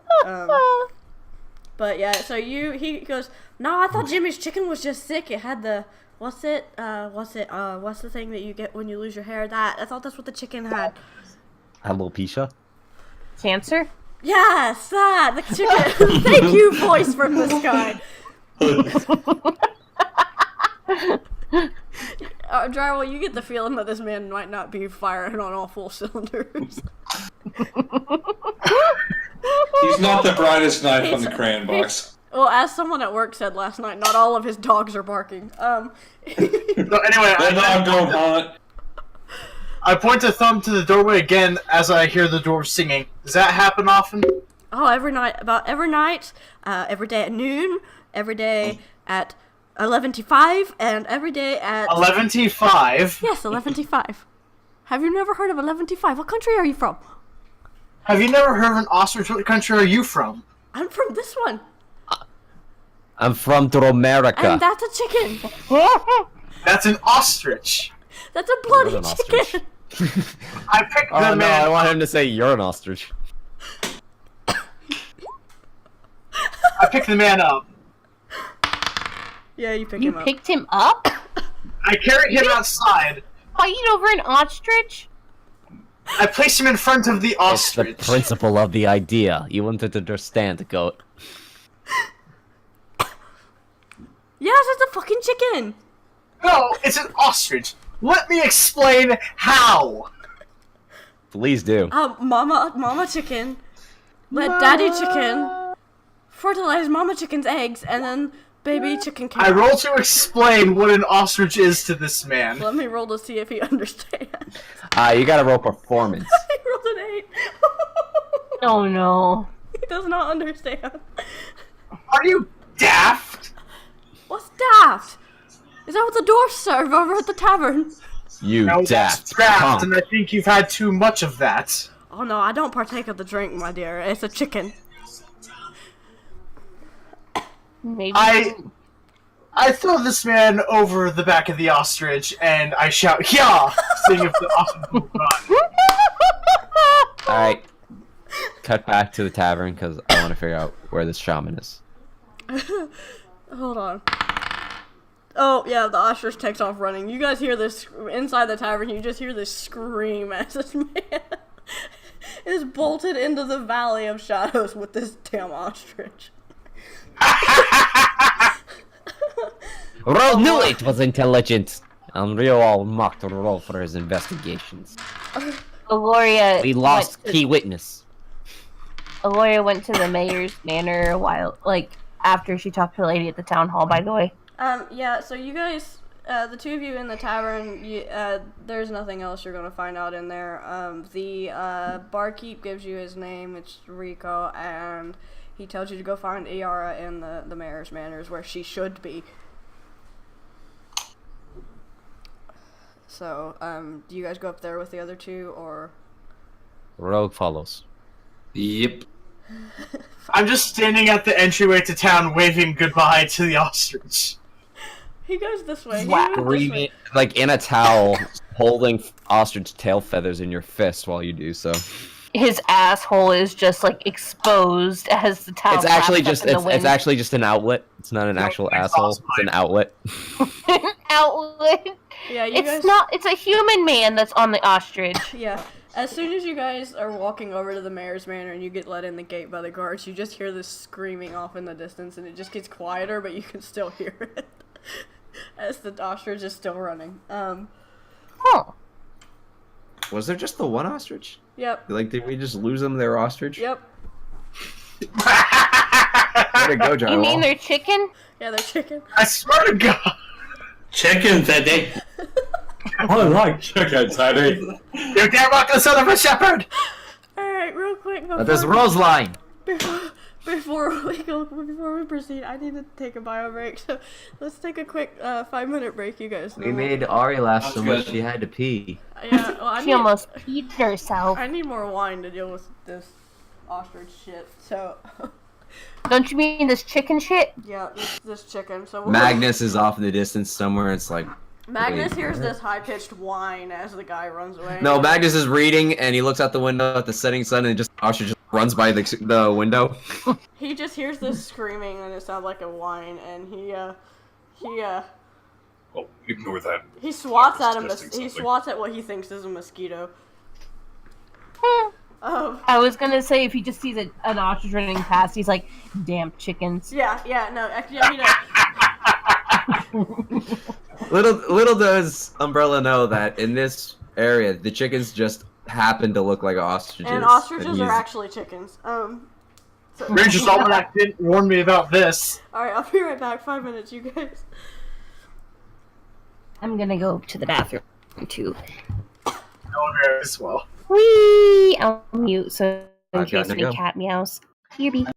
But yeah, so he goes, no, I thought Jimmy's chicken was just sick. It had the what's the thing that you get when you lose your hair? I thought that's what the chicken had. Alopecia? Cancer? Yes, the chicken. Thank you, voice from the sky. Drywall, you get the feeling that this man might not be firing on all full cylinders. He's not the brightest knife on the crayon box. Well, as someone at work said last night, not all of his dogs are barking. So anyway, that dog don't hunt. I point a thumb to the doorway again as I hear the dwarves singing. Does that happen often? Oh, every night, every day at noon, every day at 11:05, and every day at 11:05. Yes, 11:05. Have you never heard of 11:05? What country are you from? Have you never heard of an ostrich? What country are you from? I'm from this one. I'm from America. And that's a chicken. That's an ostrich. That's a bloody chicken. I picked the man. I want him to say you're an ostrich. I picked the man up. Yeah, you picked him up. You picked him up? I carried him outside. Fight over an ostrich? I place him in front of the It's the ostrich. principle of the idea. You want to understand, goat. Yes, it's a fucking chicken. No, it's an ostrich. Let me explain how. Please do. Mama chicken, let daddy chicken fertilize mama chicken's eggs, and then baby chicken came I out. roll to explain what an ostrich is to this man. Let me roll to see if he understands. You gotta roll performance. He rolled an 8. Oh no. He does not understand. Are you daft? What's daft? Is that what the dwarfs serve over at the tavern? You No, daft that's daft, punk. and I think you've had too much of that. Oh no, I don't partake of the drink, my dear. It's a chicken. Maybe. I throw this man over the back of the ostrich, and I shout, "Yeah!" seeing if the ostrich will run. Alright. Cut back to the tavern, because I want to figure out where this shaman is. Hold on. Oh, yeah, the ostrich takes off running. You guys hear this inside the tavern. You just hear this scream as this man is bolted into the Valley of Shadows with this damn ostrich. Roll knew it was intelligent. And Rio mocked roll for his investigations. Aloria. We lost key witness. Aloria went to the mayor's manor a while, after she talked to the lady at the town hall. By the way. Yeah. So you guys, the two of you in the tavern, there's nothing else you're gonna find out in there. The barkeep gives you his name. It's Rico, and he tells you to go find Iara in the mayor's manors where she should be. So, do you guys go up there with the other two, or? Rogue follows. Yep. I'm just standing at the entryway to town, waving goodbye to the ostrich. He goes this way. Screaming, like in a towel, holding ostrich tail feathers in your fist while you do so. His asshole is just exposed as the towel. It's actually flaps just up in the it's wind. actually just an outlet. It's not an actual asshole. It's an outlet. Outlet. Yeah, you It's guys. not. It's a human man that's on the ostrich. Yeah. As soon as you guys are walking over to the mayor's manor and you get let in the gate by the guards, you just hear this screaming off in the distance, and it just gets quieter, but you can still hear it as the ostrich is still running. Huh. Was there just the one ostrich? Yep. Like, did we just lose them? Their ostrich? Yep. Where'd it go, You mean Drywall? they're chicken? Yeah, they're chicken. I swear to God. Chickens, Eddie. I like chickens, Eddie. You dare mock the son of a shepherd! Alright, real quick There's Roseline. before we proceed, I need to take a bio break. So let's take a quick 5-minute break, you guys. We made Ari laugh so That's much good. she had to pee. Yeah, well, She almost peed herself. I need more wine to deal with this ostrich shit. So Don't you mean this chicken shit? yeah, this chicken. So Magnus is off in the distance somewhere. It's like Magnus wait, hears what? this high-pitched whine as the guy runs away. No, Magnus is reading and he looks out the window at the setting sun and just ostrich just runs by the window. He just hears this screaming and it sounds like a whine, and he Oh, ignore that. he swats at him. Disgusting He something. swats at what he thinks is a mosquito. I was gonna say if he just sees an ostrich running past, he's like, "Damn chickens." Yeah, no, actually, I mean, Little does Umbrella know that in this area, the chickens just happen to look like ostriches. and ostriches and are he's- actually chickens. So, Ranger's Almanac didn't warn me about this. alright, I'll be right back. 5 minutes, you guys. I'm gonna go to the bathroom too. No, as well. Whee! I'll mute so in I've case gotta any go. cat meows. Here be.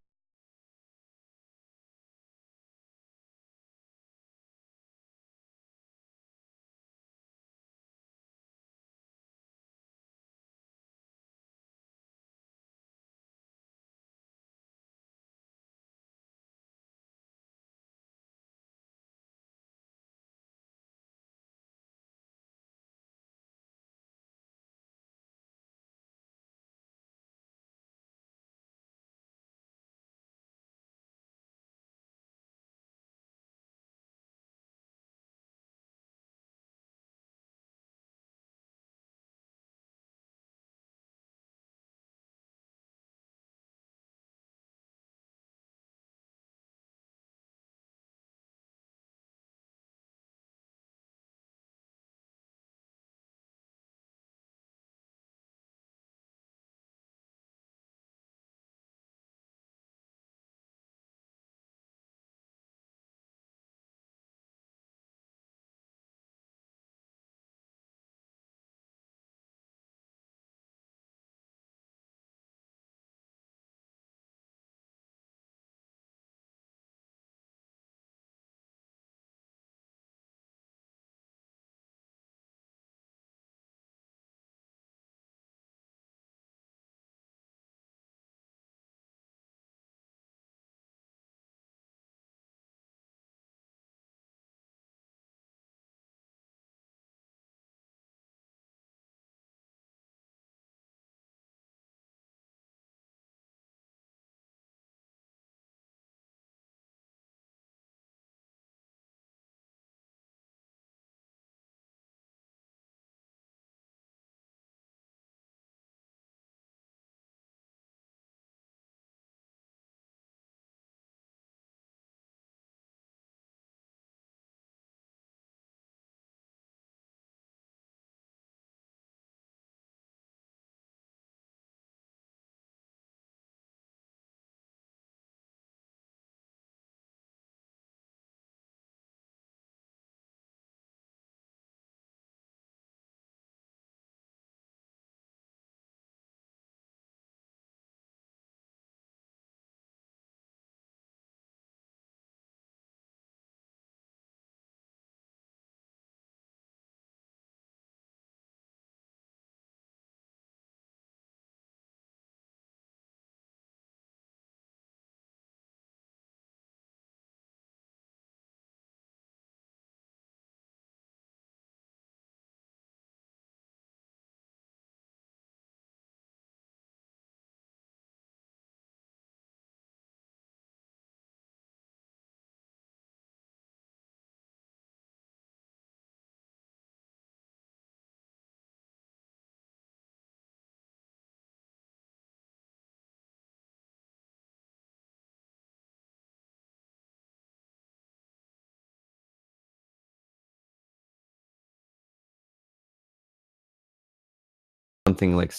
something like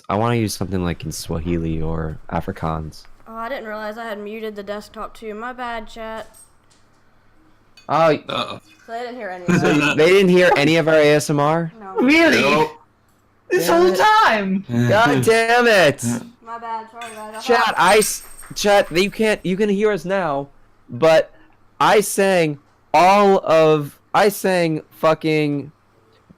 I want to use something like in Swahili or Afrikaans. Oh, I didn't realize I had muted the desktop too. My bad, chat. Oh, Uh-oh. So they didn't hear any of so that. they didn't hear any of our ASMR? No. Really? Nope. This whole time. God damn it! My bad. Sorry, guys. Chat, you can hear us now, but I sang fucking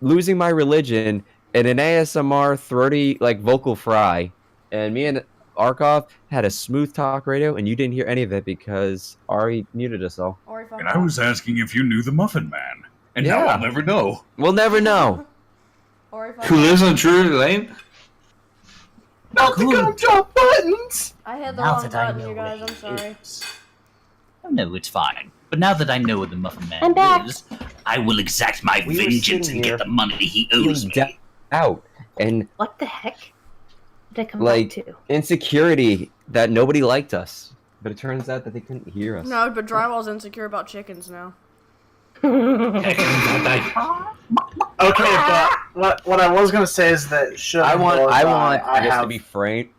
Losing My Religion in an ASMR 30 like vocal fry, and me and Arkhov had a smooth talk radio, and you didn't hear any of it because Ari muted us all. And I was asking if you knew the Muffin Man, and now Yeah. I'll never know. We'll never know. Who lives on Drury Lane? Not the gumdrop buttons. I hit the Now wrong that I button, know you guys. where I'm he sorry. is. Oh, no, it's fine. But now that I know where the Muffin Man I'm back. is, I will exact my We were vengeance sitting and here get the money he Feeling owes me. out and What the heck did I come like back to? insecurity that nobody liked us, but it turns out that they couldn't hear us. No, but Drywall's insecure about chickens now. Okay, but what I was gonna say is that should I want I this have to be framed.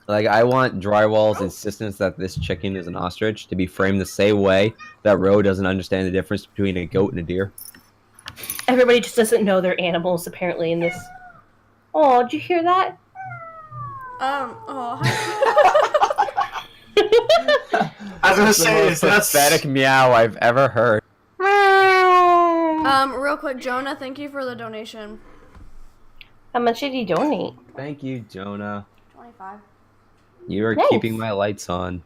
Like I want Drywall's insistence that this chicken is an ostrich to be framed the same way that Ro doesn't understand the difference between a goat and a deer. Everybody just doesn't know their animals, apparently, in this. Oh, did you hear that? Oh, I was gonna That's the say most that's pathetic meow I've ever heard. real quick, Jonah, thank you for the donation. How much did he donate? Thank you, Jonah. 25. You are Nice. keeping my lights on.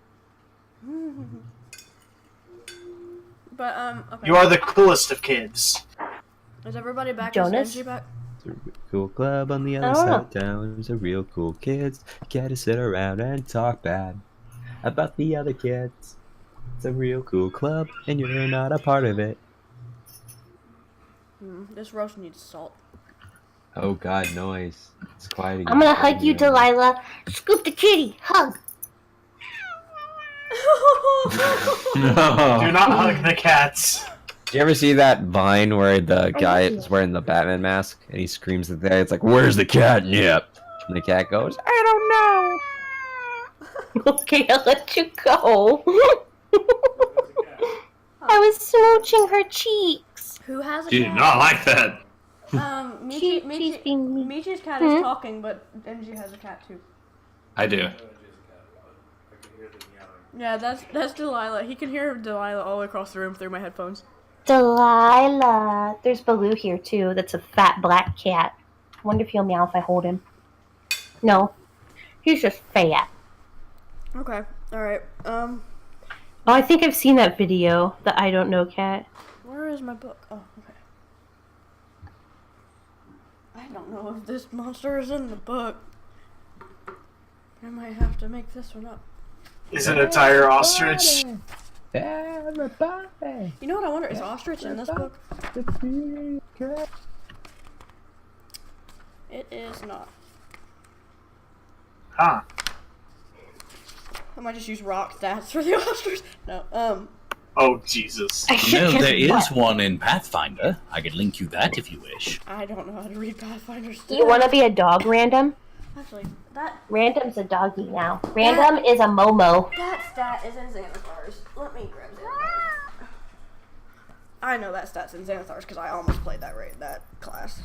But, okay. you are the coolest of kids. Is everybody back? Jonas? Is Angie back? It's a real cool club on the I other don't side know. of town. There's a real cool kids. Get to sit around and talk bad about the other kids. It's a real cool club, and you're not a part of it. This roast needs salt. Oh God, noise! It's quiet again. I'm gonna hug you, Delilah. Scoop the kitty. Hug. Do not hug the cats. Did you ever see that Vine where the guy is wearing the Batman mask and he screams at the guy? It's like, "Where's the catnip?" And the cat goes, "I don't know." Okay, I'll let you go. I was smooching her cheeks. Who has a She cat? did not like that. She's being mean. Michi's cat is talking, but Angie has a cat too. I do. Yeah, that's Delilah. He can hear Delilah all the way across the room through my headphones. Delilah. There's Baloo here too. That's a fat black cat. I wonder if he'll meow if I hold him. No, he's just fat. Okay, alright. Oh, I think I've seen that video. The I don't know cat. Where is my book? Oh, okay. I don't know if this monster is in the book. I might have to make this one up. Is it a tire ostrich? Everybody. You know what I wonder? Is ostrich in this book? It is not. Huh. I might just use rock stats for the ostrich. No, Oh Jesus. No, there is one in Pathfinder. I could link you that if you wish. I don't know how to read Pathfinder Do you stats. want to be a dog, Random? Actually, that Random's a doggy now. Random is a Momo. stat is in Xanathar's. Let me grab Xanathar. I know that stat's in Xanathar's because I almost played that class.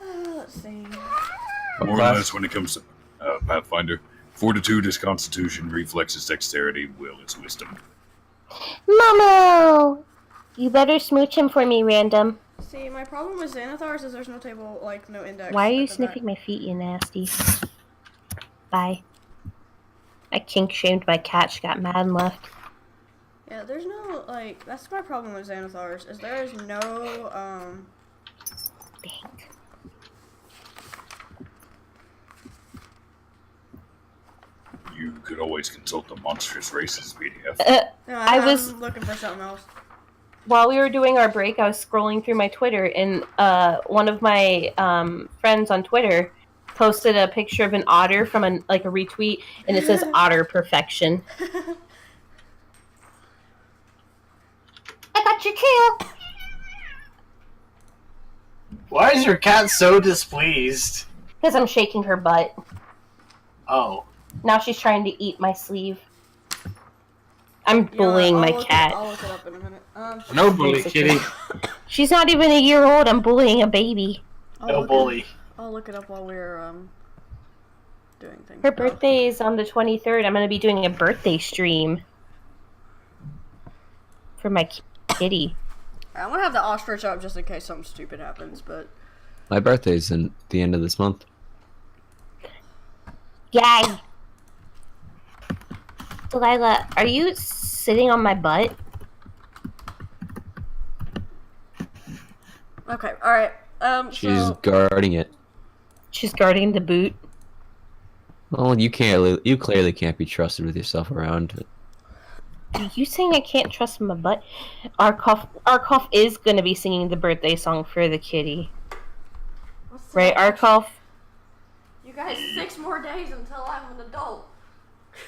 Let's see. More or less when it comes to Pathfinder. Fortitude is Constitution, Reflex is Dexterity, Will is Wisdom. Momo! You better smooch him for me, Random. See, my problem with Xanathar's is there's no table, like, no index. Why are you at the back. sniffing my feet, you nasty? Bye. I kink-shamed my cat. She got mad and left. Yeah, there's no, like, that's my problem with Xanathar's, is there is no, Bank. You could always consult the Monstrous Races PDF. no, I was- I'm looking for something else. While we were doing our break, I was scrolling through my Twitter, and one of my friends on Twitter posted a picture of an otter from a retweet, and it says "Otter Perfection." I got your tail. Why is your cat so displeased? Because I'm shaking her butt. Oh. Now she's trying to eat my sleeve. I'm bullying my cat. I'll look it up in a minute. No bully, kitty. She's not even a year old. I'm bullying a baby. No bully. I'll look it up while we're doing things. Her birthday is on the 23rd. I'm going to be doing a birthday stream for my kitty. I'm gonna have the ostrich up just in case something stupid happens, but My birthday's in the end of this month. Yay! Delilah, are you sitting on my butt? okay, all right. She's So guarding it. She's guarding the boot. Well, you clearly can't be trusted with yourself around. Are you saying I can't trust my butt? Arkoff is going to be singing the birthday song for the kitty. Right, Arkoff? you guys, 6 more days until I'm an adult.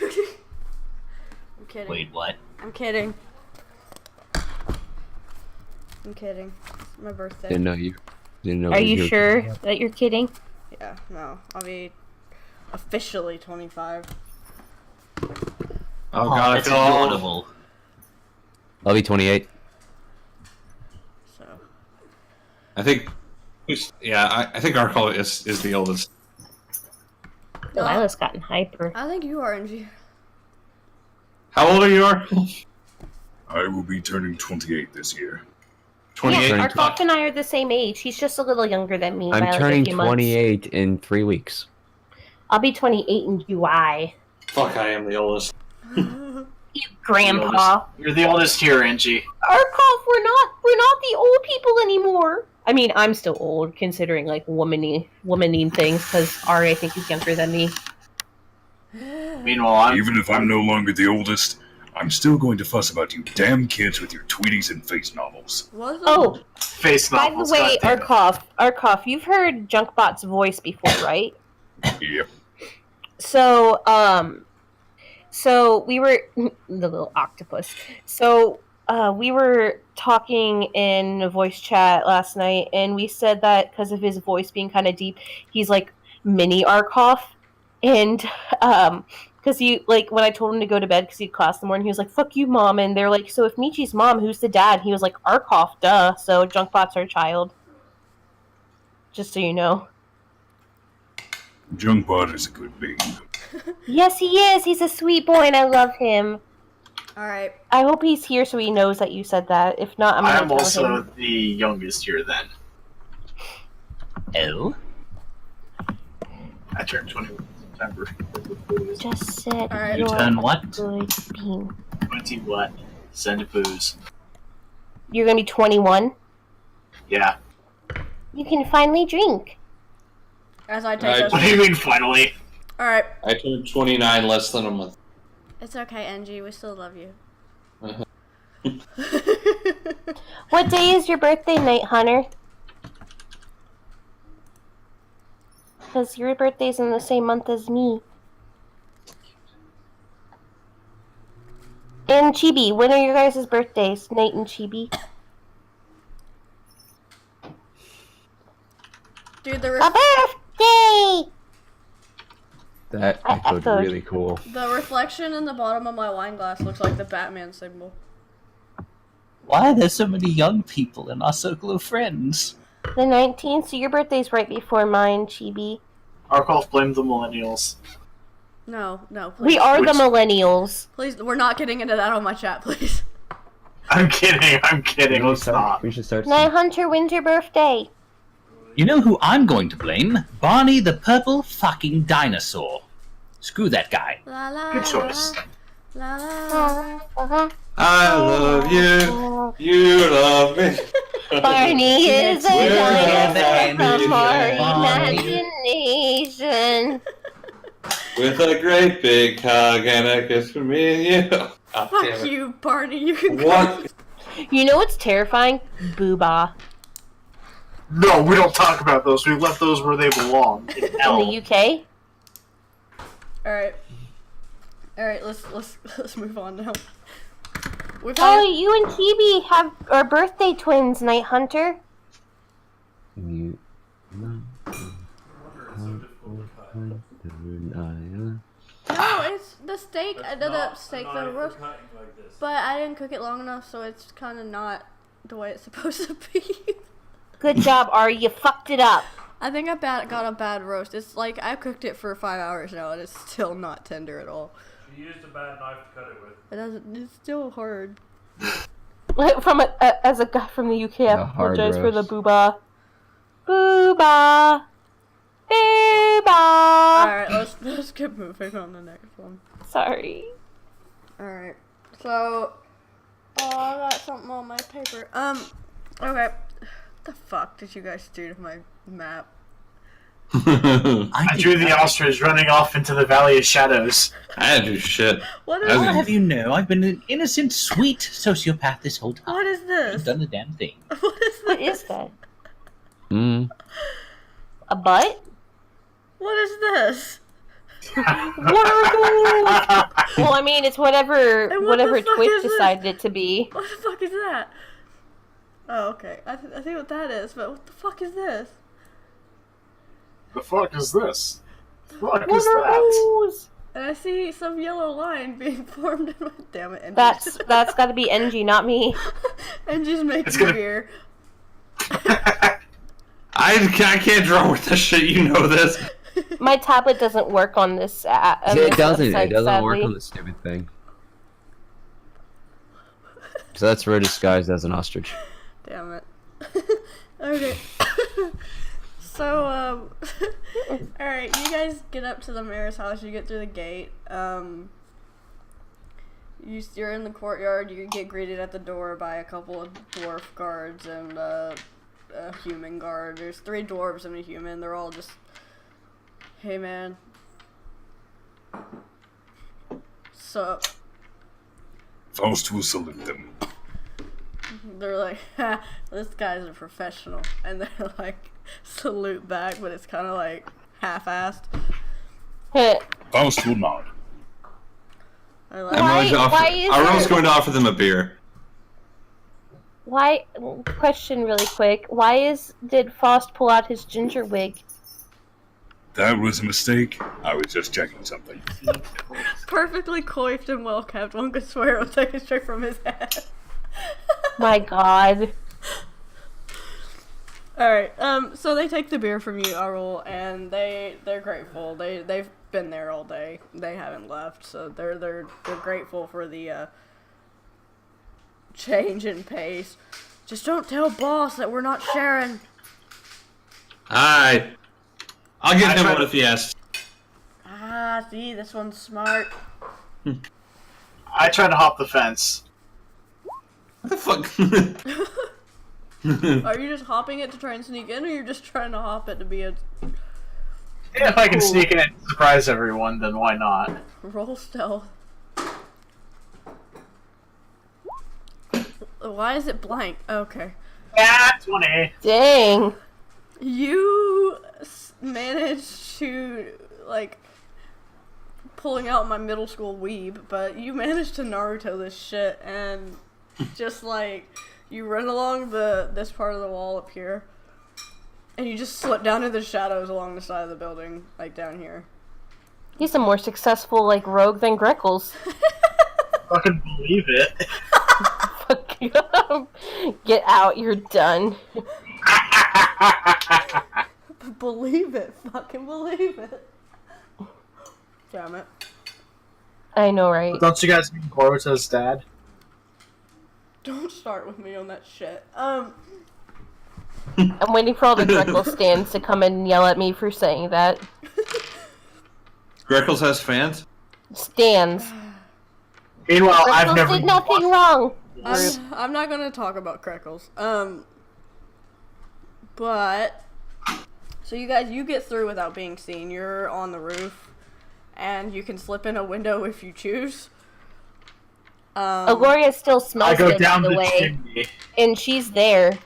I'm kidding. Wait, what? I'm kidding. I'm kidding. It's my birthday. Didn't know you. Didn't know. Are you sure that you're kidding? Yeah, no. I'll be officially 25. Oh god, I that's feel adorable. I'll be 28. So I think. I think our call is the oldest. Delilah's gotten hyper. I think you are, NG. How old are you, Arkle? I will be turning 28 this year. 28. Yeah, Arkoff and I are the same age. He's just a little younger than me. by I'm like turning a few months. 28 in 3 weeks. I'll be 28 in July. Fuck, I am the oldest. You grandpa. You're the oldest here, Angie. Arkoff, we're not the old people anymore. I mean, I'm still old, considering like womaning things, because Ari, I think, is younger than me. Meanwhile, Even if I'm no longer the oldest, I'm still going to fuss about you damn kids with your Tweeties and face novels. What? Oh, face by novels. the way, goddamn. Arkoff, you've heard Junkbot's voice before, right? Yep. So we were the little octopus. So we were talking in a voice chat last night, and we said that because of his voice being kind of deep, he's like mini Arkoff, and because he like when I told him to go to bed because he had class in the morning, he was like, "Fuck you, mom," and they're like, "So if Michi's mom, who's the dad?" He was like, "Arkoff, duh." So Junkbot's our child. Just so you know. Junkbot is a good baby. Yes, he is. He's a sweet boy, and I love him. All right. I hope he's here so he knows that you said that. If not, I'm gonna I'm tell also him. the youngest here then. Oh? I turned 21 in September. Just said Alright. You you're turn a what? good bean. 20 what? Send a booze. You're gonna be 21. Yeah. You can finally drink. As I take Alright. those. What do you mean, finally? All right. I turned 29 less than a month. It's okay, NG. We still love you. What day is your birthday, Night Hunter? Because your birthday's in the same month as me. And Chibi, when are your guys' birthdays, Nate and Chibi? Dude, the A birthday! That I echoed echoed. really cool. the reflection in the bottom of my wine glass looks like the Batman symbol. Why are there so many young people in our circle of friends? The 19th, so your birthday's right before mine, Chibi. Arkoff blamed the millennials. No, please. We are the Which- millennials. Please, we're not getting into that on my chat, please. I'm kidding, let's stop. We should start. Night Hunter, when's your birthday? You know who I'm going to blame? Barney the purple fucking dinosaur. Screw that guy. La, la, Good choice. La, la, la. I love you. You love me. Barney is a We're dinosaur from our Barney. imagination. With a great big hug and a kiss for me and you. God damn Fuck it. you, Barney. You can What? You know what's terrifying? Booba. No, we don't talk about those. We left those where they belong. In In hell. the UK? Alright, let's move on now. We've Oh, had, you and Chibi are birthday twins, Night Hunter. You. No, it's the steak. I did not a steak a that knife for roast, cutting like this. but I didn't cook it long enough, so it's kind of not the way it's supposed to be. Good job, Ari. You fucked it up. I think I got a bad roast. It's like I cooked it for 5 hours now, and it's still not tender at all. She used a bad knife to cut it with. It doesn't. It's still hard. As a guy from the UK, I The hard apologize for the roast. booba. Booba. Booba. All right, let's keep moving on to the next one. Sorry. All right, so I got something on my paper. Okay. The fuck did you guys do to my map? I drew the ostrich running off into the Valley of Shadows. I didn't do shit. What is I I'll was- have you know, I've been an innocent, sweet sociopath this whole time. What is I've this? done the damn thing. What is What this? is that? Mm. A butt? What is this? Well, I mean, it's whatever And what whatever the fuck Twitch is this? decided it to be. What the fuck is that? Oh, okay. I see what that is, but what the fuck is this? The fuck is this? The fuck What is are that? those? And I see some yellow line being formed in my... Damn it, Engie. That's got to be NG, not me. Engie's making It's gonna- beer. I can't draw with this shit. You know this. My tablet doesn't work on this. It doesn't. Website, It doesn't work sadly. on the stupid thing. So that's Ro disguised as an ostrich. Damn it. Okay. So, alright, you guys get up to the mayor's house, you get through the gate, you're in the courtyard, you get greeted at the door by a couple of dwarf guards and a human guard. There's 3 dwarves and a human, they're all just, hey man. So, Faust will salute them. they're like, ha, this guy's a professional, and they're like, salute back, but it's kind of like half-assed. Faust will nod. They're like, Why- I'm going to offer, why is Aurora's it- going to offer them a beer. Why? Question really quick. Why did Faust pull out his ginger wig? That was a mistake. I was just checking something. perfectly coiffed and well kept. One could swear it was taken straight from his head. My God. Alright, so they take the beer from you, Arul, and they're grateful. They've been there all day. They haven't left, so they're grateful for the change in pace. Just don't tell boss that we're not sharing. Alright. I'll give I him tried one to- if he asks. Ah, see, this one's smart. I tried to hop the fence. What the fuck? Are you just hopping it to try and sneak in, or you're just trying to hop it to be a If I can sneak in and surprise everyone, then why not? roll stealth? Why is it blank? Okay. Yeah, 20. Dang. You managed to, like, pulling out my middle school weeb, but you managed to Naruto this shit, and just, like, you run along this part of the wall up here, and you just slip down into the shadows along the side of the building, like, down here. He's a more successful, like, rogue than Greckles. Fucking believe it. Get out, you're done. Believe it. Fucking believe it. Damn it. I know, right? Don't you guys mean Boruto's dad? Don't start with me on that shit. I'm waiting for all the Greckles stands to come and yell at me for saying that. Greckles has fans? Stands. Meanwhile, I've Greckles never. did nothing wrong. I'm not gonna talk about Crackles. But so you get through without being seen. You're on the roof, and you can slip in a window if you choose. Agoria still I smells go it, down by the the way, chimney. and she's there.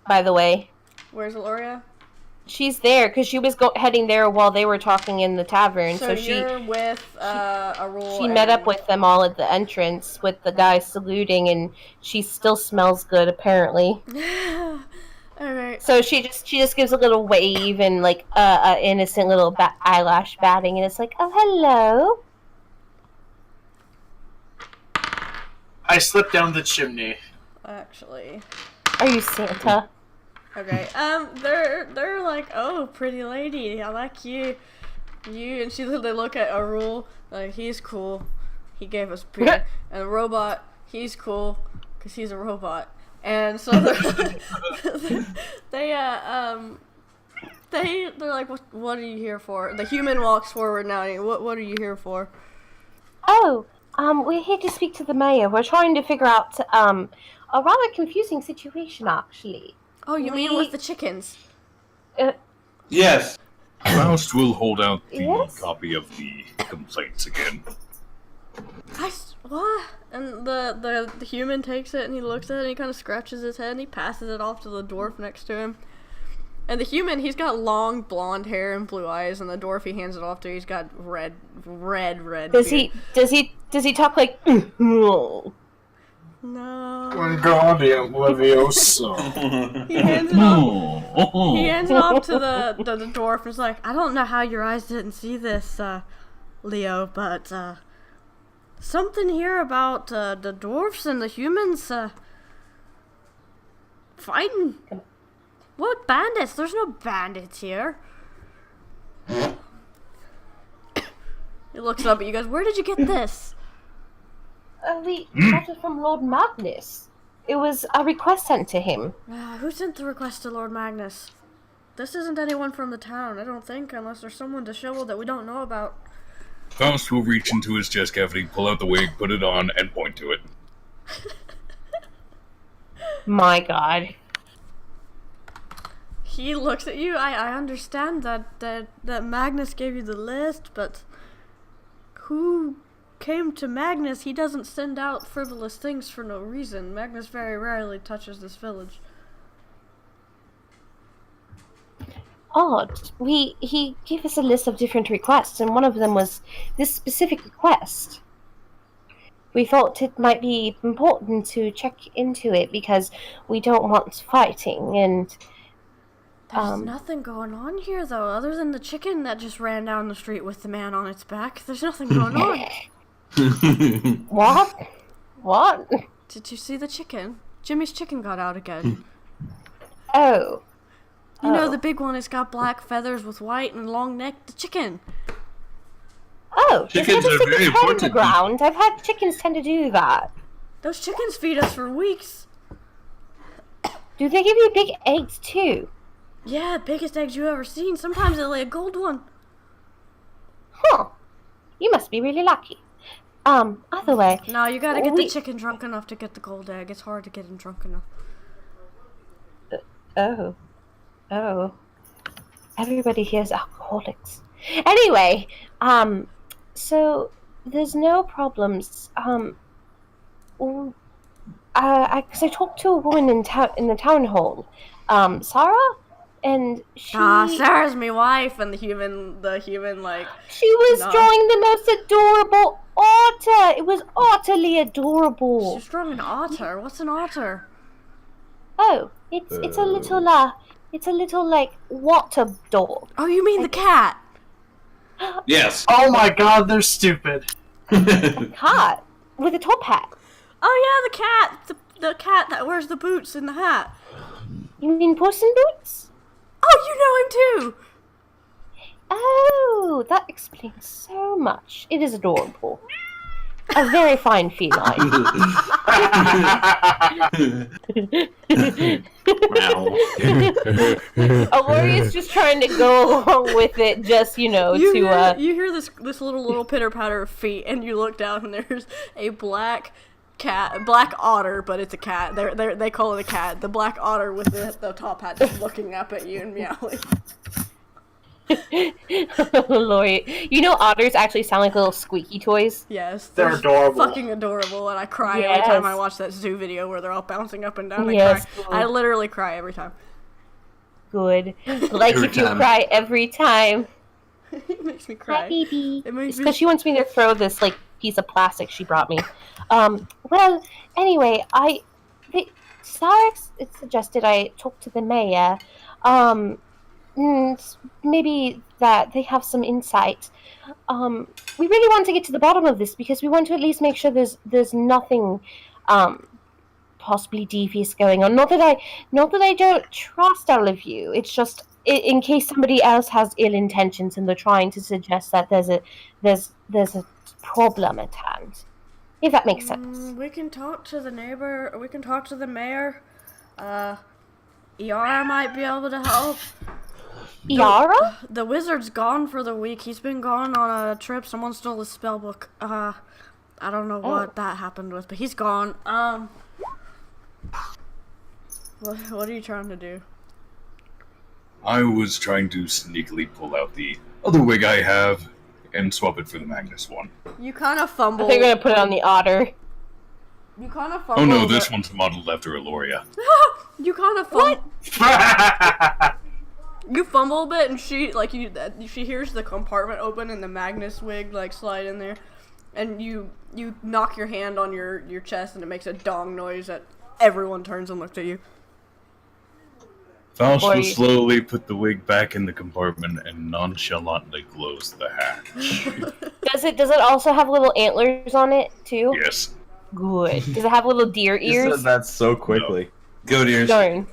By the way, Where's Aloria? she's there because she was heading there while they were talking in the tavern. So she you're with Arul. she met up with them all at the entrance with the guy saluting, and she still smells good apparently. Alright. So she just gives a little wave and like a innocent little eyelash batting, and it's like, oh hello. I slipped down the chimney. Actually. Are you Santa? Okay. They're like, oh, pretty lady, I like you. You and they look at Arul, like, he's cool. He gave us beer. And the robot, he's cool, because he's a robot. And so they're like, what are you here for? The human walks forward now. And what are you here for? Oh, we're here to speak to the mayor. We're trying to figure out a rather confusing situation, actually. Oh, you mean with the chickens? Yes. Faust will hold out the Yes? copy of the complaints again. What? And the human takes it and he looks at it and he kind of scratches his head and he passes it off to the dwarf next to him. And the human, he's got long blonde hair and blue eyes, and the dwarf he hands it off to, he's got red. Does beard. he talk like? No. Wingardium Leviosa. He hands it off. He hands it off to the dwarf and is like, I don't know how your eyes didn't see this, Leo, but something here about the dwarfs and the humans fighting. What bandits? There's no bandits here. He looks up at you guys. Where did you get this? We got it from Lord Magnus. It was a request sent to him. Who sent the request to Lord Magnus? This isn't anyone from the town, I don't think, unless there's someone to show that we don't know about. Faust will reach into his chest cavity, pull out the wig, put it on, and point to it. My God. He looks at you. I understand that Magnus gave you the list, but who came to Magnus? He doesn't send out frivolous things for no reason. Magnus very rarely touches this village. Odd. He gave us a list of different requests, and one of them was this specific request. We thought it might be important to check into it because we don't want fighting, and There's nothing going on here, though, other than the chicken that just ran down the street with the man on its back. There's nothing going on. What? What? Did you see the chicken? Jimmy's chicken got out again. Oh. You know, the big one has got black feathers with white and long neck. The chicken. Oh, Chickens just are stick very its head in the important. ground. I've had chickens tend to do that. Those chickens feed us for weeks. Do they give you big eggs too? Yeah, biggest eggs you ever seen. Sometimes they lay a gold one. Huh. You must be really lucky. Either way. No, you gotta get the chicken drunk enough to get the gold egg. It's hard to get him drunk enough. Oh. Everybody here is alcoholics. Anyway, so there's no problems. Because I talked to a woman in the town hall, Sarah, and she. Sarah's my wife, and the human like. She was No. drawing the most adorable otter. It was utterly adorable. She's drawing an otter. What's an otter? Oh, it's a little like water dog. Oh, you mean the cat? Yes. Oh my god, they're stupid. Cat with a top hat. Oh yeah, the cat. The cat that wears the boots and the hat. You mean Puss in Boots? Oh, you know him too. Oh, that explains so much. It is adorable. A very fine feline. Aloria's just trying to go along with it, just You hear this little pitter patter of feet, and you look down, and there's a black otter, but it's a cat. They call it a cat. The black otter with the top hat, just looking up at you and meowing. Lori, otters actually sound like little squeaky toys. Yes, They're adorable. fucking adorable, and I cry every time I watch that zoo video where they're all bouncing up and down. I Yes, cry. good. I literally cry every time. Good. Like Every if you time. cry every time. It makes me Hi, cry. baby. It makes It's me. because she wants me to throw this piece of plastic she brought me. Well, anyway, Cyrix suggested I talk to the mayor. Maybe that they have some insight. We really want to get to the bottom of this because we want to at least make sure there's nothing possibly devious going on. Not that I don't trust all of you. It's just in case somebody else has ill intentions and they're trying to suggest that there's a problem at hand. If that makes sense. We can talk to the neighbor. We can talk to the mayor. Yara might be able to help. Yara? The wizard's gone for the week. He's been gone on a trip. Someone stole his spell book. I don't know what that happened with, but he's gone. What are you trying to do? I was trying to sneakily pull out the other wig I have and swap it for the Magnus one. You kind of I fumble. think we're gonna put it on the otter. You kind of fumble. Oh no, this one's modeled after Aloria. You kind of fumble. You fumble a bit, and she hears the compartment open and the Magnus wig slide in there, and you knock your hand on your chest, and it makes a dong noise that everyone turns and looks at you. Faust will slowly put the wig back in the compartment and nonchalantly close the hatch. Does it also have little antlers on it too? Yes. Good. Does it have little deer You ears? said that so quickly. Goat ears. Darn.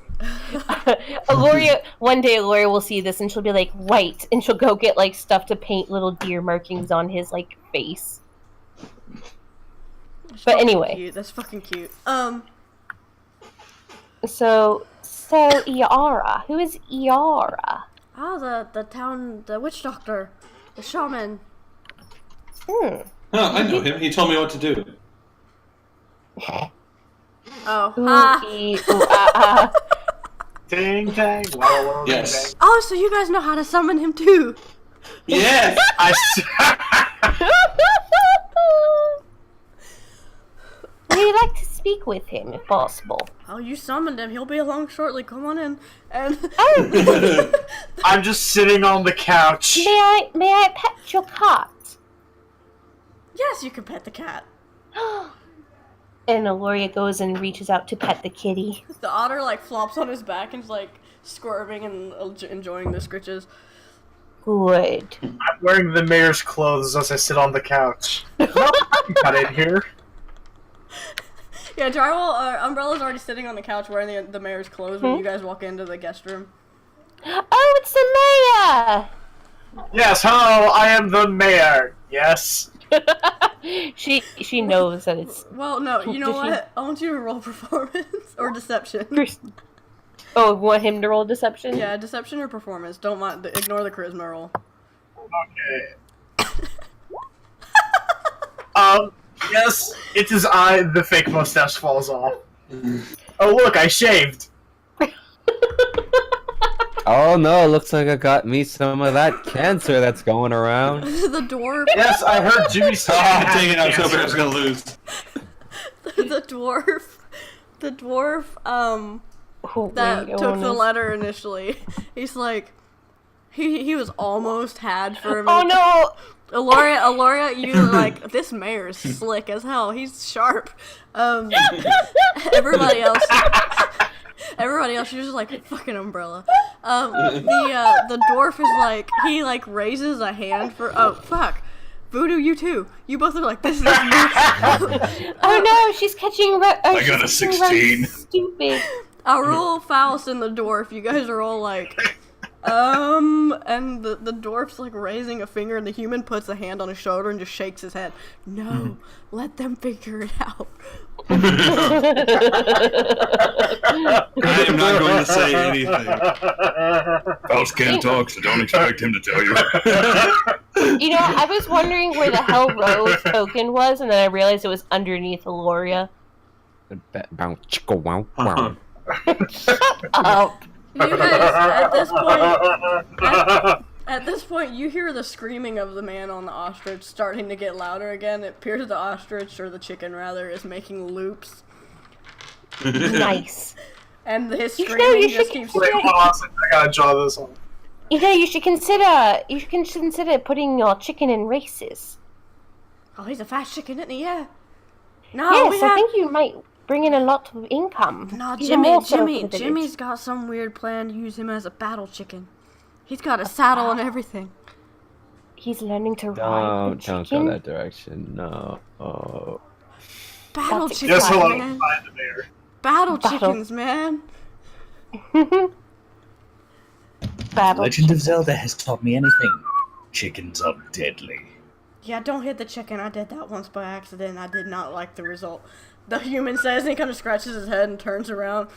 One day Aloria will see this and she'll be like, wait, and she'll go get stuff to paint little deer markings on his face. But anyway. Cute. That's fucking cute. So Iara. Who is Iara? Oh, the witch doctor, the shaman. Oh, I know him. He told me what to do. Oh, Ding dang. Yes. Oh, so you guys know how to summon him too? Yes. We'd like to speak with him if possible. Oh, you summoned him. He'll be along shortly. Come on in. And I'm just sitting on the couch. May I pet your cat? yes, you can pet the cat. And Aloria goes and reaches out to pet the kitty. The otter flops on his back and is squirming and enjoying the scritches. Good. I'm wearing the mayor's clothes as I sit on the couch. Nope, I got in here. Yeah, Umbrella's already sitting on the couch wearing the mayor's clothes when you guys walk into the guest room. Oh, it's the mayor! Yes, hello, I am the mayor. Yes. She knows that it's... Well, no, you know what? I want you to roll performance or deception. Oh, want him to roll deception? Yeah, deception or performance. Don't mind. Ignore the charisma roll. Okay. Yes, it is I. The fake mustache falls off. Oh, look, I shaved. Oh no, looks like I got me some of that cancer that's going around. The dwarf. Yes, I heard Jimmy say. Oh, dang it! I was hoping I was gonna lose. The dwarf. That took the letter initially. He's he was almost had for a minute. Oh no! Aloria, you this mayor is slick as hell. He's sharp. Everybody else, you're just fucking Umbrella. The dwarf is he raises a hand for Voodoo, you too. You both are this is me. Oh no, she's catching. I got a 16. Stupid. I'll roll Faust and the dwarf. You guys are all and the dwarf's raising a finger, and the human puts a hand on his shoulder and just shakes his head. No, let them figure it out. I am not going to say anything. Faust can't talk, so don't expect him to tell you. You know, I was wondering where the hell Rose's token was, and then I realized it was underneath Aloria. Shut up. You guys, at this point, you hear the screaming of the man on the ostrich starting to get louder again. It appears the ostrich, or the chicken rather, is making loops. Nice. And his screaming just keeps... Wait, hold on a second. I gotta draw this one. You know, you should consider putting your chicken in races. Oh, he's a fast chicken, isn't he? Yeah. No, Yes, I think you might bring in a lot of income. Nah, Even more so for the village. Jimmy's got some weird plan to use him as a battle chicken. He's got a saddle and everything. He's learning to ride the Don't chicken. go that direction. No. Oh. Battle That's chickens, Just hold on, man. find the bear. Battle chickens, man. Battle. Legend of Zelda has taught me anything. Chickens are deadly. Yeah, don't hit the chicken. I did that once by accident. I did not like the result. The human says, and he kind of scratches his head and turns around.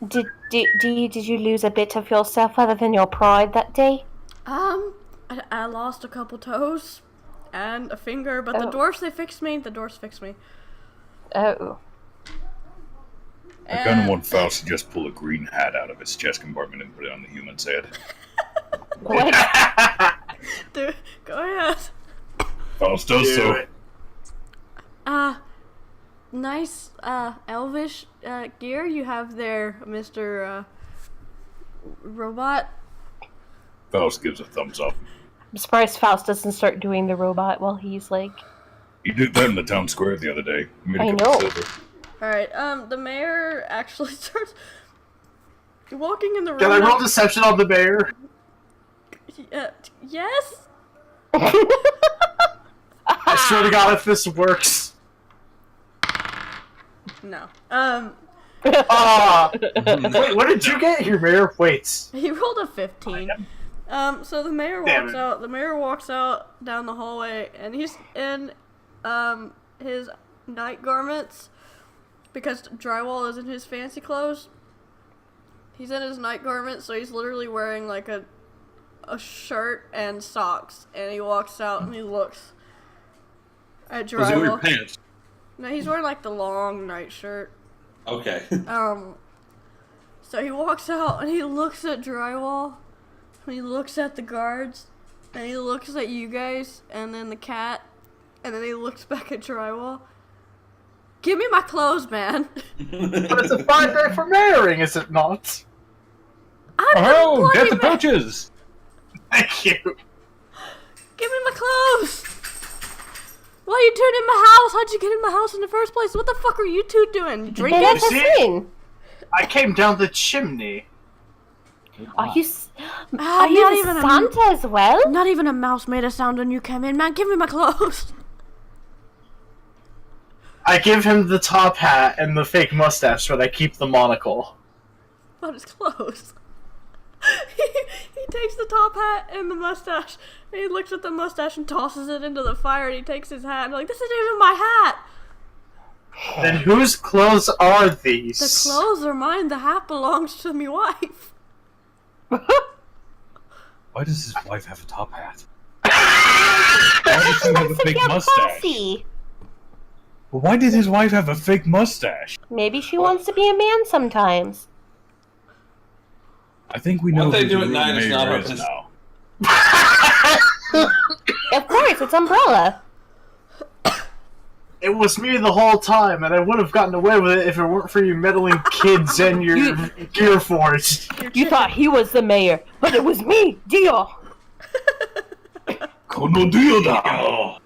Did you lose a bit of yourself other than your pride that day? I lost a couple toes and a finger, but the dwarfs, they fixed me. The dwarfs fixed me. Oh. I kind of want Faust to just pull a green hat out of his chest compartment and put it on the human's head. What? Dude, go ahead. Faust does Do so. it. Nice, elvish, gear you have there, Mr. Robot. Faust gives a thumbs up. I'm surprised Faust doesn't start doing the robot while he's like... He did that in the town square the other day. Made a I couple know. silver. Alright, the mayor actually starts walking in the room. Can I roll deception on the bear? Yes? I swear to God, if this works. No. Wait, what did you get here, Mayor? Wait. He rolled a 15. So the mayor Damn walks it. out. The mayor walks out down the hallway, and he's in his night garments because drywall isn't his fancy clothes. He's in his night garments, so he's literally wearing like a shirt and socks, and he walks out and he looks at Was it your drywall. pants? No, he's wearing like the long night shirt. Okay. So he walks out and he looks at drywall, and he looks at the guards, and he looks at you guys, and then the cat, and then he looks back at drywall. Give me my clothes, man. But it's a fine day for marrying, is it not? Oh, death approaches! Thank you. Give me my clothes. Why are you doing in my house? How'd you get in my house in the first place? What the fuck are you two doing? Drinking? Let us see? in. I came down the chimney. Are you Not the even Santa as well? Not even a mouse made a sound when you came in, man. Give me my clothes. I give him the top hat and the fake mustache, but I keep the monocle. About his clothes. He takes the top hat and the mustache, and he looks at the mustache and tosses it into the fire, and he takes his hat, and like, this isn't even my hat! Then whose clothes are these? The clothes are mine, the hat belongs to me wife. Why does his wife have a top hat? Why does he have a fake mustache? Classy. Well, why did his wife have a fake mustache? Maybe she wants to be a man sometimes. I think we know What they who do the at real night is mayor not our is business. now. Of course, it's Umbrella. It was me the whole time, and I would have gotten away with it if it weren't for you meddling kids and your gear force. You thought he was the mayor, but it was me, Dio. Kono Dioda!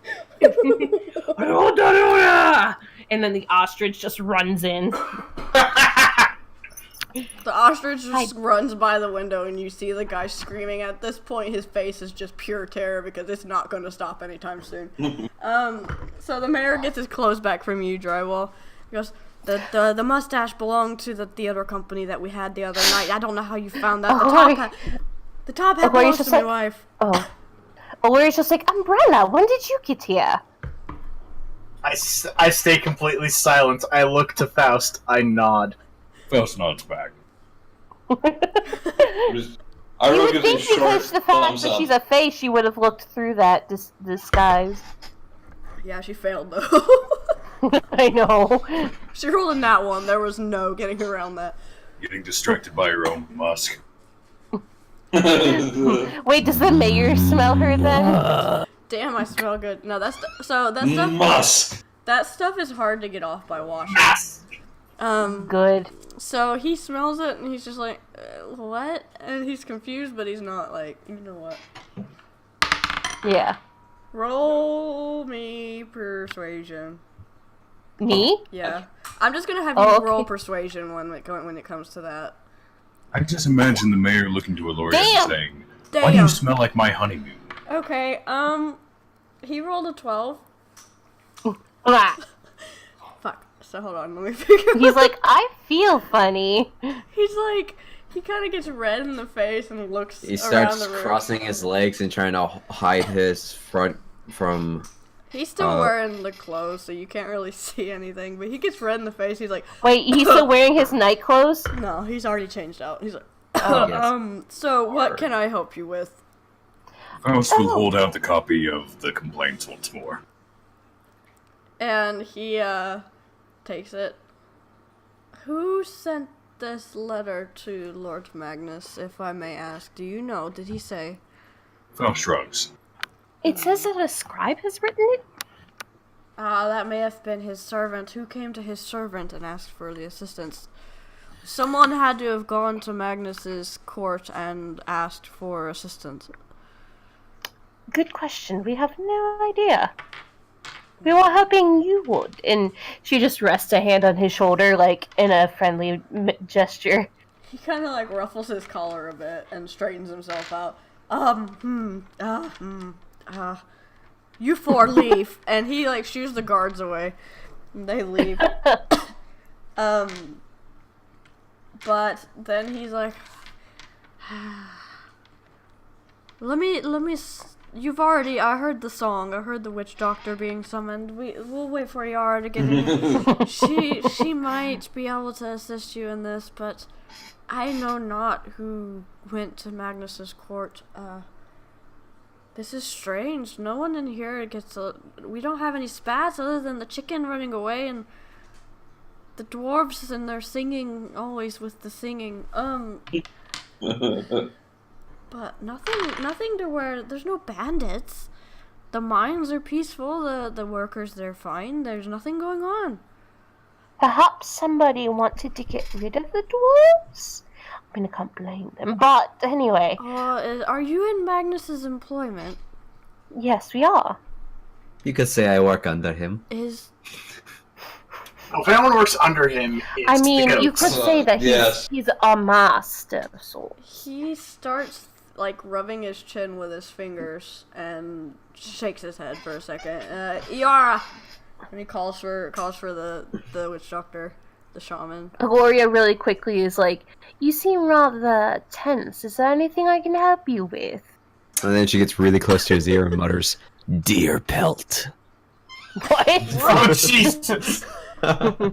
And then the ostrich just runs in. The ostrich just runs by the window, and you see the guy screaming. At this point, his face is just pure terror because it's not going to stop anytime soon. So the mayor gets his clothes back from you, Drywall. He goes, the mustache belonged to the theater company that we had the other night. I don't know how you found that. The top hat belongs to my wife. Oh, we're just like, Umbrella, when did you get here? I stay completely silent. I look to Faust. I nod. Faust nods back. You Arlo would gives think a short because the fact thumbs that up. she's a face, she would have looked through that disguise. Yeah, she failed, though. I know. She rolled a nat one. There was no getting around that. Getting distracted by your own musk. Wait, does the mayor smell her then? Damn, I smell good. No, that stuff. Musk. That stuff is hard to get off by washing. Good. So he smells it and he's just like, what? And he's confused, but he's not like, you know what? Yeah. Roll me persuasion. Me? Yeah. I'm just gonna have you roll persuasion when it comes to that. I just imagine the mayor looking to Aloria and saying, "Why do you smell like my honeymoon?" Okay, he rolled a 12. Fuck. So hold on, let me figure out. He's like, I feel funny. He's like, he kind of gets red in the face and looks He around starts the room. crossing his legs and trying to hide his front from... He's still wearing the clothes, so you can't really see anything, but he gets red in the face. He's like... Wait, he's still wearing his night clothes? No, he's already changed out. He's like... Yes. So what can I help you with? Faust will hold out the copy of the complaints once more. And he, takes it. Who sent this letter to Lord Magnus, if I may ask? Do you know? Did he say? Faust shrugs. It says that a scribe has written it? That may have been his servant. Who came to his servant and asked for the assistance? Someone had to have gone to Magnus's court and asked for assistance. Good question. We have no idea. We were hoping you would. And she just rests a hand on his shoulder, like, in a friendly gesture. He kind of, like, ruffles his collar a bit and straightens himself out. You four leave. And he, like, shoos the guards away. And they leave. But then he's like, you've already, I heard the song, I heard the witch doctor being summoned, we'll wait for Yara to get in. She might be able to assist you in this, but I know not who went to Magnus's court. This is strange, no one in here we don't have any spats other than the chicken running away and the dwarves and their singing, always with the singing, but nothing to where, there's no bandits. The mines are peaceful, the workers, they're fine, there's nothing going on. Perhaps somebody wanted to get rid of the dwarves? I mean, I can't blame them, but anyway. Are you in Magnus's employment? Yes, we are. You could say I work under him. If anyone works under him, it's I mean, the you goats. could say that he's a master, so. He starts, like, rubbing his chin with his fingers and shakes his head for a second. Yara! And he calls for the witch doctor, the shaman. Gloria really quickly is like, you seem rather tense. Is there anything I can help you with? And then she gets really close to his ear and mutters, "Deer pelt." What? Oh, Jesus! Sorry,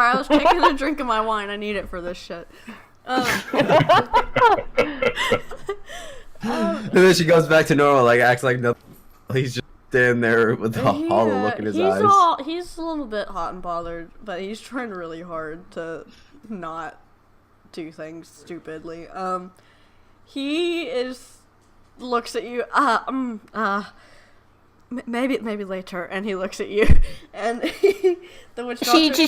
I was taking a drink of my wine. I need it for this shit. And then she goes back to normal, like acts like nothing. He's just standing there with a hollow look in his eyes. He's a little bit hot and bothered, but he's trying really hard to not do things stupidly. He looks at you. Maybe later, and he looks at you, and the witch doctor...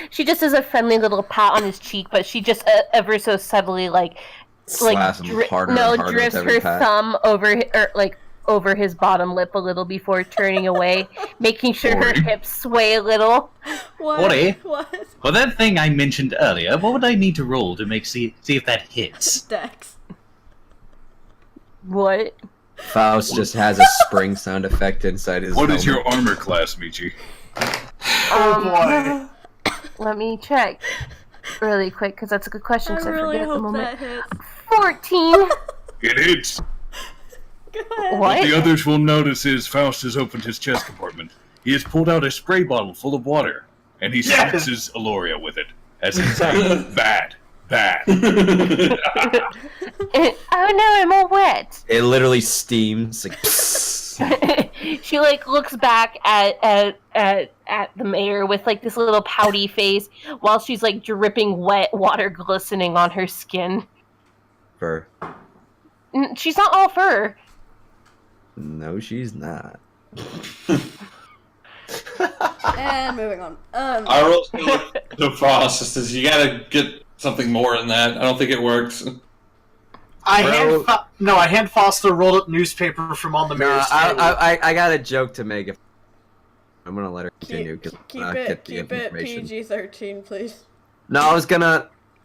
She just does a friendly little pat on his cheek, but she just ever so subtly Slaps him harder and harder drifts with every her pat. thumb over his bottom lip a little before turning away, making sure her hips sway a little. What? What? Well, that thing I mentioned earlier, what would I need to roll to see if that hits? Dex. What? Faust just has a spring sound effect inside his What helmet. is your armor class, Michi? Oh boy. Let me check really quick, because that's a good question, because I really forget at the hope moment. that hits. 14! It hits! Go ahead. What? The others will notice is Faust has opened his chest compartment. He has pulled out a spray bottle full of water, and he spritzes Aloria with it, as he says, bad. Oh no, I'm all wet. It literally steams. Like, She looks back at the mayor with this little pouty face while she's dripping wet water glistening on her skin. fur. She's not all fur. No, she's not. And moving on. I rolled the Faust. Says you gotta get something more than that. I don't think it works. I hand Foster a rolled up newspaper from on the No, mayor's table. I got a joke to make. I'm gonna let her continue because Keep get the it information. PG-13, please. No,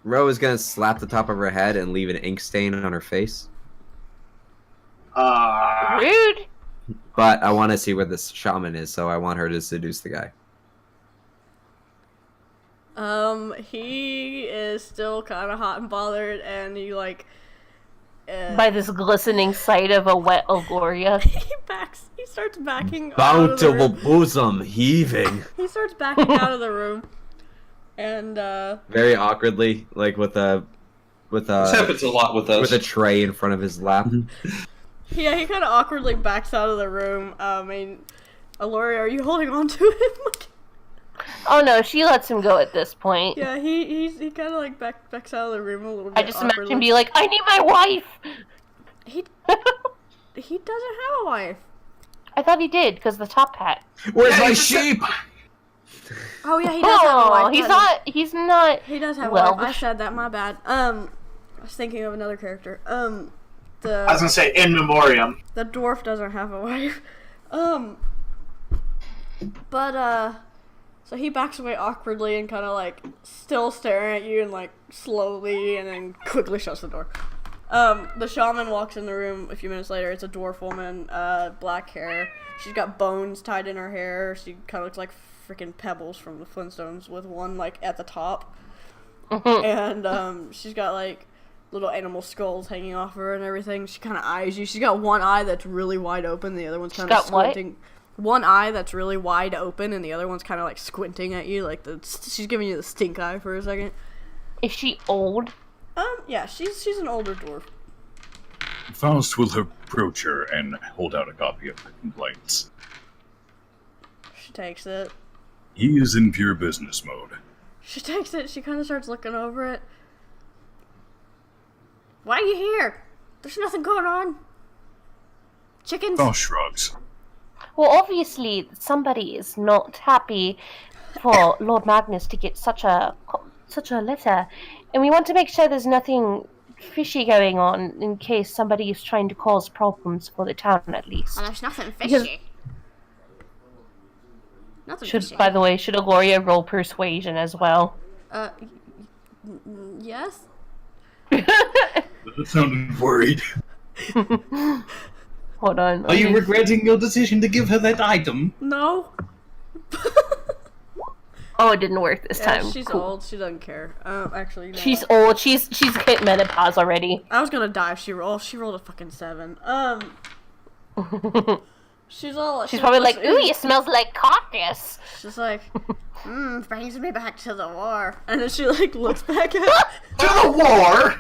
Ro was gonna slap the top of her head and leave an ink stain on her face. Rude. But I want to see where this shaman is, so I want her to seduce the guy. He is still kind of hot and bothered, and he like By this glistening sight of a wet Algoria. he starts backing out of the Bountiful room. bosom heaving. He starts backing out of the room, and Very awkwardly, like with a This happens a lot with us. with a tray in front of his lap. yeah, he kind of awkwardly backs out of the room. I mean, Alori, are you holding on to him? Oh no, she lets him go at this point. Yeah, he kind of like backs out of the room a little bit. I just imagine awkwardly. him be like, I need my wife! He doesn't have a wife. I thought he did, because the top hat. Where's my sheep? Oh yeah, he does have a wife. He's not. He does have a well, wife. I said that, my bad. I was thinking of another character. I was gonna say in memoriam. The dwarf doesn't have a wife. So he backs away awkwardly and kind of like still staring at you and like slowly and then quickly shuts the door. The shaman walks in the room a few minutes later. It's a dwarf woman, black hair. She's got bones tied in her hair. She kind of looks like freaking Pebbles from the Flintstones with one like at the top. And she's got like little animal skulls hanging off her and everything. She kind of eyes you. She's got one eye that's really wide open. The other one's kind of squinting. One eye that's really wide open, and the other one's kind of like squinting at you. Like she's giving you the stink eye for a second. Is she old? Yeah, she's an older dwarf. Faust will approach her and hold out a copy of the complaints. She takes it. He is in pure business mode. She takes it. She kind of starts looking over it. Why are you here? There's nothing going on. Chickens? Faust shrugs. Well, obviously, somebody is not happy for Lord Magnus to get such a letter, and we want to make sure there's nothing fishy going on in case somebody is trying to cause problems for the town, at least. There's nothing fishy. Nothing fishy. By the way, should Agoria roll persuasion as well? Yes? That sounded worried. Hold on. Are you regretting your decision to give her that item? No. Oh, it didn't work this Yeah, time. she's Cool. old. She doesn't care. Actually, no. She's old. She's hit menopause already. I was gonna die if she rolled. She rolled a fucking 7. She's probably like, ooh, it smells like carcass. She's like, brings me back to the war. And then she like looks back at To the war!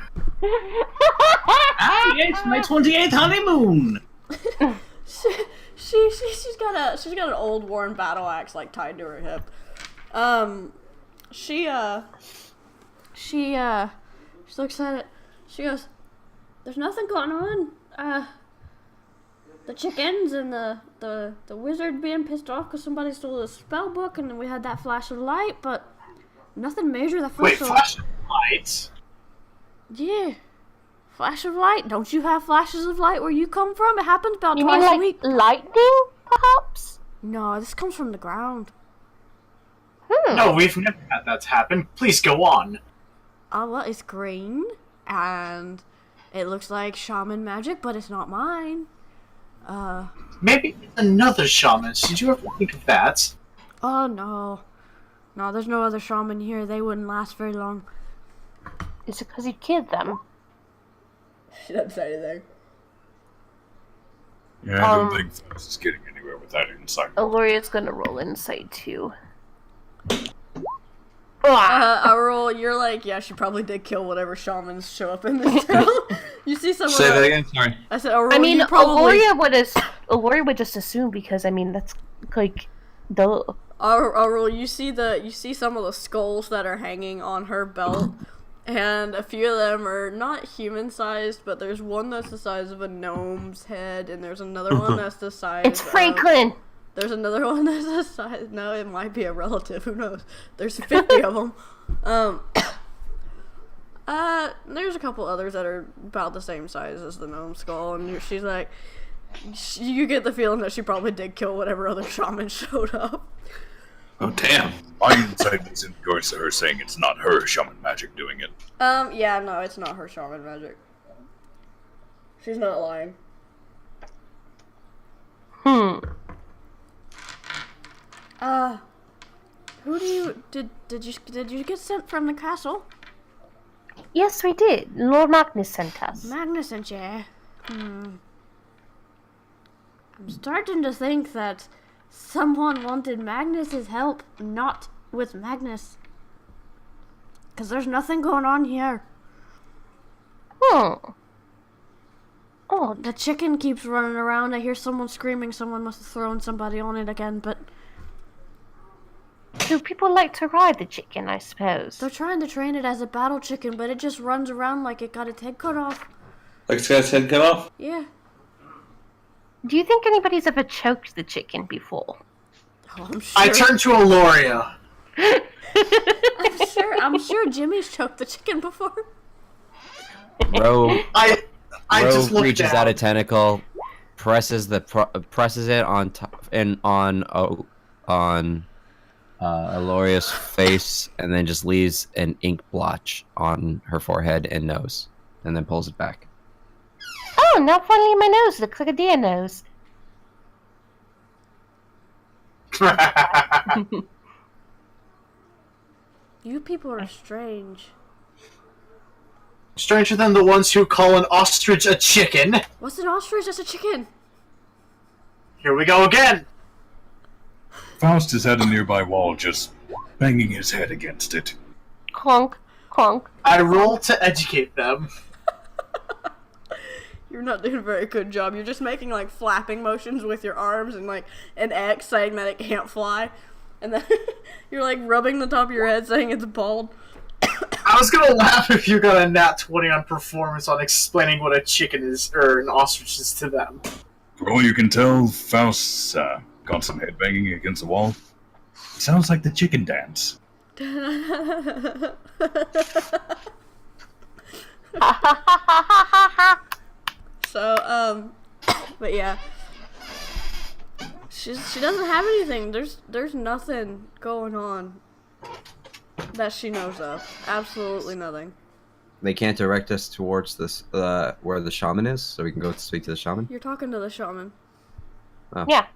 Yes, my 28th honeymoon. she's got an old worn battle axe like tied to her hip. She looks at it. She goes, "There's nothing going on. The chickens and the wizard being pissed off because somebody stole the spell book, and then we had that flash of light, but nothing major. That Wait, flash of lights? Yeah. Flash of light? Don't you have flashes of light where you come from? It happens about You twice mean a like week. lightning, perhaps? No, this comes from the ground. No, we've never had that happen. Please go on. Well, it's green, and it looks like shaman magic, but it's not mine. Maybe another shaman. Did you ever think of that? Oh, no. No, there's no other shaman here. They wouldn't last very long. Is it because you killed them? She doesn't say anything. Yeah, I don't think Faust is getting anywhere with that insight. Aloria's gonna roll insight too. Aurora, you're like, yeah, she probably did kill whatever shamans show up in this town. You see someone. Say that again. Sorry. I said, Aurora, I mean, you probably. Aloria would just assume because that's like, duh. Aurora, you see some of the skulls that are hanging on her belt, and a few of them are not human-sized, but there's one that's the size of a gnome's head, and there's another one that's the size. It's Franklin. There's another one that's the size. No, it might be a relative. Who knows? There's 50 of them. There's a couple others that are about the same size as the gnome skull, and she's like, you get the feeling that she probably did kill whatever other shaman showed up. Oh, damn. My insight is in regards to her saying it's not her shaman magic doing it. Yeah, no, it's not her shaman magic. She's not lying. Who do you did you get sent from the castle? Yes, we did. Lord Magnus sent us. Magnus sent you. I'm starting to think that someone wanted Magnus's help, not with Magnus. 'Cause there's nothing going on here. Oh, The chicken keeps running around. I hear someone screaming. Someone must have thrown somebody on it again, but do people like to ride the chicken, I suppose? they're trying to train it as a battle chicken, but it just runs around like it got its head cut off. Like it's got its head cut off? Yeah. Do you think anybody's ever choked the chicken before? Oh, I'm sure. I turn to Aloria. I'm sure Jimmy's choked the chicken before. Ro, I Ro just looked reaches down. out a tentacle, presses it on top and on Aloria's face, and then just leaves an ink blotch on her forehead and nose, and then pulls it back. Oh, now finally my nose looks like a deer nose. You people are strange. Stranger than the ones who call an ostrich a chicken. What's an ostrich? That's a chicken. Here we go again. Faust is at a nearby wall, just banging his head against it. Clonk, clonk. I roll to educate them. You're not doing a very good job. You're just making like flapping motions with your arms and like an X saying that it can't fly. And then you're like rubbing the top of your head saying it's bald. I was gonna laugh if you got a nat 20 on performance on explaining what a chicken is, or an ostrich is to them. For all you can tell, Faust's constant headbanging against the wall. Sounds like the chicken dance. So, but yeah. She doesn't have anything. There's nothing going on that she knows of. Absolutely nothing. They can't direct us towards this where the shaman is, so we can go speak to the shaman. You're talking to the shaman. Oh. Yeah.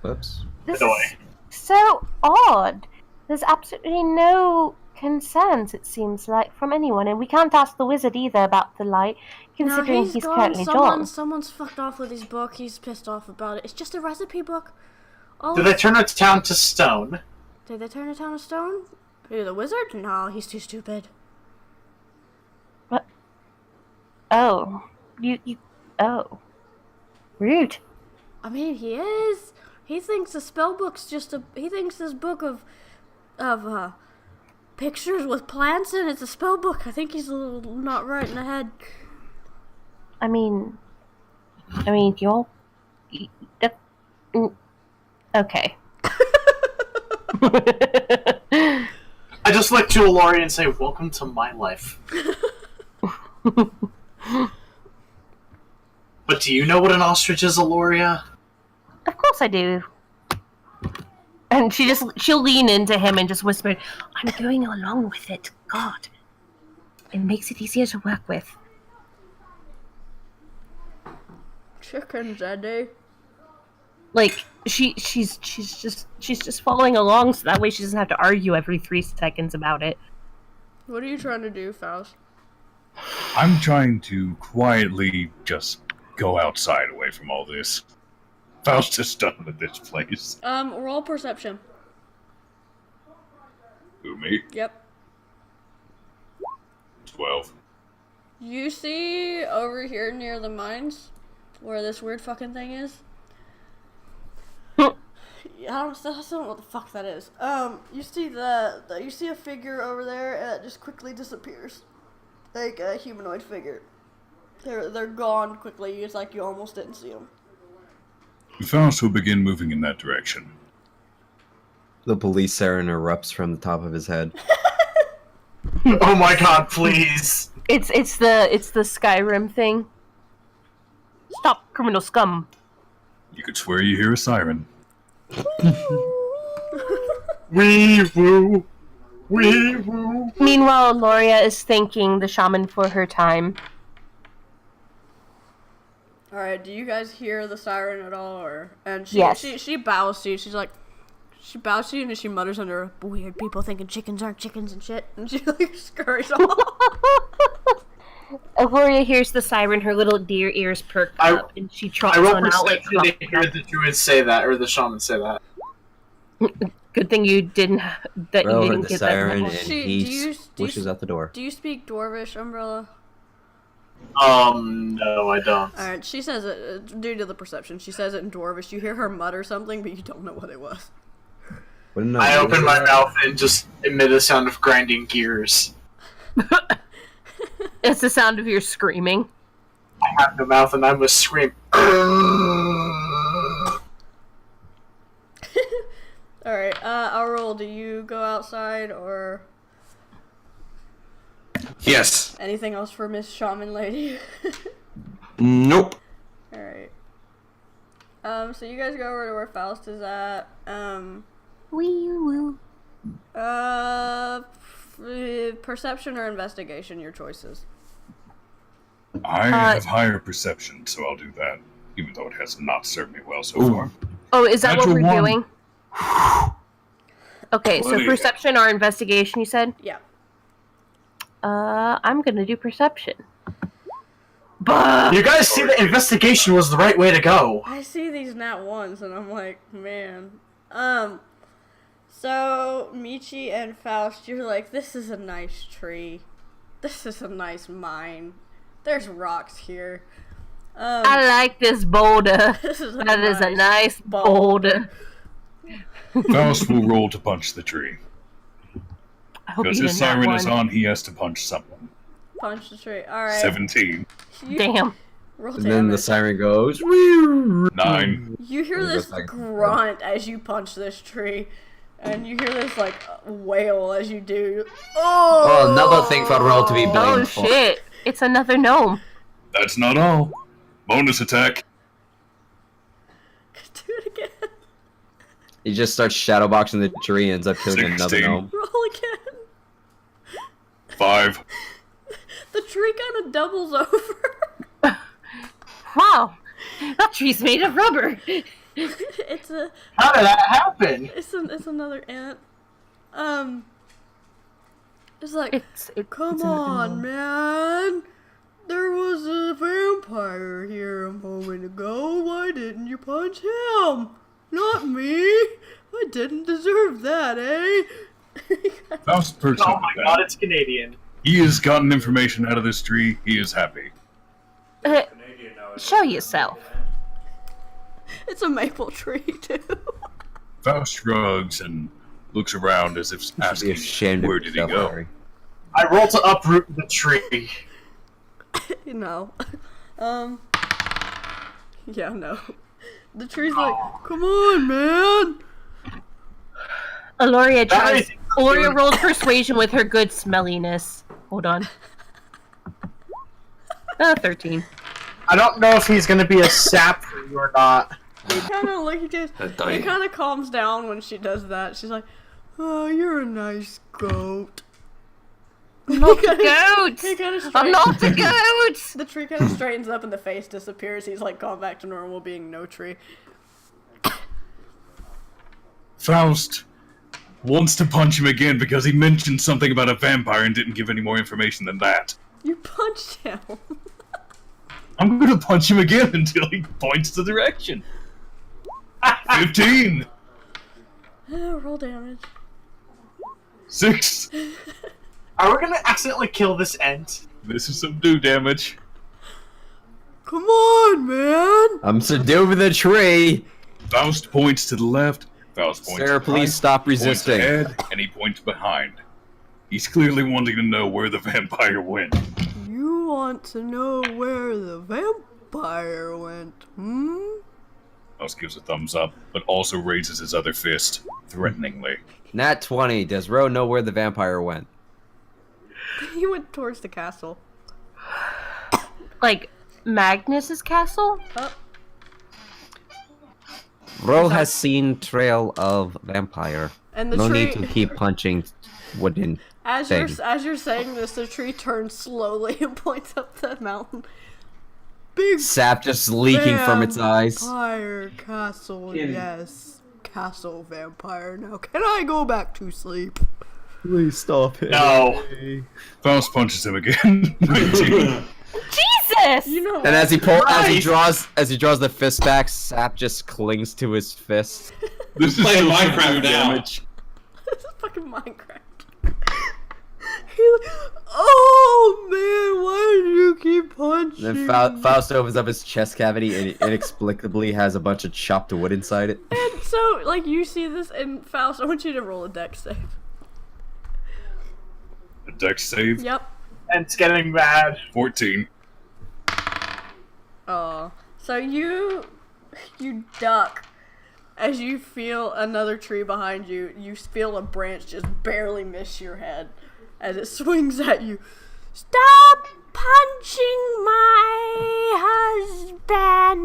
Whoops. This Annoying. is so odd. There's absolutely no concerns, it seems like, from anyone, and we can't ask the wizard either about the light, considering he's currently gone. Someone's fucked off with his book. He's pissed off about it. It's just a recipe book. Did they turn a town to stone? Did they turn a town of stone? Who, the wizard? No, he's too stupid. What? Oh. Oh. Rude. I mean, he is. He thinks the spell book's he thinks this book of pictures with plants in it's a spell book. I think he's a little not right in the head. I mean, you're... Okay. I just look to Aloria and say, welcome to my life. But do you know what an ostrich is, Aloria? Of course I do. And she'll lean into him and just whisper, I'm going along with it. God. It makes it easier to work with. Chickens, Eddie. Like, she's just following along so that way she doesn't have to argue every 3 seconds about it. What are you trying to do, Faust? I'm trying to quietly just go outside away from all this. Faust is done with this place. Roll perception. Who, me? Yep. 12. You see over here near the mines where this weird fucking thing is? I still don't know what the fuck that is. You see you see a figure over there and it just quickly disappears. Like a humanoid figure. They're gone quickly. It's like you almost didn't see them. Faust will begin moving in that direction. The police siren erupts from the top of his head. Oh my god, please. It's the Skyrim thing. Stop, criminal scum. You could swear you hear a siren. Wee woo. Wee woo. Meanwhile, Loria is thanking the shaman for her time. Alright, do you guys hear the siren at all? And Yes. she bows to you. She bows to you and she mutters under her, weird people thinking chickens aren't chickens and shit. And she like scurries off. Loria hears the siren, her little deer ears perk up, and she trots I roll on out like perception to hear the druid say that, or the shaman say that. Good thing you didn't that Row you heard didn't the get siren, that. and She- he do you- swishes out the door. Do you speak Dwarvish, Umbrella? No, I don't. Alright, she says it, due to the perception, she says it in Dwarvish. You hear her mutter something, but you don't know what it was. I open my mouth and just emit a sound of grinding gears. It's the sound of your screaming. I have no mouth and I must scream. Alright, Aurel, do you go outside or Yes. anything else for Miss Shaman Lady? Nope. Alright. So you guys go over to where Faust is at. Wee woo. Perception or investigation, your choices. I have higher perception, so I'll do that. Even though it has not served me well so far. Oh, is that what Natural we're one. doing? Okay, so 20. perception or investigation, you said? Yeah. I'm gonna do perception. Bah! You guys see that investigation was the right way to go. I see these nat ones and I'm like, man. So Michi and Faust, you're like, this is a nice tree. This is a nice mine. There's rocks here. I like this boulder. This is That is a nice boulder. Faust will roll to punch the tree. I hope Because you his didn't have siren is one. on, he has to punch someone. Punch the tree. Alright. 17. Damn. Roll And then the damage. siren goes. 9. You hear this grunt as you punch this tree. And you hear this, like, wail as you do. Oh, another thing for Roll to be blamed Oh for. shit. It's another gnome. That's not all. Bonus attack. Do it again. He just starts shadowboxing the tree and ends up killing another 16. gnome. Roll again. 5. The tree kind of doubles over. Wow. That tree's made of rubber. It's a... How did that happen? It's another ant. It's like, come on, man. There was a vampire here a moment ago. Why didn't you punch him? Not me. I didn't deserve that, eh? Faust perks Oh up my with god, that. it's Canadian. He has gotten information out of this tree. He is happy. Show yourself. It's a maple tree, too. Faust shrugs and looks around as if Be asking, ashamed where of did he yourself, go? Larry. I roll to uproot the tree. No. Yeah, no. The tree's like, come on, man. Aloria tries. Guys, Aloria rolls persuasion with her good smelliness. Hold on. 13. I don't know if he's gonna be a sap for you or not. He kind of like he kind of calms down when she does that. She's like, "Oh, you're a nice goat." I'm not the goat! He kind of I'm not the goat! The tree kind of straightens up and the face disappears. He's like gone back to normal, being no tree. Faust wants to punch him again because he mentioned something about a vampire and didn't give any more information than that. You punched him. I'm gonna punch him again until he points the direction. 15! Roll damage. 6! Are we gonna accidentally kill this ant? This is some do damage. Come on, man. I'm subduing the tree. Faust points to the left. Faust points Sarah, to the right, please stop points resisting. ahead, and he points behind. He's clearly wanting to know where the vampire went. You want to know where the vampire went, hmm? Faust gives a thumbs up, but also raises his other fist, threateningly. Nat 20. Does Ro know where the vampire went? He went towards the castle. like Magnus's castle? Oh, Ro has seen trail of vampire. and the No tree. need to keep punching wooden. As thing. you're saying this, the tree turns slowly and points up the mountain. Big Sap just leaking from its eyes. vampire castle, yes. Castle vampire. Now, can I go back to sleep? Please stop it. No. Faust punches him again. 19. Jesus! You know And what? as he draws the fist back, Sap just clings to his fist. This is Playing still Minecraft subdued now. damage. This is fucking Minecraft. Oh man, why do you keep punching? Then Faust opens up his chest cavity and inexplicably has a bunch of chopped wood inside it. And so, like, you see this, and Faust, I want you to roll a dex save. A dex save. Yep. And it's getting bad. 14. So you duck as you feel another tree behind you. You feel a branch just barely miss your head as it swings at you. Stop punching my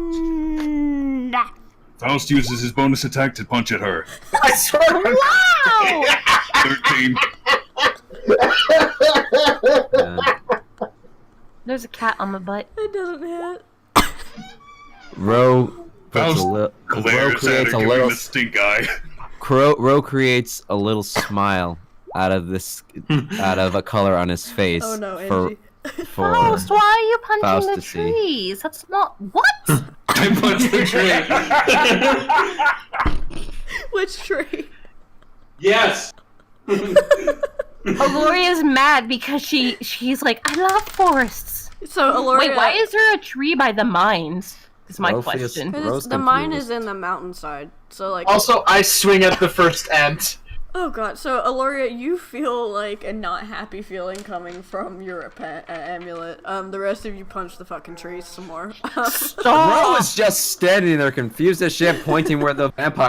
husband! Faust uses his bonus attack to punch at her. I swear. Wow! 13. There's a cat on my butt. It doesn't hit. Ro Faust glares at her, creates a giving little. the stink eye. Ro creates a little smile out of a color on his face. Oh no, for Angie. for Faust, why are you punching Faust the to see. trees? That's not what? I punched the tree. Which tree? Yes. Aloria's mad because she's like, I love forests. So, Aloria... Wait, why is there a tree by the mines? Is my Ro feels- question. Ro's the mine confused. is in the mountainside. So, like... Also, I swing at the first ant. Oh god, so Aloria, you feel like a not happy feeling coming from your amulet. The rest of you punch the fucking trees some more. Ro is just standing there confused as shit, pointing where the vampire.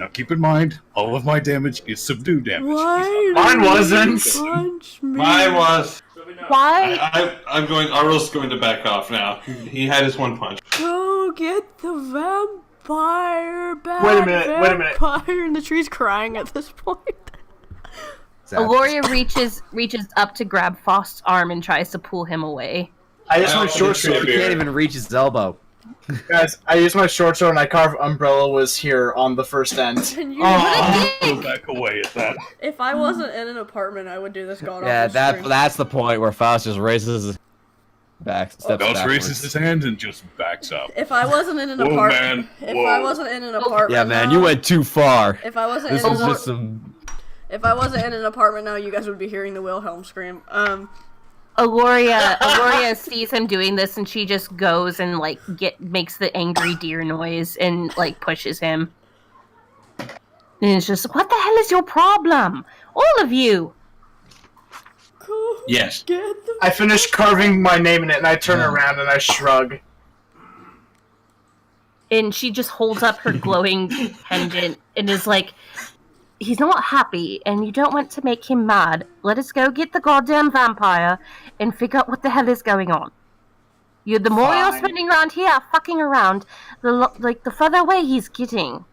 Now keep in mind, all of my damage is subdued damage. Why? Mine wasn't. Punch me. Mine was. Why? I'm going. Arul's going to back off now. He had his one punch. Go get the vampire back. Wait a minute, wait a minute. Vampire, and the tree's crying at this point. Aloria reaches up to grab Faust's arm and tries to pull him away. I use my Well, short it's sword. He can't even reach his elbow. Guys, I use my short sword and I carve Umbrella was here on the first end. And you, Go back away at that. if I wasn't in an apartment, I would do this god Yeah, awful stream. that's the point where Faust just raises his steps Faust backwards. raises his hand and just backs up. If I wasn't in an Whoa, apartment, man. if Whoa. I wasn't in an apartment, Yeah, man, now- you went too far. If I wasn't This in was an just some. if I wasn't in an apartment now, you guys would be hearing the Wilhelm scream. Aloria sees him doing this and she just goes and like makes the angry deer noise and like pushes him. And it's just, what the hell is your problem? All of you! Go Yes. get the I finish carving my name in it and I turn around and I shrug. And she just holds up her glowing pendant and is like, he's not happy and you don't want to make him mad. Let us go get the goddamn vampire and figure out what the hell is going on. The more you're Fine. spending around here fucking around, the further away he's getting.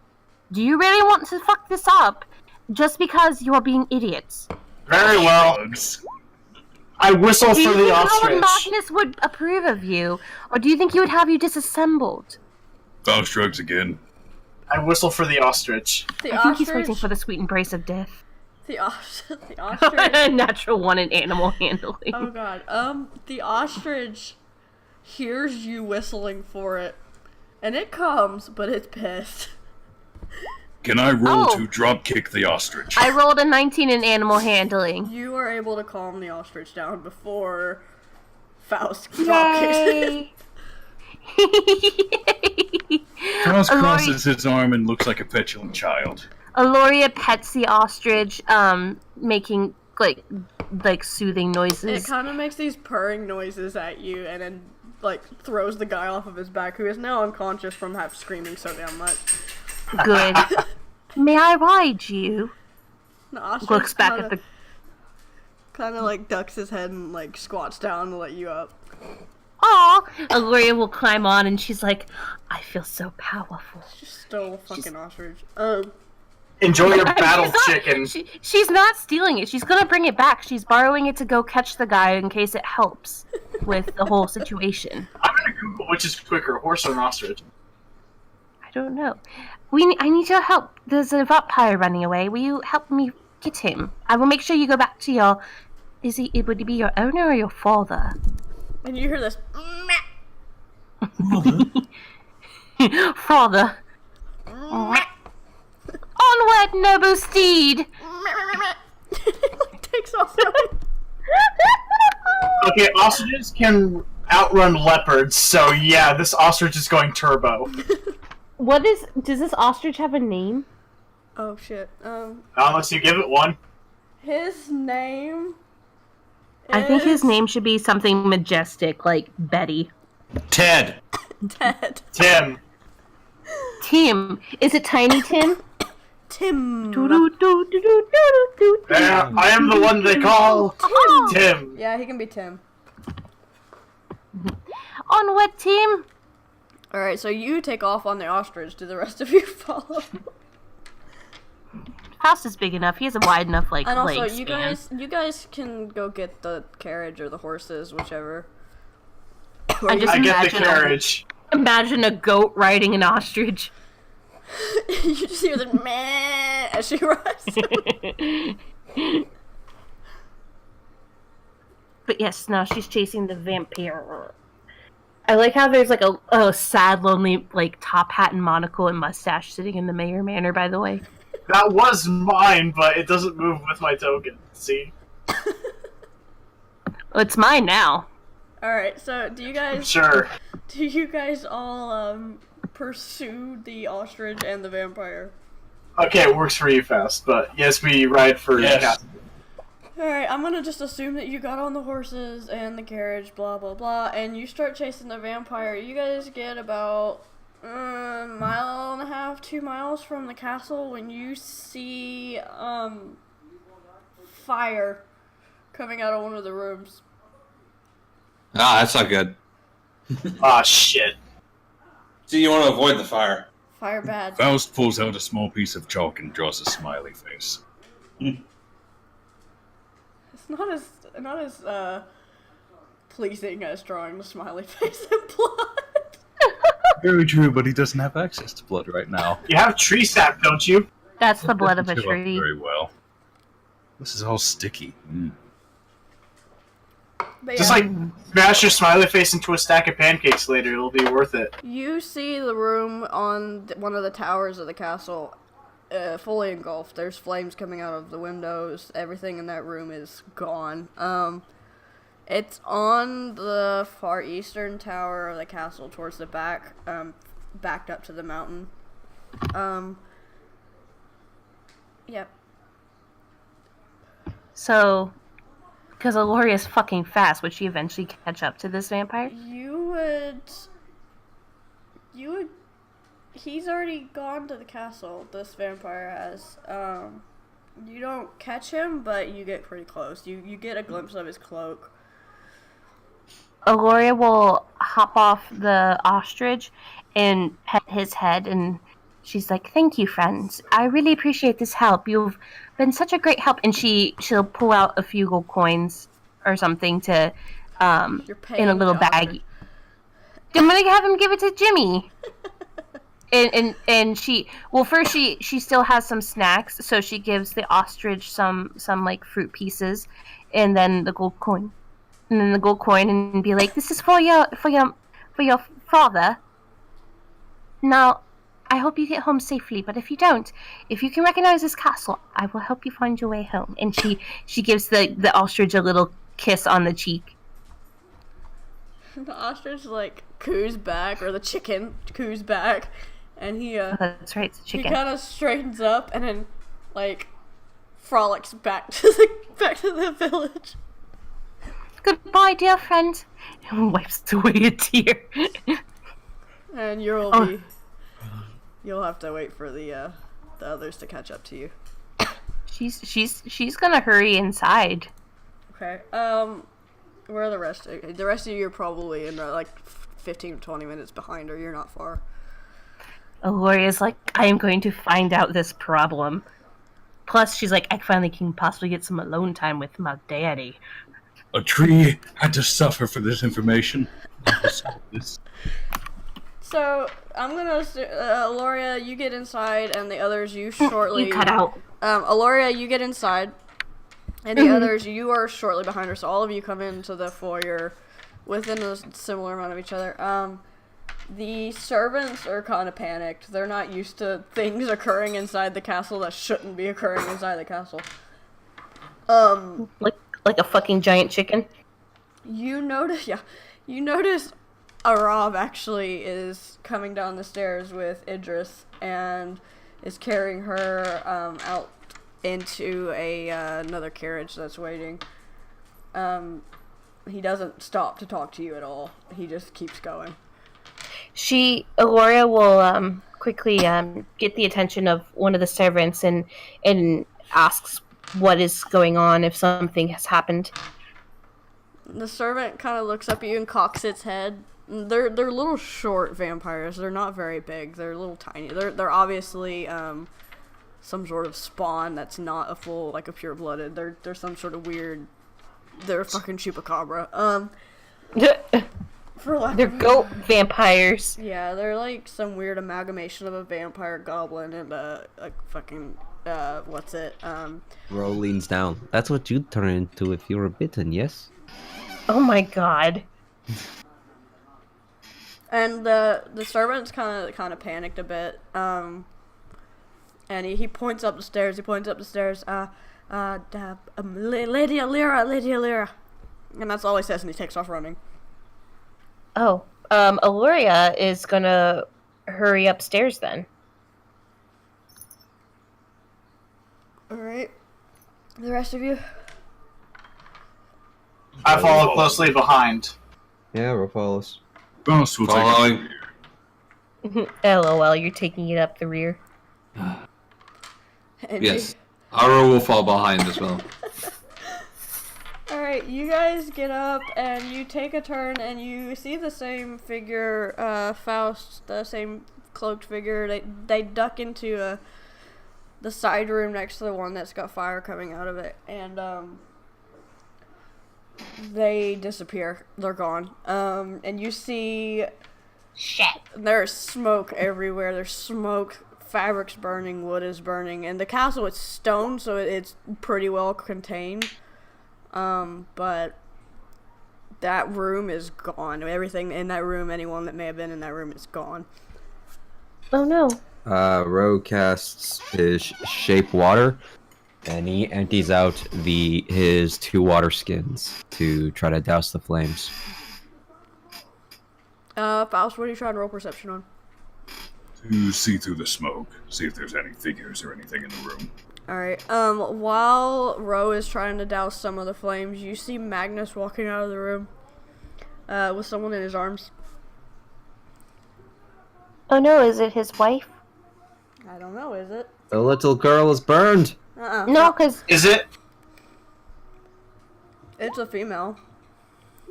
Do you really want to fuck this up just because you're being idiots? Very well. Drugs. I whistle Do you for the think ostrich. Magnus would approve of you, or do you think he would have you disassembled? Faust shrugs again. I whistle for the ostrich. the I think he's waiting ostrich. for the sweet embrace of death. The ostrich. Natural one in animal handling. Oh god. The ostrich hears you whistling for it, and it comes, but it's pissed. Can I roll Oh. to drop kick the ostrich? I rolled a 19 in animal handling. You are able to calm the ostrich down before Faust drop kicks it. Faust Aloria- crosses his arm and looks like a petulant child. Aloria pets the ostrich, making like soothing It noises. kind of makes these purring noises at you, and then like throws the guy off of his back, who is now unconscious from screaming so damn much. Good. May I ride you? The ostrich Looks back at the. kind of like ducks his head and like squats down to let you up. "Aw!" Aloria will climb on, and she's like, "I feel so powerful." She stole a fucking ostrich. Enjoy your battle She's not- chicken. She's not stealing it. She's gonna bring it back. She's borrowing it to go catch the guy in case it helps with the whole situation. I'm gonna Google which is quicker, a horse or an ostrich. I don't know. I need your help. There's a vampire running away. Will you help me get him? I will make sure you go back to your... Is he able to be your owner or your father? And you hear this. Father. Onward, noble steed! Takes off running. Okay, ostriches can outrun leopards, so yeah, this ostrich is going turbo. Does this ostrich have a name? Oh shit. Unless you give it one. His name. I think his is name should be something majestic, like Betty. Ted. Ted. Tim. Tim. Is it Tiny Tim? Tim. There, I am the one they call Tim. Yeah, he can be Tim. Onward, Tim! Alright, so you take off on the ostrich. Do the rest of you follow? House is big enough. He has a wide enough, like, And also, leg you guys can go get the carriage or the horses, whichever. I just I get the imagine carriage. Imagine a goat riding an ostrich. You just hear the meh as she rides. But yes, now she's chasing the vampire. I like how there's like a sad, lonely, like, top hat and monocle and mustache sitting in the mayor manor, by the way. That was mine, but it doesn't move with my token. See? Well, it's mine now. Alright, so do you guys Sure. all pursue the ostrich and the vampire? Okay, it works for you fast, but yes, we ride for Yes. Alright, I'm gonna just assume that you got on the horses and the carriage, blah blah blah, and you start chasing the vampire. You guys get about a mile and a half, 2 miles from the castle when you see fire coming out of one of the rooms. Ah, that's not good. Ah, shit. So you want to avoid the fire. Fire bad. Faust pulls out a small piece of chalk and draws a smiley face. It's not as pleasing as drawing the smiley face in blood. Very true, but he doesn't have access to blood right now. You have tree sap, don't you? That's the blood of a Doesn't show up tree. very well. This is all sticky. But Just yeah, like smash your smiley face into a stack of pancakes later, it'll be worth it. you see the room on one of the towers of the castle fully engulfed. There's flames coming out of the windows. Everything in that room is gone. It's on the far eastern tower of the castle towards the back, backed up to the mountain. Yep. So, because Aloria's fucking fast, would she eventually catch up to this vampire? You would, he's already gone to the castle, this vampire has. You don't catch him, but you get pretty close. You get a glimpse of his cloak. Aloria will hop off the ostrich and pet his head, and she's like, "Thank you, friends. I really appreciate this help. You've been such a great help." And she'll pull out a few gold coins or something to You're paying in a little the bag. ostrich. I'm gonna have him give it to Jimmy. And she, well, first she still has some snacks, so she gives the ostrich some like fruit pieces, and then the gold coin, and be like, "This is for your father. Now, I hope you get home safely, but if you don't, if you can recognize this castle, I will help you find your way home." And she gives the ostrich a little kiss on the cheek. The ostrich like coos back, or the chicken coos back, and he Oh, that's right, it's a he chicken. kind of straightens up and then like frolics back to the village. Goodbye, dear friend. And wipes away a tear. And you'll have to wait for the others to catch up to you. She's gonna hurry inside. Okay. Where are the rest? The rest of you are probably in like 15 to 20 minutes behind her. You're not far. Aloria's like, I am going to find out this problem. Plus, she's like, I finally can possibly get some alone time with my daddy. A tree had to suffer for this information. So, I'm gonna Aloria, you get inside, and the others, you shortly... You cut out. Aloria, you get inside, and the others, you are shortly behind her, so all of you come into the foyer within a similar amount of each other. The servants are kind of panicked. They're not used to things occurring inside the castle that shouldn't be occurring inside the castle. Like a fucking giant chicken? You notice Arav actually is coming down the stairs with Idris and is carrying her out into another carriage that's waiting. He doesn't stop to talk to you at all. He just keeps going. Aloria will quickly get the attention of one of the servants and asks what is going on, if something has happened. The servant kind of looks up at you and cocks its head. They're little short vampires. They're not very big. They're little tiny. They're obviously some sort of spawn that's not a full, like, a pure-blooded. They're some sort of weird... They're a fucking chupacabra. They're goat vampires. Yeah, they're like some weird amalgamation of a vampire, goblin, and a fucking... what's it? Ro leans down. That's what you'd turn into if you were bitten, yes? Oh my god. And the servant's kind of panicked a bit. And he points up the stairs. Lady Alira. And that's all he says, and he takes off running. Oh, Aloria is gonna hurry upstairs then. Alright. The rest of you? I follow closely behind. Yeah, Ro follows. Bonus will take Following. LOL, you're taking it up the rear. Yes. Aro will fall behind as well. Alright, you guys get up and you take a turn and you see the same figure, Faust, the same cloaked figure. They duck into the side room next to the one that's got fire coming out of it, and they disappear. They're gone. And you see... Shit. There's smoke everywhere. There's smoke. Fabric's burning. Wood is burning. And the castle is stone, so it's pretty well contained. But that room is gone. Everything in that room, anyone that may have been in that room is gone. Oh no. Ro casts his shape water, and he empties out his 2 water skins to try to douse the flames. Faust, what are you trying to roll perception on? To see through the smoke, see if there's any figures or anything in the room. Alright, while Ro is trying to douse some of the flames, you see Magnus walking out of the room, with someone in his arms. Oh no, is it his wife? I don't know, is it? The little girl is burned! No, because... Is it? It's a female.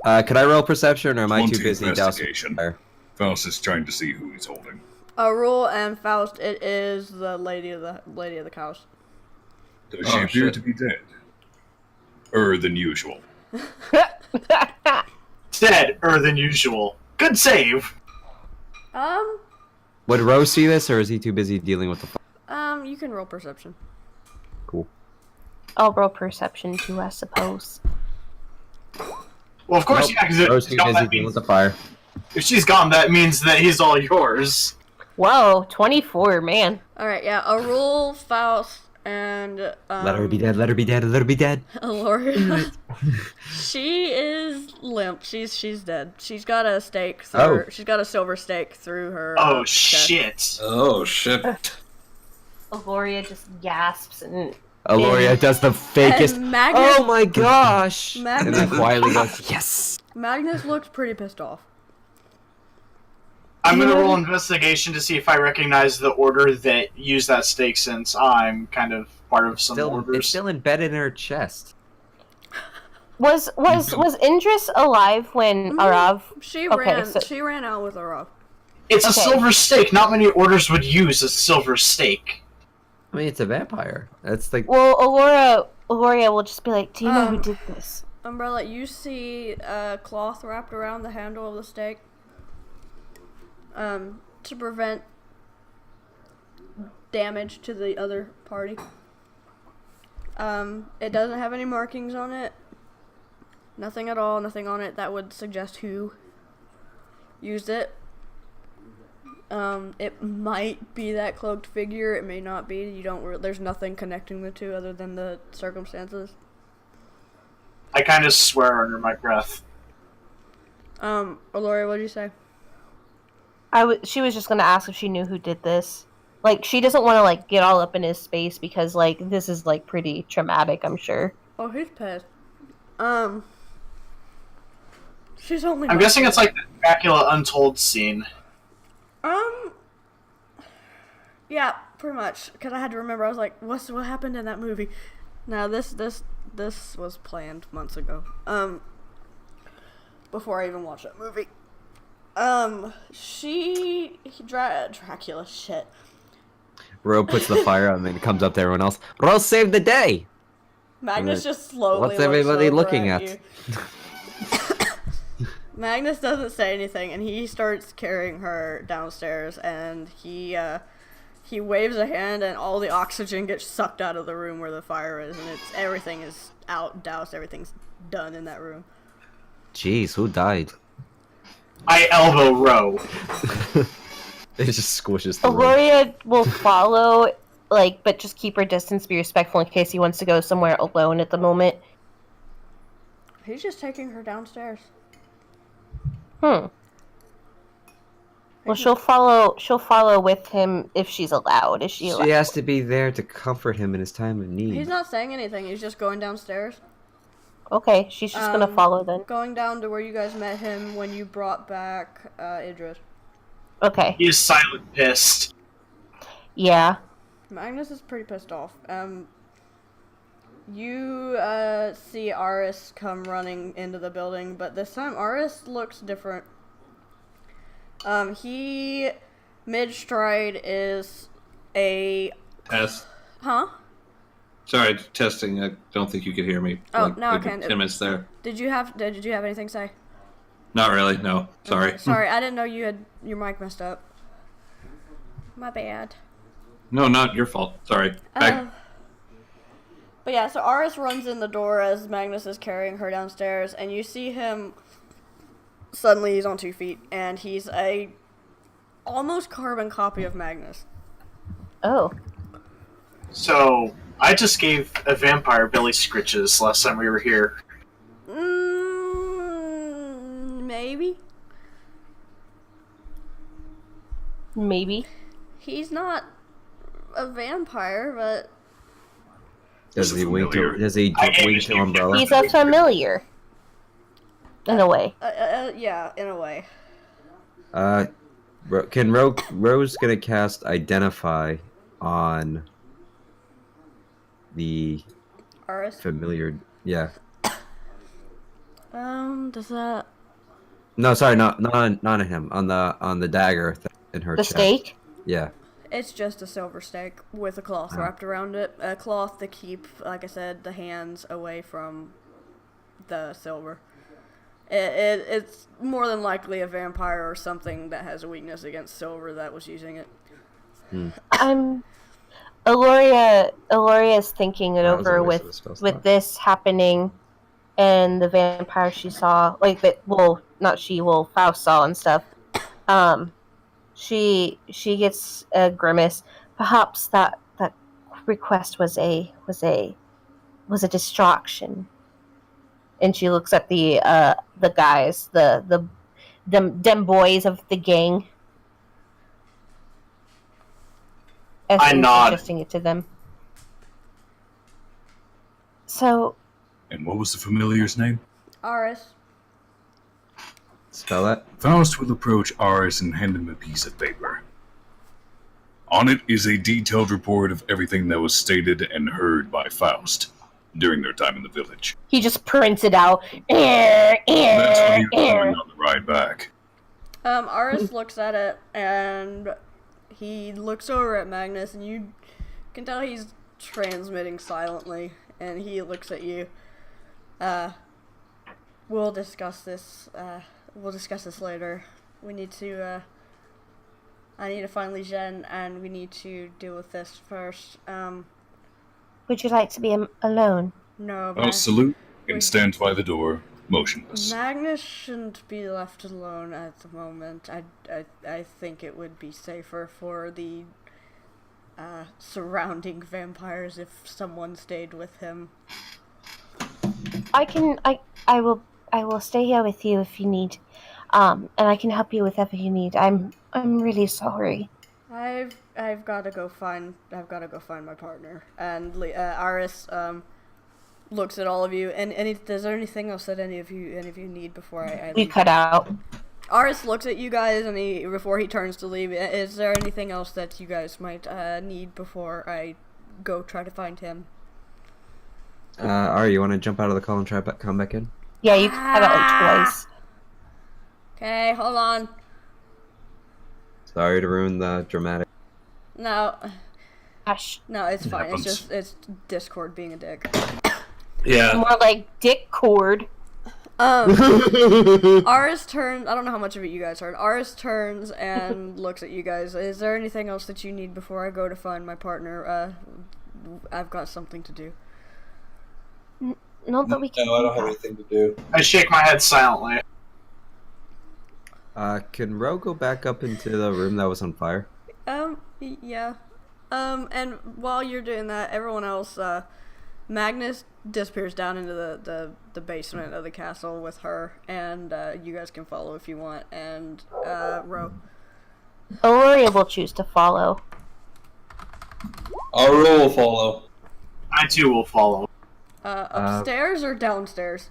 Could I roll perception, or am I too 20 busy dousing investigation. fire? Faust is trying to see who he's holding. Rule and Faust, it is the lady of the cows. Does she appear to be dead? Than usual. Deader than usual. Good save. Would Ro see this, or is he too busy dealing with the fire? You can roll perception. Cool. I'll roll perception too, I suppose. Well, of course, Nope. yeah, because Ro's too busy dealing with the fire. if she's gone, that means that he's all yours. Whoa, 24, man. Alright, yeah, Rule, Faust, and Let her be dead, let her be dead, let her be dead. Aloria. She is limp. She's dead. She's got a stake through she's got a silver stake through her. Oh, chest. shit. Oh, shit. Aloria just gasps and... Aloria does the fakest. And Magnus, Oh my gosh! And then Magnus, quietly goes, yes! Magnus looks pretty pissed off. I'm gonna roll investigation to see if I recognize the order that used that stake, since I'm kind of part of some It's orders. still embedded in her chest. Was Indris alive when Arav? She Okay, ran out with Arav. It's a Okay. silver stake. Not many orders would use a silver stake. I mean, it's a vampire. That's like. Well, Aloria will just be like, "Do you know who did this?" Umbrella, you see a cloth wrapped around the handle of the stake. To prevent damage to the other party. It doesn't have any markings on it. Nothing at all, nothing on it that would suggest who used it. It might be that cloaked figure, it may not be. There's nothing connecting the two other than the circumstances. I kind of swear under my breath. Aloria, what did you say? She was just gonna ask if she knew who did this. Like, she doesn't want to like get all up in his space because like this is like pretty traumatic, I'm sure. Oh, he's pissed. She's only. I'm guessing it's like the Dracula Untold scene. Yeah, pretty much. Because I had to remember. I was like, what happened in that movie? Now this was planned months ago. Before I even watched that movie. Dracula shit. Ro puts the fire out and then comes up to everyone else. Ro saved the day! Magnus just slowly What's looks everybody over looking at at? you. Magnus doesn't say anything, and he starts carrying her downstairs, and he waves a hand, and all the oxygen gets sucked out of the room where the fire is, and everything is out, doused, everything's done in that room. Jeez, who died? I elbow Ro. It just squishes the room. Aloria will follow, like, but just keep her distance, be respectful in case he wants to go somewhere alone at the moment. He's just taking her downstairs. Well, she'll follow with him if she's allowed. Is she allowed? She has to be there to comfort him in his time of need. He's not saying anything, he's just going downstairs. Okay, she's just gonna follow then. Going down to where you guys met him when you brought back Idris. Okay. He is silent pissed. Yeah. Magnus is pretty pissed off. You see Aris come running into the building, but this time Aris looks different. He mid-stride is a... Test. Huh? Sorry, testing. I don't think you could hear me. Oh, like, now like I can. 10 minutes there. Did you have anything to say? Not really, no. Sorry. Okay, sorry, I didn't know you had your mic messed up. My bad. No, not your fault. Sorry. Back. But yeah, so Aris runs in the door as Magnus is carrying her downstairs, and you see him. Suddenly, he's on 2 feet, and he's a almost carbon copy of Magnus. Oh. So, I just gave a vampire Billy Scritches last time we were here. Maybe. Maybe. He's not a vampire, but Does he wink to Umbrella? He's a familiar. In a way. Yeah, in a way. Rose gonna cast Identify on the Aris? familiar? Yeah. Does that... No, sorry, not on him. On the dagger in her The chest. stake? Yeah. It's just a silver stake with a cloth wrapped around it. A cloth to keep, like I said, the hands away from the silver. It's more than likely a vampire or something that has a weakness against silver that was using it. Aloria's thinking it over a waste of a spell with slot. this happening and the vampire she saw, like that. Well, not she. Well, Faust saw and stuff. She gets a grimace. Perhaps that request was a distraction. And she looks at the guys, them boys of the gang. As I nod. suggesting it to them. So. And what was the familiar's name? Aris. Spell it. Faust will approach Aris and hand him a piece of paper. On it is a detailed report of everything that was stated and heard by Faust. during their time in the village. He just prints it out. That's what he was doing on the ride back. Aris looks at it, and he looks over at Magnus, and you can tell he's transmitting silently, and he looks at you. We'll discuss this later. We need to, I need to find Li Zhen, and we need to deal with this first. Would you like to be alone? No, I'll salute and stand by the door, motionless. Magnus shouldn't be left alone at the moment. I think it would be safer for the surrounding vampires if someone stayed with him. I will stay here with you if you need. And I can help you with whatever you need. I'm really sorry. I've got to go find my partner. And Aris looks at all of you. And is there anything else that any of you need before I leave? We cut out. Aris looks at you guys, and before he turns to leave, is there anything else that you guys might need before I go try to find him? Ari, you want to jump out of the call and come back in? Yeah, you cut out like twice. Okay, hold on. Sorry to ruin the dramatic. No. Gosh. No, it's fine. happens. It's Discord being a dick. Yeah. More like dick cord. Aris turns. I don't know how much of it you guys heard. Aris turns and looks at you guys. Is there anything else that you need before I go to find my partner? I've got something to do. Not that we can. No, I don't have anything to do. I shake my head silently. Can Ro go back up into the room that was on fire? Yeah. And while you're doing that, everyone else, Magnus disappears down into the basement of the castle with her, and you guys can follow if you want, and Ro. Aurelia will choose to follow. Our rule will follow. I too will follow. Upstairs or downstairs?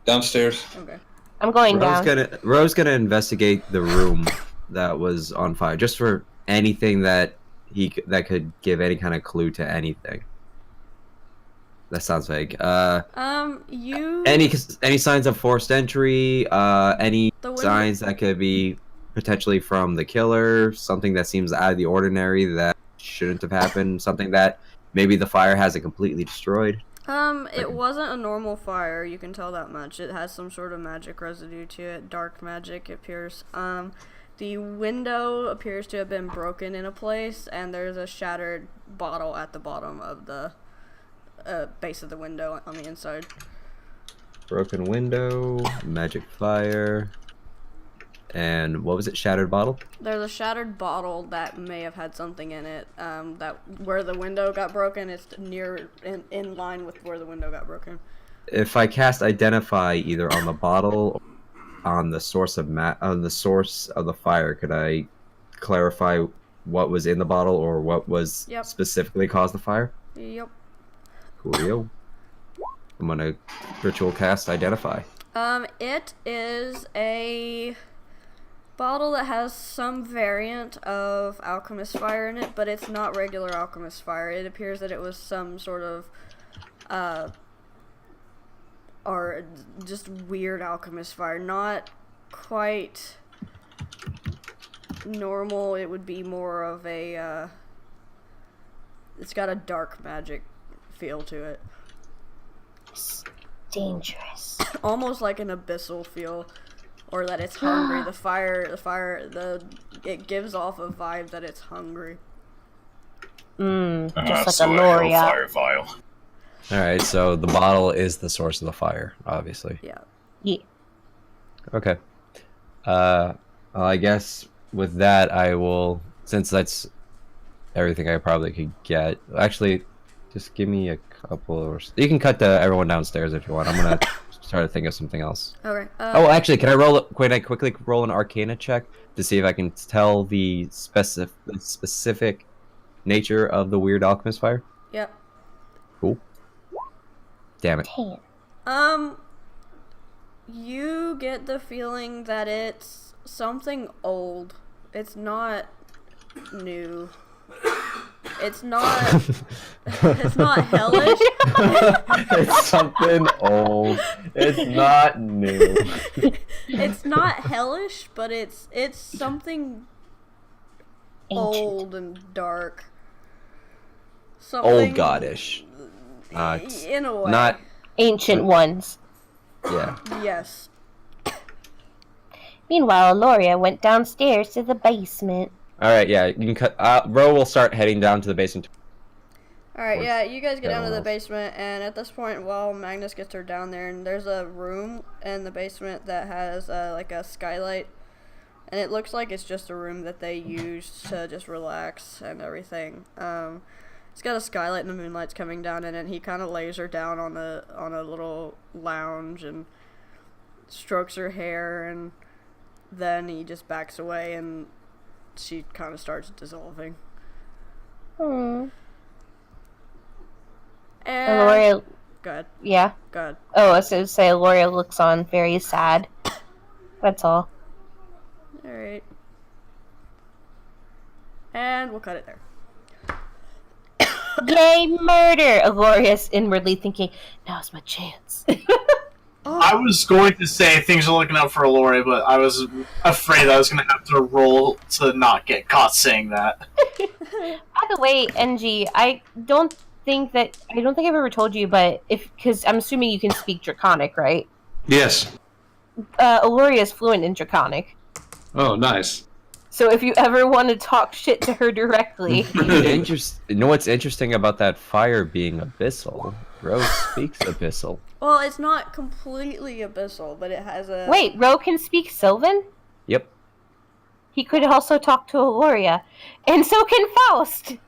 Downstairs. Okay. I'm going down. Ro's gonna investigate the room that was on fire, just for anything that that could give any kind of clue to anything. That sounds vague. Any signs of forced entry? Any signs that could be potentially from the killer? Something that seems out of the ordinary that shouldn't have happened? Something that maybe the fire hasn't completely destroyed? It wasn't a normal fire, you can tell that much. It has some sort of magic residue to it, dark magic, it appears. The window appears to have been broken in a place, and there's a shattered bottle at the bottom of the base of the window on the inside. Broken window, magic fire, and what was it? Shattered bottle? There's a shattered bottle that may have had something in it. That where the window got broken, it's near in line with where the window got broken. If I cast identify either on the bottle, or on the source of the fire, could I clarify what was in the bottle or what was specifically caused the fire? Yep. Coolio. I'm gonna ritual cast identify. It is a bottle that has some variant of alchemist fire in it, but it's not regular alchemist fire. It appears that it was some sort of or just weird alchemist fire. Not quite normal. It would be more of a it's got a dark magic feel to it. It's dangerous. Almost like an abyssal feel, or that it's hungry. It gives off a vibe that it's hungry. Just like so a a Loria. hellfire vial. Alright, so the bottle is the source of the fire, obviously. Yeah. Okay. Well, I guess with that, I will, since that's everything I probably could get. Actually, just give me a couple, or you can cut everyone downstairs if you want. I'm gonna try to think of something else. Okay. Oh, actually, can I quickly roll an Arcana check to see if I can tell the specific nature of the weird alchemist fire? Yep. Cool. Damn it. You get the feeling that it's something old. It's not new. It's not. It's not hellish. It's something old. It's not new. It's not hellish, but it's something old and dark. Something Old goddish. It's in a way. not Ancient ones. Yeah. Yes. Meanwhile, Loria went downstairs to the basement. All right. Yeah. You can cut. Ro will start heading down to the basement. Alright, yeah, you guys get down to the else? basement, and at this point, while Magnus gets her down there, and there's a room in the basement that has, like a skylight, and it looks like it's just a room that they use to just relax and everything. It's got a skylight and the moonlight's coming down in it, and he kind of lays her down on a little lounge and strokes her hair, and then he just backs away, and she kind of starts dissolving. Hmm. And Loria, go ahead. yeah. Go ahead. Oh, I was going to say Loria looks on very sad. That's all. Alright. And we'll cut it there. Yay, murder! Gloria's inwardly thinking, now's my chance. I was going to say things are looking up for Aloria, but I was afraid I was going to have to roll to not get caught saying that. By the way, NG, I don't think I've ever told you, but because I'm assuming you can speak Draconic, right? Yes. Aloria is fluent in Draconic. Oh, nice. So if you ever want to talk shit to her directly, You know what's interesting about that fire being abyssal? Rose speaks abyssal. Well, it's not completely abyssal, but it has a... wait, Ro can speak Sylvan? Yep. He could also talk to Aloria, and so can Faust.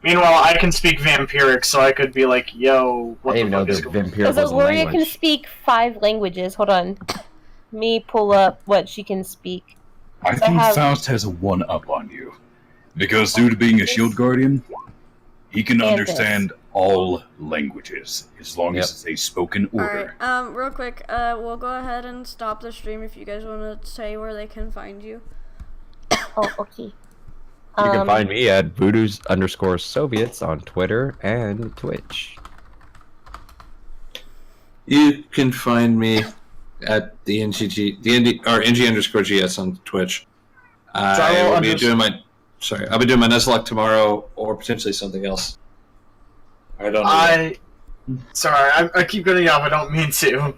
Meanwhile, I can speak Vampiric, so I could be like, yo, what I didn't the know fuck is that going on? vampire Because was a Aloria can language. speak 5 languages. Hold on. Me pull up what she can speak. I think Faust has a one-up on you. Because due to being a shield guardian, he can And understand all languages as long as it's a spoken order. Alright, real quick, we'll go ahead and stop the stream if you guys want to say where they can find you. Oh, okay. You can find me at voodoo's_Soviets on Twitter and Twitch. You can find me at the DnD or NG_GS on Twitch. I'll be doing my Nuzlocke tomorrow, or potentially something else. I don't know. Sorry, I keep getting off, I don't mean to.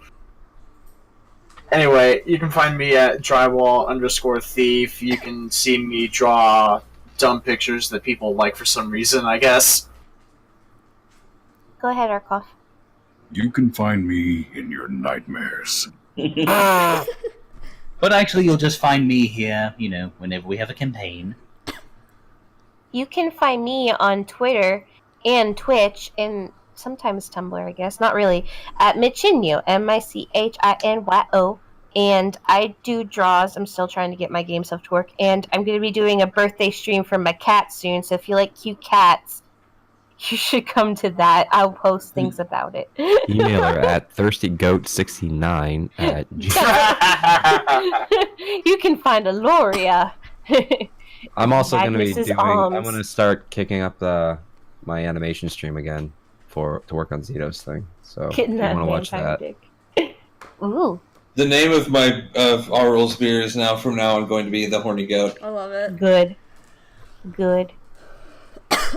Anyway, you can find me at drywall_thief. You can see me draw dumb pictures that people like for some reason, I guess. Go ahead, Arkoff. You can find me in your nightmares. But actually, you'll just find me here, you know, whenever we have a campaign. You can find me on Twitter and Twitch and sometimes Tumblr, I guess. Not really. At Michinyo, MICHINYO. And I do draws. I'm still trying to get my game stuff to work. And I'm going to be doing a birthday stream for my cat soon. So if you like cute cats, you should come to that. I'll post things about it. Email her at thirstygoat69 at You can find Aloria. I'm also going to be Magnus's doing. arms. I'm going to start kicking up my animation stream again to work on Zito's thing. So if you Getting that want to watch vampire that. dick. Ooh, The name of my Arul's beer is now from now on going to be the Horny Goat. I love it. good. Good.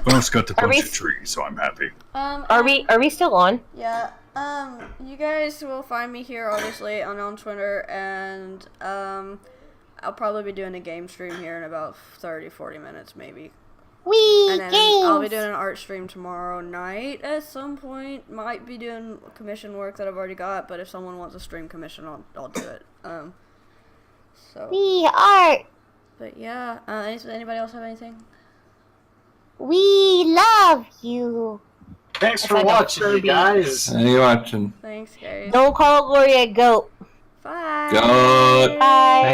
Both got to Are punch we- a tree, so I'm happy. Are we still on? Yeah. You guys will find me here, obviously, on Twitter, and I'll probably be doing a game stream here in about 30-40 minutes, maybe. Wee And then games. I'll be doing an art stream tomorrow night at some point. Might be doing commission work that I've already got, but if someone wants a stream commission, I'll do it. So. We art. But yeah, anybody else have anything? We love you. Thanks for like a watching, you Kirby. guys. How you watching? Thanks, guys. Don't call Gloria a goat. Bye. Goat. Bye.